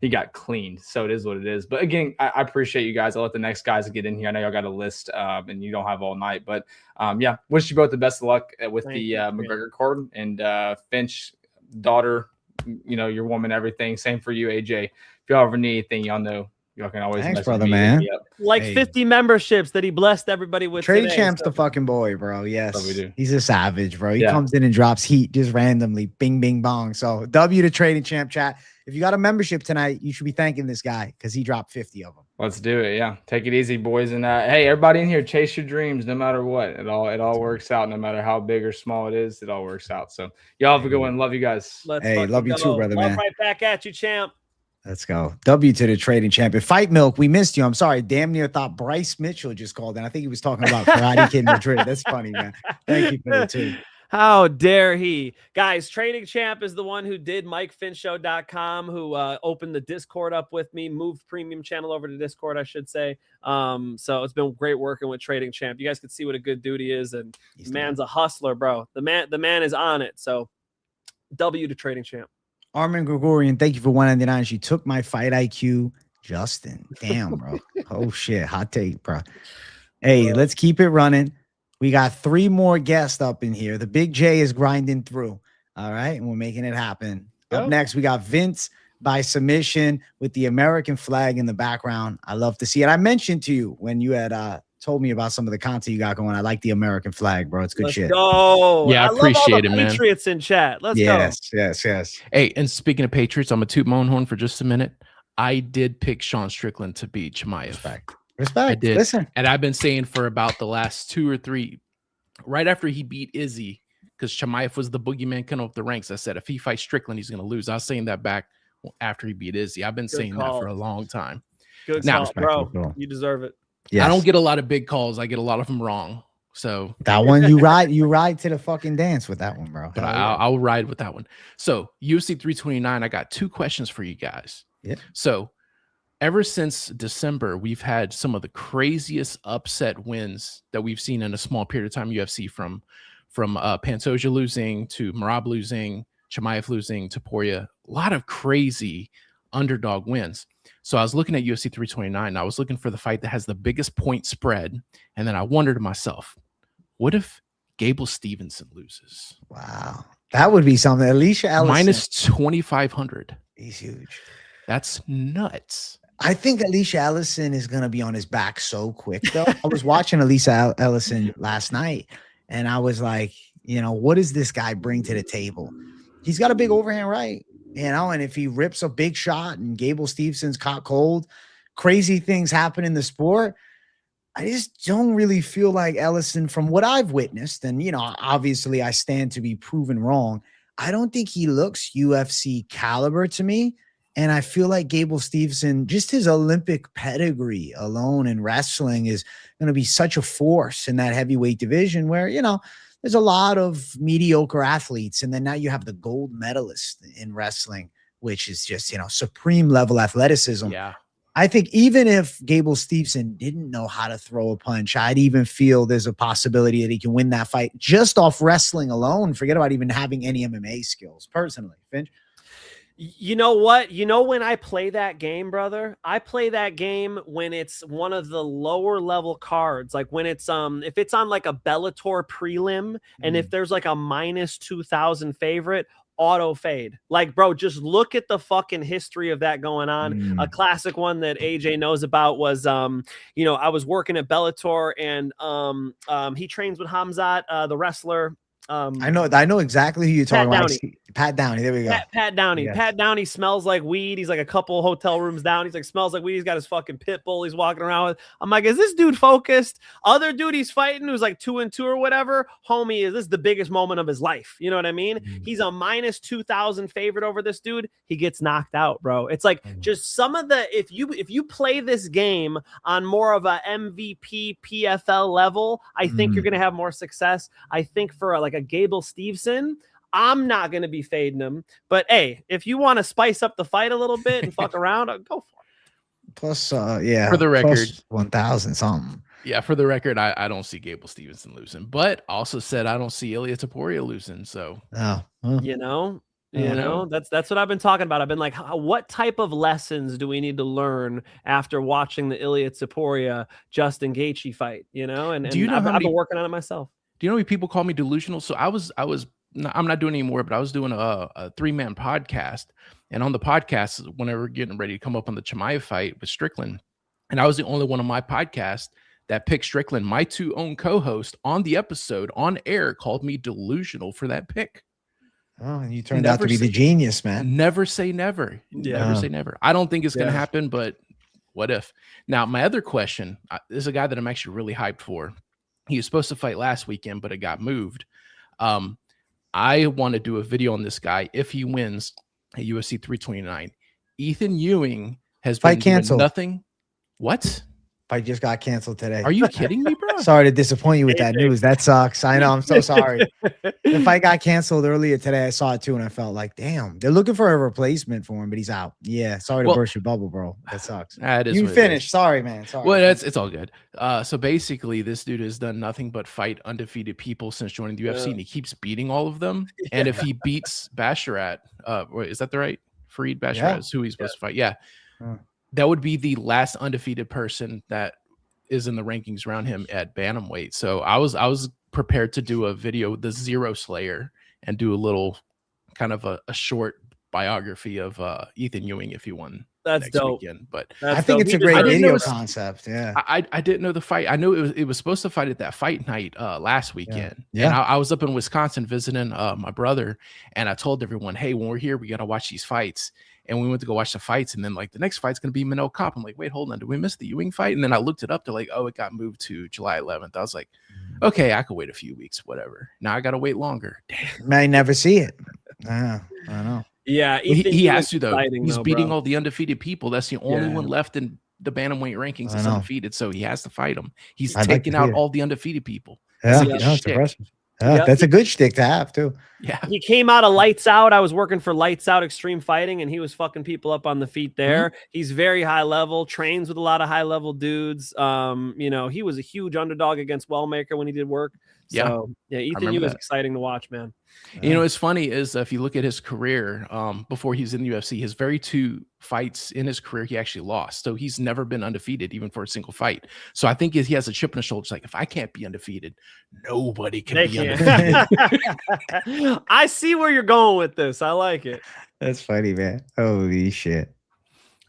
L: he got cleaned. So it is what it is. But again, I appreciate you guys. I'll let the next guys get in here. I know y'all got a list and you don't have all night. But wish you both the best of luck with McGregor card. And Finch, daughter, your woman, everything. Same for you, AJ. If y'all ever need anything, y'all know Y'all can always
C: Thanks,
L: message
C: brother,
L: me,
C: man.
L: hit me up.
D: Like
C: Hey.
D: 50 memberships that he blessed everybody with.
C: Trading
D: today,
C: Champ's
D: so-
C: the fucking boy, bro. Yes,
L: what we do.
C: he's a savage, bro. He
L: Yeah.
C: comes in and drops heat just randomly, bing, bing, bong. So W to Trading Champ chat. If you got a membership tonight, you should be thanking this guy because he dropped 50 of them.
L: Let's do it. Yeah, take it easy, boys. And hey, everybody in here, chase your dreams, no matter what. It all works out, no matter how big or small it is. It all works out. So y'all have a good one. Love you guys.
D: Let's
C: Hey,
D: fucking
C: love you too,
D: go.
C: brother,
D: Love
C: man.
D: right back at you, champ.
C: Let's go. W to the Trading Champion. Fight Milk, we missed you. I'm sorry. Damn near thought Bryce Mitchell just called in. I think he was talking about Karate Kid Madrid. That's funny, man. Thank you for the two.
D: How dare he? Guys, Trading Champ is the one who did MikeFinchShow.com, who opened the Discord up with me, moved premium channel over to Discord, I should say. So it's been great working with Trading Champ. You guys can see what a good dude he is, and the man's a hustler, bro. The man is on it. So W to Trading Champ.
C: Armin Gregorian, thank you for 199. She took my fight IQ. Justin. Damn, bro. Oh shit. Hot take, bro. Hey, let's keep it running. We got 3 more guests up in here. The Big J is grinding through. All right. And we're making it happen. Up next, we got Vince by submission with the American flag in the background. I love to see it. I mentioned to you when you had told me about some of the content you got going. I like the American flag, bro. It's good shit.
D: Go.
M: Yeah, I appreciate
D: love all the
M: it, man.
D: Patriots in chat. Let's go.
C: Yes.
M: Hey, and speaking of Patriots, I'm gonna toot my own horn for just a minute. I did pick Sean Strickland to beat Chimaev.
C: Respect.
M: I did.
C: Listen.
M: And I've been saying for about the last 2 or 3, right after he beat Izzy, because Chimaev was the boogeyman coming up the ranks. I said if he fights Strickland, he's gonna lose. I was saying that back after he beat Izzy. I've been saying that for a long time.
D: Good
M: Now,
D: call, bro. You deserve it.
C: Yes.
M: I don't get a lot of big calls. I get a lot of them wrong. So
C: that one you ride to the fucking dance with that one, bro.
M: But I'll ride with that one. So UFC 329, I got 2 questions for you guys.
C: Yeah.
M: So ever since December, we've had some of the craziest upset wins that we've seen in a small period of time. UFC from Pantoja losing to Merab losing, Chimaev losing to Poirier. A lot of crazy underdog wins. So I was looking at UFC 329. And I was looking for the fight that has the biggest point spread, and then I wondered to myself, what if Gable Stevenson loses?
C: Wow, that would be something. Alicia Ellison
M: minus 2,500.
C: He's huge.
M: That's nuts.
C: I think Alicia Ellison is gonna be on his back so quick, though. I was watching Alicia Ellison last night, and I was like, what does this guy bring to the table? He's got a big overhand right, and if he rips a big shot and Gable Stevenson's caught cold, crazy things happen in the sport. I just don't really feel like Ellison, from what I've witnessed, and obviously I stand to be proven wrong. I don't think he looks UFC caliber to me. And I feel like Gable Stevenson, just his Olympic pedigree alone in wrestling, is going to be such a force in that heavyweight division where, there's a lot of mediocre athletes. And then now you have the gold medalist in wrestling, which is just, supreme level athleticism.
M: Yeah.
C: I think even if Gable Stevenson didn't know how to throw a punch, I'd even feel there's a possibility that he can win that fight just off wrestling alone. Forget about even having any MMA skills, personally. Finch?
D: You know what? When I play that game, brother, I play that game when it's one of the lower level cards. Like when it's if it's on like a Bellator prelim, and if there's like a minus 2,000 favorite, auto fade. Like, bro, just look at the fucking history of that going on. A classic one that AJ knows about was I was working at Bellator, and he trains with Hamzat, the wrestler.
C: I know exactly who you're talking about. Pat Downey. There we go.
D: Pat Downey.
C: Yes.
D: Pat Downey smells like weed. He's like a couple hotel rooms down. He's like, smells like weed. He's got his fucking pit bull he's walking around with. I'm like, is this dude focused? Other dude he's fighting who's like 2-2 or whatever. Homie, this is the biggest moment of his life. You know what I mean? He's a minus 2,000 favorite over this dude. He gets knocked out, bro. It's like just some of the, if you play this game on more of a MVP PFL level, I think you're going to have more success. I think for a Gable Stevenson, I'm not going to be fading him. But hey, if you want to spice up the fight a little bit and fuck around, go for it.
C: Plus, yeah.
M: For the record,
C: 1,000 something.
M: Yeah, for the record, I don't see Gable Stevenson losing, but also said I don't see Ilya Taporia losing. So,
D: that's what I've been talking about. I've been like, what type of lessons do we need to learn after watching the Ilya Taporia Justin Gaethje fight? And
M: do you know
D: I've been working on it myself.
M: Do you know how many people call me delusional? So I was I'm not doing anymore, but I was doing a 3-man podcast. And on the podcast, whenever we're getting ready to come up on the Chimaev fight with Strickland, and I was the only one on my podcast that picked Strickland. My 2 own co-hosts on the episode on air called me delusional for that pick.
C: Oh, and you turned out to be the genius, man.
M: Never say never. Never say never. I don't think it's going to happen, but what if? Now, my other question, there's a guy that I'm actually really hyped for. He was supposed to fight last weekend, but it got moved. I want to do a video on this guy if he wins at UFC 329. Ethyn Ewing has been canceled. Nothing. What?
C: Fight just got canceled today.
M: Are you kidding me, bro?
C: Sorry to disappoint you with that news. That sucks. I know. I'm so sorry. The fight got canceled earlier today. I saw it too, and I felt like, damn, they're looking for a replacement for him, but he's out. Yeah. Sorry to burst your bubble, bro. That sucks. You finished. Sorry, man. Sorry.
M: Well, it's all good. So basically, this dude has done nothing but fight undefeated people since joining the UFC, and he keeps beating all of them. And if he beats Basharat, is that the right? Farid Basharat is who he's supposed to fight. Yeah. That would be the last undefeated person that is in the rankings around him at bantamweight. So I was prepared to do a video, the Zero Slayer, and do a little kind of a short biography of Ethyn Ewing if he won.
D: That's dope.
M: Weekend. But
C: I think it's a great video concept. Yeah,
M: I didn't know the fight. I knew it was supposed to fight at that fight night last weekend.
C: Yeah.
M: And I was up in Wisconsin visiting my brother, and I told everyone, hey, when we're here, we got to watch these fights. And we went to go watch the fights, and then like the next fight's gonna be Manel Kopp. I'm like, wait, hold on, did we miss the Ewing fight? And then I looked it up. They're like, oh, it got moved to July 11th. I was like, okay, I could wait a few weeks, whatever. Now I gotta wait longer. Damn.
C: May never see it. I know.
D: Yeah,
M: he has to though. He's beating all the undefeated people. That's the only one left in the bantamweight rankings that's undefeated. So he has to fight them. He's taking out all the undefeated people.
C: Yeah, it's impressive. That's a good shtick to have too.
M: Yeah,
D: he came out of Lights Out. I was working for Lights Out Extreme Fighting, and he was fucking people up on the feet there. He's very high level, trains with a lot of high level dudes. You know, he was a huge underdog against Wellmaker when he did work. So Ethyn Ewing was exciting to watch, man.
M: You know, what's funny is if you look at his career before he was in the UFC, his very 2 fights in his career he actually lost. So he's never been undefeated, even for a single fight. So I think he has a chip on his shoulder. It's like, if I can't be undefeated, nobody can be undefeated.
D: I see where you're going with this. I like it.
C: That's funny, man. Holy shit.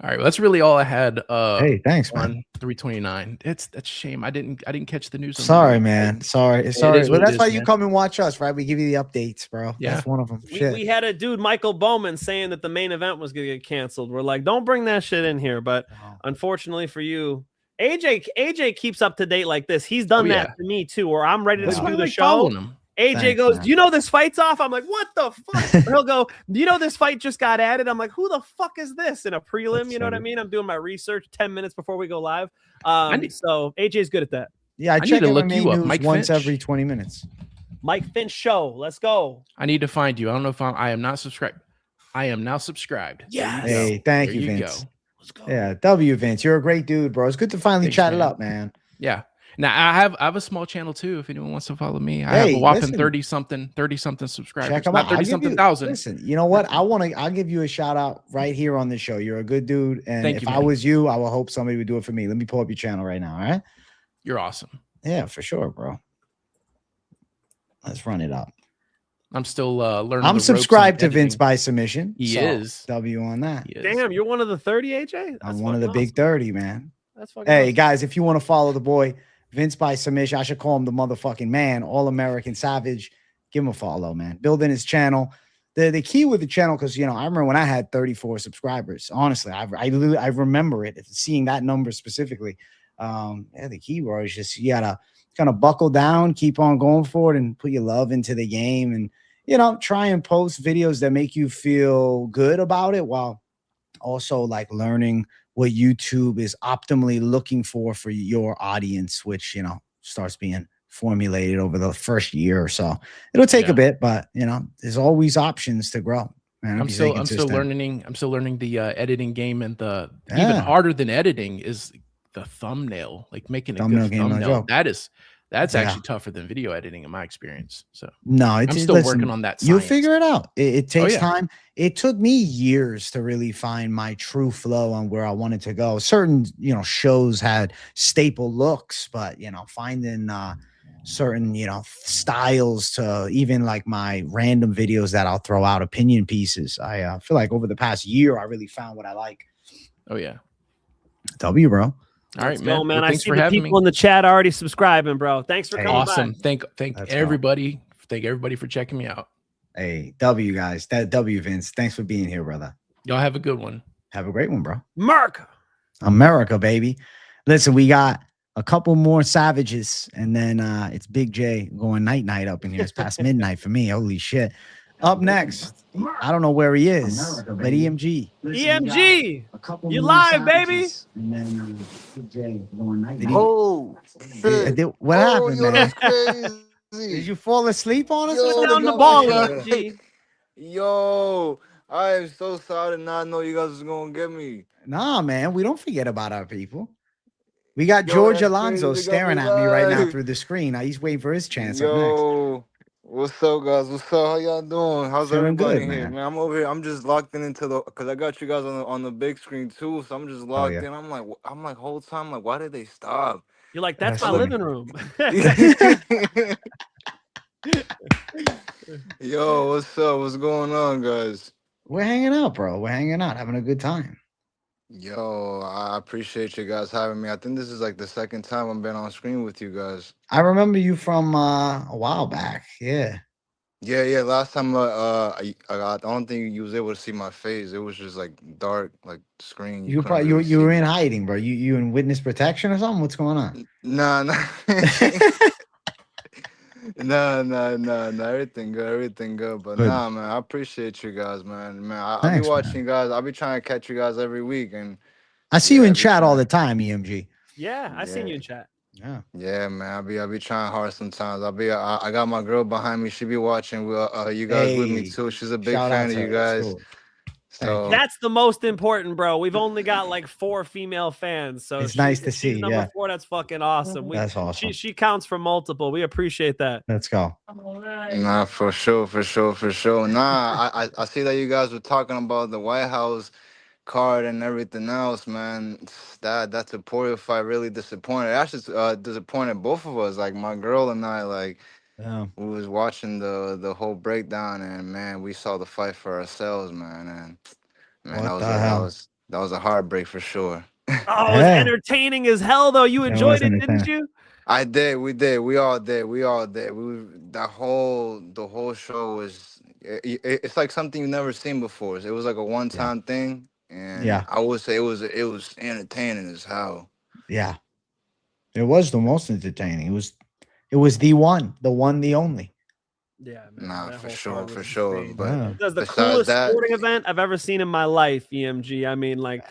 M: All right, well, that's really all I had.
C: Hey, thanks, man.
M: 329. That's a shame. I didn't catch the news.
C: Sorry, man. Sorry. Well, that's why you come and watch us, right? We give you the updates, bro.
M: Yeah,
C: that's one of them.
D: We had a dude, Michael Bowman, saying that the main event was gonna get canceled. We're like, don't bring that shit in here. But unfortunately for you, AJ keeps up to date like this. He's done that to me too, where I'm ready to do the show. AJ goes, do you know this fight's off? I'm like, what the fuck? He'll go, do you know this fight just got added? I'm like, who the fuck is this? In a prelim, you know what I mean? I'm doing my research 10 minutes before we go live. So AJ's good at that.
C: Yeah, I check
M: to look
C: MMA
M: you up.
C: news
M: Mike
C: once
M: Finch.
C: every 20 minutes.
D: Mike Finch show. Let's go.
M: I need to find you. I don't know if I am not subscribed. I am now subscribed.
D: Yeah.
C: Hey, thank you, Vince. Let's go. Yeah, W Vince. You're a great dude, bro. It's good to finally chat it up, man.
M: Yeah. Now I have a small channel too. If anyone wants to follow me, I have a whopping 30 something subscribers.
C: Check them out. 30-something thousand. Listen, you know what? I'll give you a shout out right here on the show. You're a good dude, and if I was you, I would hope somebody would do it for me. Let me pull up your channel right now. All right?
M: You're awesome.
C: Yeah, for sure, bro. Let's run it up.
M: I'm still learning.
C: I'm subscribed to Vince by submission.
M: He is.
C: W on that.
D: Damn, you're one of the 30, AJ?
C: I'm one of the big 30, man.
D: That's fucking
C: Hey,
D: awesome.
C: guys, if you want to follow the boy, Vince by submission, I should call him the motherfucking man, all-American savage. Give him a follow, man. Building his channel. The key with the channel, because, you know, I remember when I had 34 subscribers. Honestly, I remember it, seeing that number specifically. The key, bro, is just you got to kind of buckle down, keep on going for it, and put your love into the game. And, you know, try and post videos that make you feel good about it while also, like, learning what YouTube is optimally looking for your audience, which, you know, starts being formulated over the first year or so. It'll take a bit, but, you know, there's always options to grow. Man,
M: I'm still learning the editing game, and even harder than editing is the thumbnail, like making a good thumbnail. That's actually tougher than video editing in my experience. So I'm still working on that.
C: You'll figure it out. It takes time. It took me years to really find my true flow on where I wanted to go. Certain, you know, shows had staple looks, but, you know, finding certain, you know, styles to even like my random videos that I'll throw out, opinion pieces. I feel like over the past year, I really found what I like.
M: Oh yeah.
C: W, bro.
M: All right,
D: Let's
M: man.
D: go, man.
M: Well,
D: I
M: thanks
D: see
M: for
D: the
M: having
D: people
M: me.
D: in the chat already subscribing, bro. Thanks for coming
M: Awesome.
D: by.
M: Thank
C: Let's go.
M: everybody. Thank everybody for checking me out.
C: Hey, W, guys. That W, Vince. Thanks for being here, brother.
M: Y'all have a good one.
C: Have a great one, bro.
D: America,
C: baby. Listen, we got a couple more savages, and then it's Big J going night up in here. It's past midnight for me. Holy shit. Up next, I don't know where he is, but EMG.
D: EMG, you live, baby.
C: And then Big J going night.
N: Oh, shit.
C: What happened,
N: yo,
C: man?
N: that's crazy.
C: Did you fall asleep on us?
N: Yo,
C: Put
D: down the ball, EMG.
N: Yo, I am so sorry to not know you guys was gonna get me.
C: Nah, man, we don't forget about our people. We got
N: Yo,
C: George
N: that's
C: Alonso
N: crazy.
C: staring
N: They got
C: at
N: me
C: me right now
N: live.
C: through the screen. Now he's waiting for his chance up next.
N: Yo, what's up, guys? What's up? How y'all doing? How's
C: Feeling
N: everybody
C: good,
N: here,
C: man.
N: man? I'm over here. I'm just locked into the because I got you guys on the big screen too. So I'm just locked
C: yeah.
N: in. I'm like whole time like, why did they stop?
D: You're like, that's
C: That's
D: my
C: funny.
D: living room.
N: Yo, what's up? What's going on, guys?
C: We're hanging out, bro. We're hanging out, having a good time.
N: Yo, I appreciate you guys having me. I think this is like the second time I've been on screen with you guys.
C: I remember you from a while back. Yeah.
N: Yeah. Last time, I don't think you was able to see my face. It was just like dark, like screen.
C: You
N: couldn't
C: probably
N: really
C: you were
N: see
C: in
N: me.
C: hiding, bro. You in witness protection or something? What's going on?
N: Nah. No. Everything good. But
C: Good.
N: nah, man, I appreciate you guys, man. I'll be
C: Thanks,
N: watching you guys. I'll be trying to catch you guys every week, and
C: I see you
N: yeah,
C: in
N: every
C: chat all
N: time.
C: the time, EMG.
D: Yeah, I seen you in chat.
C: Yeah.
N: Yeah, man. I'll be trying hard sometimes. I got my girl behind me. She be watching. You guys with me
C: Hey,
N: too. She's a big
C: shout out
N: fan of
C: to
N: you
C: her. That's
N: guys.
C: cool. Thank you.
N: So
D: That's the most important, bro. We've only got like 4 female fans, so
C: It's nice to
D: if she's
C: see,
D: number
C: yeah.
D: 4. That's fucking awesome.
C: That's awesome.
D: She counts for multiple. We appreciate that.
C: Let's go.
N: nah, for sure. Nah, I see that you guys were talking about the White House card and everything else, man. That's a Poirier fight really disappointed. Actually, disappointed both of us. Like my girl and I, like we was watching the whole breakdown, and man, we saw the fight for ourselves, man. And man,
C: What the
N: that
C: hell?
N: was a heartbreak for sure.
D: Oh, it was entertaining as hell, though. You enjoyed it, didn't
C: entertaining.
D: you?
N: I did. We did. We all did. The whole show was. It's like something you've never seen before. It was like a one-time thing, and
C: Yeah.
N: I would say it was entertaining as hell.
C: Yeah. It was the most entertaining. It was the one, the only.
D: Yeah, man.
N: Nah,
D: that
N: for
D: whole
N: sure,
D: card
N: for
D: was
N: sure.
D: insane.
N: But
C: Yeah.
D: It was the
N: besides
D: coolest
N: that,
D: sporting event I've ever seen in my life, EMG. I mean, like,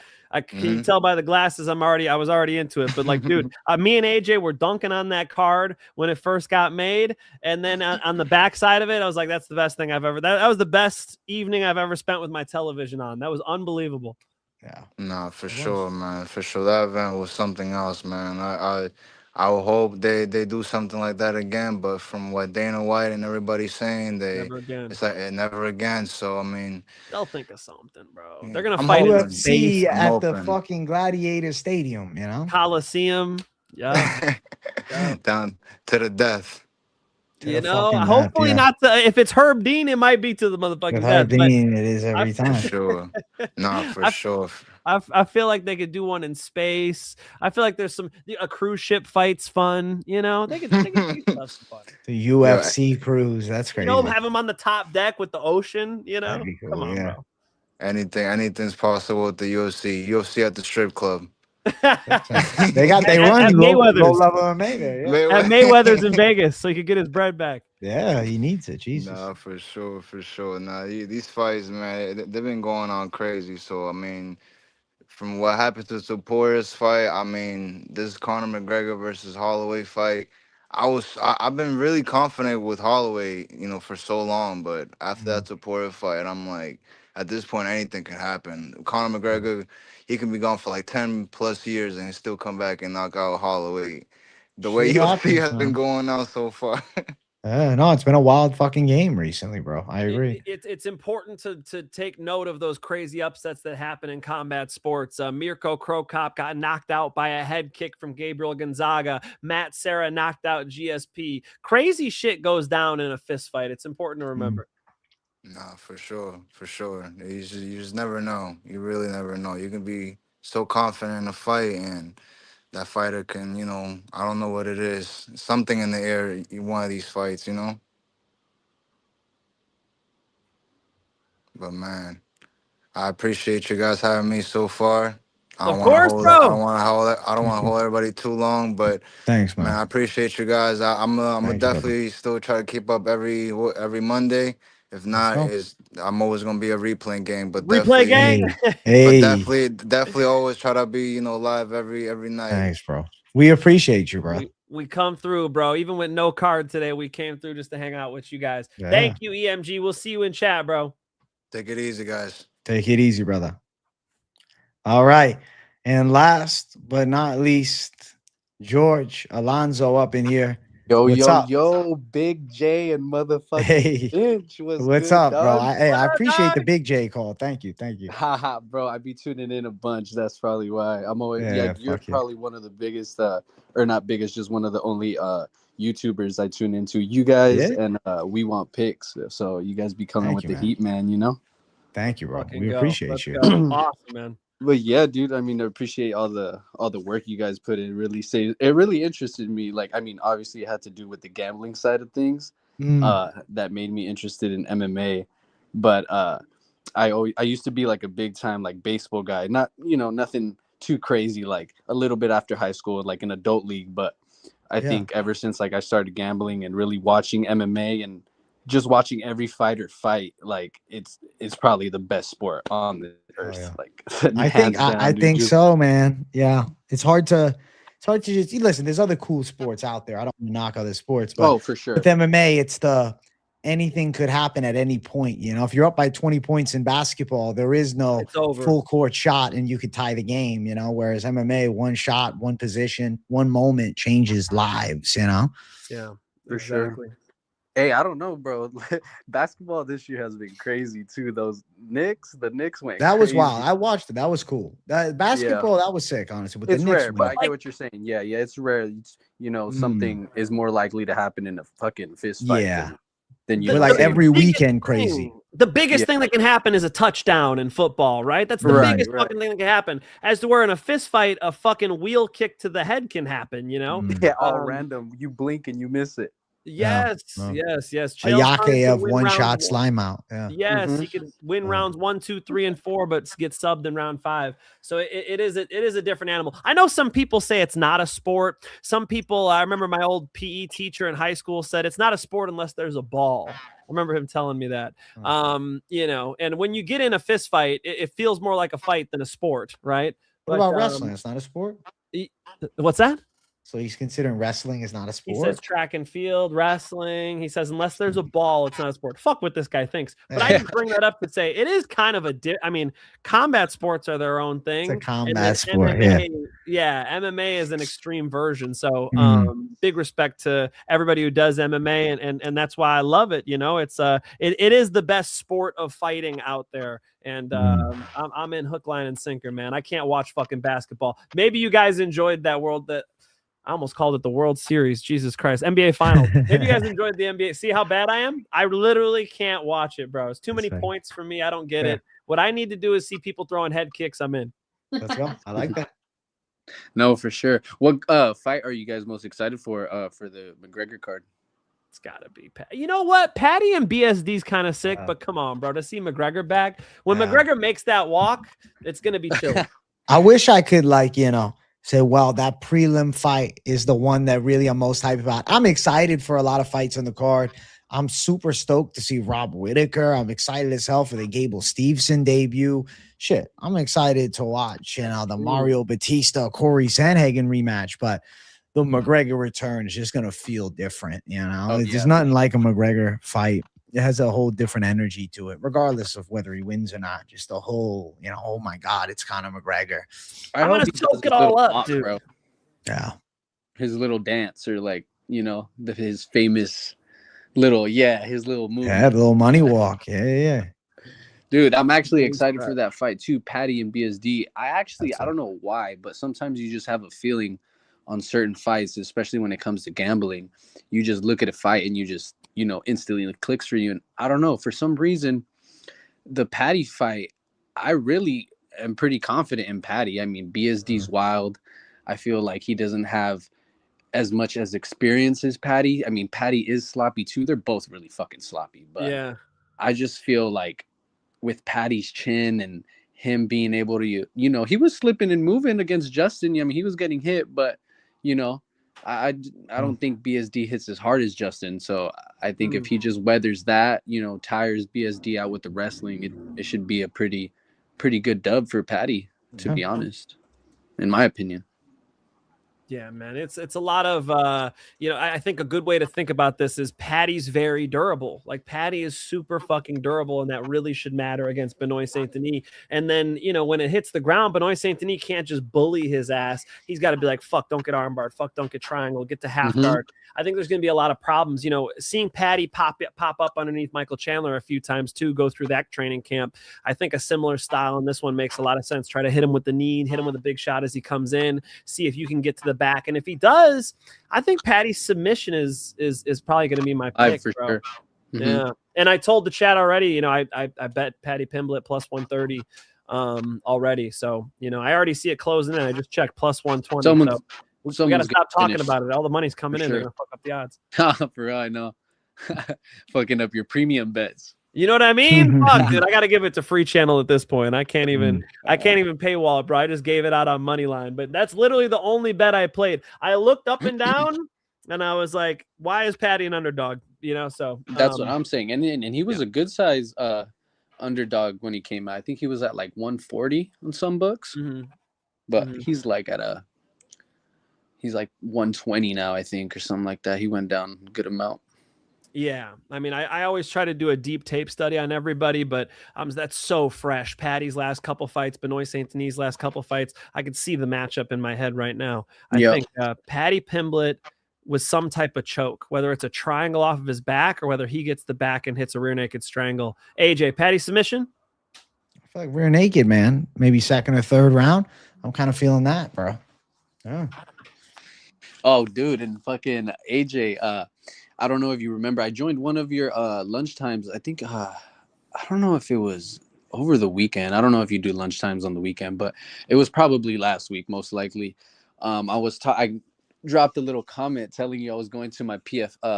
D: can you tell by the glasses I was already into it. But like, dude, me and AJ were dunking on that card when it first got made, and then on the back side of it, I was like, that's the best thing I've ever. That was the best evening I've ever spent with my television on. That was unbelievable.
C: Yeah.
N: nah, for sure, man. For sure, that event was something else, man. I would hope they do something like that again. But from what Dana White and everybody's saying,
D: Never again.
N: it's like never again. So I mean,
D: They'll think of something, bro. They're gonna
N: I'm
D: fight in
N: hoping.
C: UFC
N: I'm
C: at the
N: hoping.
C: fucking Gladiator Stadium, you know?
D: Coliseum. Yeah.
N: Down to the death.
D: You know, hopefully not to, if it's Herb Dean, it might be to the motherfucking
C: With
D: death.
C: Herb Dean, it is every time.
N: For sure. Nah, for sure.
D: I feel like they could do one in space. I feel like there's a cruise ship fight's fun. You know, they could have some fun.
C: The UFC cruise, that's crazy.
D: You know, have them on the top deck with the ocean. You know,
C: That'd be cool,
D: come on,
C: yeah.
D: bro.
N: Anything's possible with the UFC. UFC at the strip club.
C: They got they run low level MMA there. Yeah.
D: At Mayweather's in Vegas, so he could get his bread back.
C: Yeah, he needs it. Jesus.
N: Nah, for sure. Nah, these fights, man, they've been going on crazy. So I mean, from what happened to Poirier's fight, I mean, this Conor McGregor versus Holloway fight, I've been really confident with Holloway, you know, for so long. But after that Poirier fight, I'm like, at this point, anything can happen. Conor McGregor, he can be gone for like 10 plus years and still come back and knock out Holloway. The way
C: Shit
N: UFC
C: happens,
N: has been
C: man.
N: going out so far.
C: No, it's been a wild fucking game recently, bro. I agree.
D: It's important to take note of those crazy upsets that happen in combat sports. Mirko Krokop got knocked out by a head kick from Gabriel Gonzaga. Matt Serra knocked out GSP. Crazy shit goes down in a fist fight. It's important to remember.
N: Nah, for sure. You just never know. You really never know. You can be so confident in a fight, and that fighter can, I don't know what it is. Something in the air in one of these fights, But man, I appreciate you guys having me so far. I don't want to hold everybody too long, but
C: thanks, man.
N: I appreciate you guys. I'm definitely still try to keep up every Monday. If not, I'm always gonna be a replay game. But
D: replay
N: definitely,
C: game.
N: But definitely always try to be live every night.
C: Thanks, bro. We appreciate you, bro.
D: We come through, bro. Even with no card today, we came through just to hang out with you guys. Yeah. Thank you, EMG. We'll see you in chat, bro.
N: Take it easy, guys.
C: Take it easy, brother. All right. And last but not least, George Alonzo up in here.
O: Yo, Big J and motherfucking Finch.
C: What's up, bro? I appreciate the Big J call. Thank you.
O: Haha, bro, I be tuning in a bunch. That's probably why. I'm always you're probably one of the biggest, or not biggest, just one of the only YouTubers I tune into. You guys and we want picks, so you guys be coming with the heat, man.
C: Thank you, bro. We appreciate you.
D: Awesome, man.
O: But yeah, dude, I mean, I appreciate all the work you guys put in. It really interested me. Like, I mean, obviously it had to do with the gambling side of things. That made me interested in MMA. But I used to be like a big time like baseball guy. Not, nothing too crazy, like a little bit after high school, like an adult league. But I think ever since like I started gambling and really watching MMA and just watching every fighter fight, like it's probably the best sport on the earth. Like
C: I think so, man. Yeah, it's hard to just listen. There's other cool sports out there. I don't knock other sports, but
O: for sure.
C: With MMA, it's anything could happen at any point. If you're up by 20 points in basketball, there is no full court shot and you could tie the game. Whereas MMA, one shot, one position, one moment changes lives.
D: Yeah,
O: for sure. Hey, I don't know, bro. Basketball this year has been crazy too. The Knicks went.
C: That was
O: crazy.
C: wild. I watched it. That was cool. Basketball, that was sick, honestly. But
O: it's
C: the Knicks
O: rare, but I get what you're saying. Yeah, it's rare. Something is more likely to happen in a fucking fist fight.
C: Yeah.
O: Than you.
C: But like every weekend, crazy.
D: The biggest thing that can happen is a touchdown in football, right? That's the biggest fucking thing that can happen. As to where in a fist fight, a fucking wheel kick to the head can happen.
O: Yeah, all random. You blink and you miss it.
D: Yes.
C: A Yake of one shot slime out. Yeah.
D: Yes, he could win rounds 1, 2, 3, and 4, but get subbed in round 5. So it is a different animal. I know some people say it's not a sport. Some people, I remember my old PE teacher in high school said it's not a sport unless there's a ball. I remember him telling me that. And when you get in a fist fight, it feels more like a fight than a sport, right?
C: What about wrestling? It's not a sport.
D: What's that?
C: So he's considering wrestling is not a sport.
D: He says track and field, wrestling. He says unless there's a ball, it's not a sport. Fuck what this guy thinks. But I just bring that up to say it is kind of combat sports are their own thing.
C: It's a combat sport.
D: MMA is an extreme version. So big respect to everybody who does MMA, and that's why I love it. It is the best sport of fighting out there. And I'm in hook, line, and sinker, man. I can't watch fucking basketball. Maybe you guys enjoyed that I almost called it the World Series. Jesus Christ. NBA Finals. Maybe you guys enjoyed the NBA. See how bad I am? I literally can't watch it, bro. It's too many points for me. I don't get it. What I need to do is see people throwing head kicks. I'm in.
C: Let's go. I like that.
O: No, for sure. What fight are you guys most excited for the McGregor card?
D: It's gotta be You know what? Patty and BSD's kind of sick, but come on, bro. To see McGregor back. When McGregor makes that walk, it's gonna be chill.
C: I wish I could say, well, that prelim fight is the one that really I'm most hyped about. I'm excited for a lot of fights on the card. I'm super stoked to see Rob Whittaker. I'm excited as hell for the Gable Stevenson debut. Shit, I'm excited to watch, the Mario Bautista, Corey Sandhagen rematch. But the McGregor return is just going to feel different, There's nothing like a McGregor fight. It has a whole different energy to it, regardless of whether he wins or not. Just the whole, oh my God, it's Conor McGregor.
D: I'm gonna soak it all up, dude. Bro.
C: Yeah,
O: his little dance, or his famous his little move.
C: Yeah, the little money walk. Yeah.
O: Dude, I'm actually excited for that fight too, Patty and BSD. I don't know why, but sometimes you just have a feeling on certain fights, especially when it comes to gambling. You just look at a fight and you just, instantly it clicks for you. And I don't know, for some reason, the Patty fight, I really am pretty confident in Patty. I mean, BSD's wild. I feel like he doesn't have as much as experience as Patty. I mean, Patty is sloppy too. They're both really fucking sloppy. But
D: yeah, I
O: just feel like with Patty's chin and him being able to, he was slipping and moving against Justin. I mean, he was getting hit, but, I don't think BSD hits as hard as Justin. So I think if he just weathers that, tires BSD out with the wrestling, it should be a pretty good dub for Patty, to be honest, in my opinion.
D: Yeah, man, it's a lot of I think a good way to think about this is Patty's very durable. Like Patty is super fucking durable, and that really should matter against Benoit Saint-Denis. And then when it hits the ground, Benoit Saint-Denis can't just bully his ass. He's got to be like, fuck, don't get armbarred, fuck, don't get triangle, get to half guard. I think there's going to be a lot of problems. Seeing Patty pop up underneath Michael Chandler a few times too, go through that training camp. I think a similar style in this one makes a lot of sense. Try to hit him with the knee, hit him with a big shot as he comes in. See if you can get to the back, and if he does, I think Patty's submission is probably going to be my pick,
O: for
D: bro.
O: Sure.
D: Yeah, and I told the chat already. I bet Patty Pimblett plus 130 already. So I already see it closing in. I just checked plus 120. So we got to stop talking about it. All the money's coming in. They're gonna fuck up the odds.
O: For real, I know. Fucking up your premium bets.
D: You know what I mean? Fuck, dude, I got to give it to free channel at this point. I can't even paywall it, bro. I just gave it out on Moneyline, but that's literally the only bet I played. I looked up and down, and I was like, "Why is Patty an underdog?" So
O: that's what I'm saying. And he was a good size underdog when he came out. I think he was at like 140 on some books, but he's like he's like 120 now, I think, or something like that. He went down a good amount.
D: Yeah, I mean, I always try to do a deep tape study on everybody, but that's so fresh. Patty's last couple fights, Benoit Saint-Denis' last couple fights, I could see the matchup in my head right now. I think Patty Pimblett with some type of choke, whether it's a triangle off of his back or whether he gets the back and hits a rear naked strangle. AJ, Patty submission?
C: I feel like rear naked, man. Maybe second or third round. I'm kind of feeling that, bro. Yeah.
O: Oh, dude, and fucking AJ, I don't know if you remember, I joined one of your lunchtimes. I think I don't know if it was over the weekend. I don't know if you do lunchtimes on the weekend, but it was probably last week, most likely. I dropped a little comment telling you I was going to my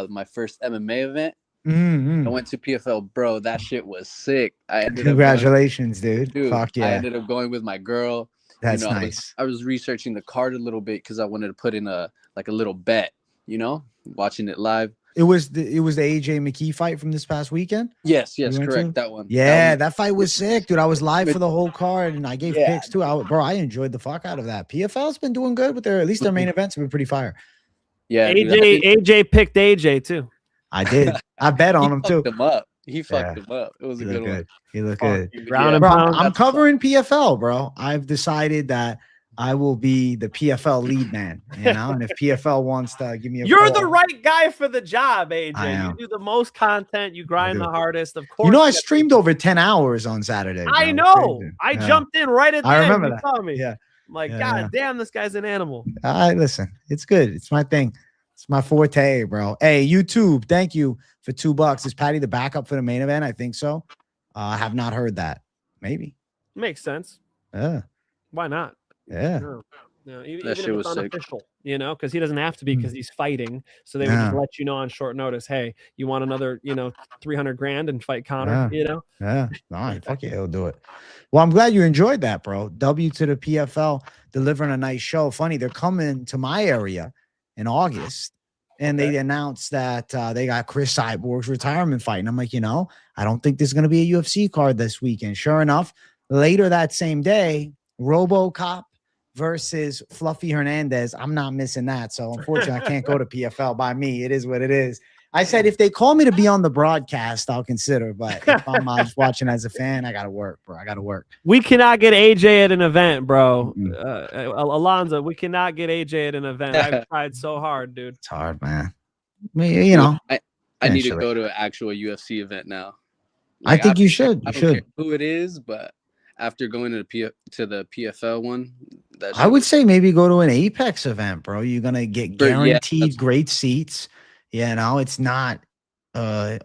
O: my first MMA event. I went to PFL, bro. That shit was sick.
C: Congratulations, dude. Fuck yeah.
O: I ended up going with my girl.
C: That's nice.
O: I was researching the card a little bit because I wanted to put in a little bet, watching it live.
C: It was the AJ McKee fight from this past weekend.
O: Yes, correct. That one.
C: Yeah, that fight was sick, dude. I was live for the whole card, and I gave picks too. I enjoyed the fuck out of that. PFL's been doing good with their main events have been pretty fire.
O: Yeah,
D: AJ picked AJ too.
C: I did. I bet on him too.
O: He fucked him up. It was a good one.
C: He looked good.
D: Bro,
C: I'm covering PFL, bro. I've decided that I will be the PFL lead man, and if PFL wants to give me a
D: You're
C: call,
D: the right guy for the job, AJ. You do the most content, you grind the hardest, of course.
C: I streamed over 10 hours on Saturday. Bro.
D: I know. I jumped in right at the end.
C: I remember that.
D: Saw me.
C: Yeah.
D: I'm like, God damn, this guy's an animal.
C: Listen, it's good. It's my thing. It's my forte, bro. Hey, YouTube, thank you for $2. Is Patty the backup for the main event? I think so. I have not heard that. Maybe.
D: Makes sense.
C: Yeah.
D: Why not?
C: Yeah.
D: No, even if it's unofficial, because he doesn't have to be because he's fighting. So they would just let you know on short notice, hey, you want another, $300,000 and fight Connor,
C: Yeah. No, fuck yeah, he'll do it. Well, I'm glad you enjoyed that, bro. W to the PFL, delivering a nice show. Funny, they're coming to my area in August, and they announced that they got Chris Cyborg's retirement fight. And I'm like, I don't think there's going to be a UFC card this weekend. Sure enough, later that same day, RoboCop versus Fluffy Hernandez. I'm not missing that. So unfortunately, I can't go to PFL by me. It is what it is. I said, if they call me to be on the broadcast, I'll consider. But if I'm just watching as a fan, I got to work, bro. I got to work.
D: We cannot get AJ at an event, bro. Alonzo, we cannot get AJ at an event. I've tried so hard, dude.
C: It's hard, man. I mean,
O: I I need to go to an actual UFC event now.
C: I think you should. You
O: I don't
C: should.
O: care who it is, but after going to the PFL one,
C: I would say maybe go to an Apex event, bro. You're gonna get guaranteed great seats. You know, it's not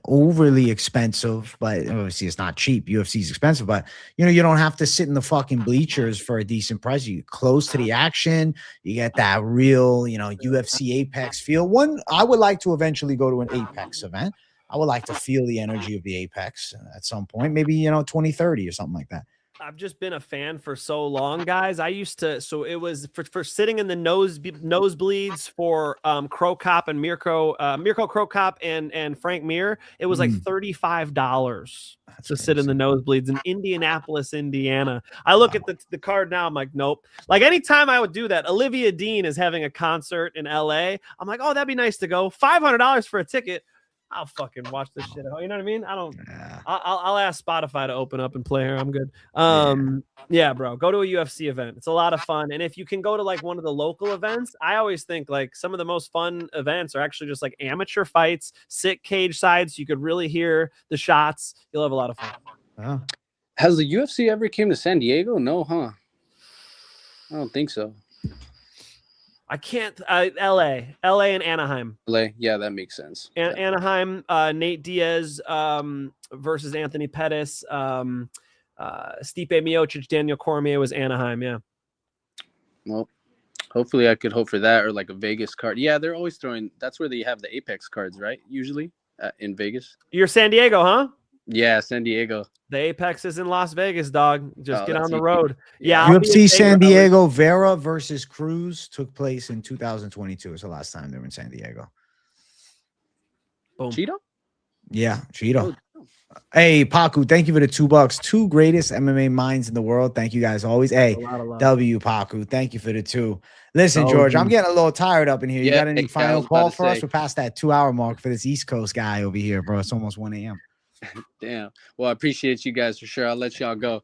C: overly expensive, but obviously it's not cheap. UFC is expensive, but you know, you don't have to sit in the fucking bleachers for a decent price. You get close to the action, you get that real, you know, UFC Apex feel. I would like to eventually go to an Apex event. I would like to feel the energy of the Apex at some point, maybe, you know, 2030 or something like that.
D: I've just been a fan for so long, guys. I used to, so it was for sitting in the nosebleeds for Crow Cop and Mirko Crow Cop and Frank Mir. It was like $35 to sit in the nosebleeds in Indianapolis, Indiana. I look at the card now. I'm like, nope. Like anytime I would do that, Olivia Dean is having a concert in LA. I'm like, oh, that'd be nice to go. $500 for a ticket. I'll fucking watch this shit. You know what I mean? I don't. I'll ask Spotify to open up and play her. I'm good. Yeah, bro. Go to a UFC event. It's a lot of fun. And if you can go to like one of the local events, I always think like some of the most fun events are actually just like amateur fights, sit cage sides. You could really hear the shots. You'll have a lot of fun.
O: Has the UFC ever came to San Diego? No, huh? I don't think so.
D: I can't. LA and Anaheim.
O: LA, yeah, that makes sense.
D: Anaheim. Nate Diaz versus Anthony Pettis. Stipe Miocic, Daniel Cormier was Anaheim. Yeah.
O: Well, hopefully I could hope for that or like a Vegas card. Yeah, they're always throwing. That's where they have the Apex cards, right? Usually in Vegas.
D: You're San Diego, huh?
O: Yeah, San Diego.
D: The Apex is in Las Vegas, dog. Just get on the road. Yeah.
C: UFC San Diego, Vera versus Cruz took place in 2022. It's the last time they were in San Diego.
D: Boom.
O: Cheeto?
C: Yeah, Cheeto. Hey, Paku, thank you for the $2. Two greatest MMA minds in the world. Thank you guys always. Hey, W Paku, thank you for the 2. Listen, George, I'm getting a little tired up in here. You got any final call for us? We're past that 2-hour mark for this East Coast guy over here, bro. It's almost 1 a.m.
O: Damn. Well, I appreciate you guys for sure. I'll let y'all go.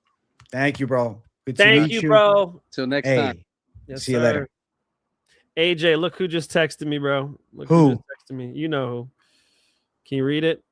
C: Thank you, bro. Good to
D: Thank
C: meet
D: you, bro.
O: Till next time.
D: Yes,
C: see you later.
D: AJ, look who just texted me, bro. Look
C: who
D: just texted me. You know who. Can you read it?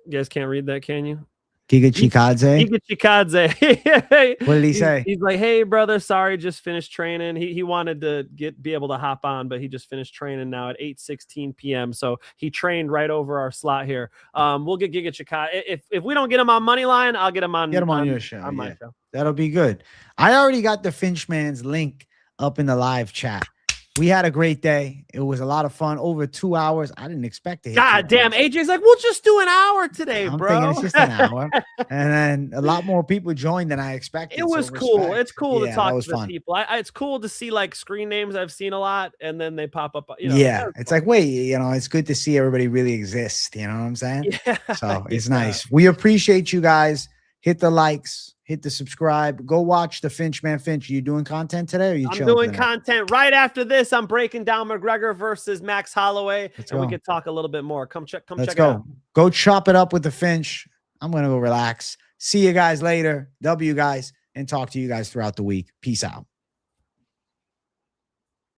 D: You guys can't read that, can you?
C: Giga Chikadze.
D: Giga Chikadze.
C: What did he say?
D: He's like, hey, brother, sorry, just finished training. He wanted to be able to hop on, but he just finished training now at 8:16 p.m. So he trained right over our slot here. We'll get Giga Chikadze. If we don't get him on Moneyline, I'll get him on
C: your show.
D: On my show.
C: That'll be good. I already got the Finchman's link up in the live chat. We had a great day. It was a lot of fun. Over 2 hours. I didn't expect to hit.
D: God damn, AJ's like, we'll just do an hour today,
C: I'm
D: bro.
C: thinking it's just an hour. And then a lot more people joined than I expected.
D: It was
C: so
D: cool.
C: respect.
D: It's cool to talk to the
C: fun.
D: people. It's cool to see like screen names I've seen a lot, and then they pop up. You know,
C: yeah, it's like, wait, you know, it's good to see everybody really exist. You know what I'm saying?
D: Yeah.
C: So it's nice. We appreciate you guys. Hit the likes, hit the subscribe. Go watch the Finch. You doing content today? Or are you
D: I'm
C: chilling
D: doing
C: today?
D: content right after this. I'm breaking down McGregor versus Max Holloway, and we
C: go.
D: can talk a little bit more. Come check
C: Let's
D: it out.
C: Go chop it up with the Finch. I'm gonna go relax. See you guys later. W guys, and talk to you guys throughout the week. Peace out.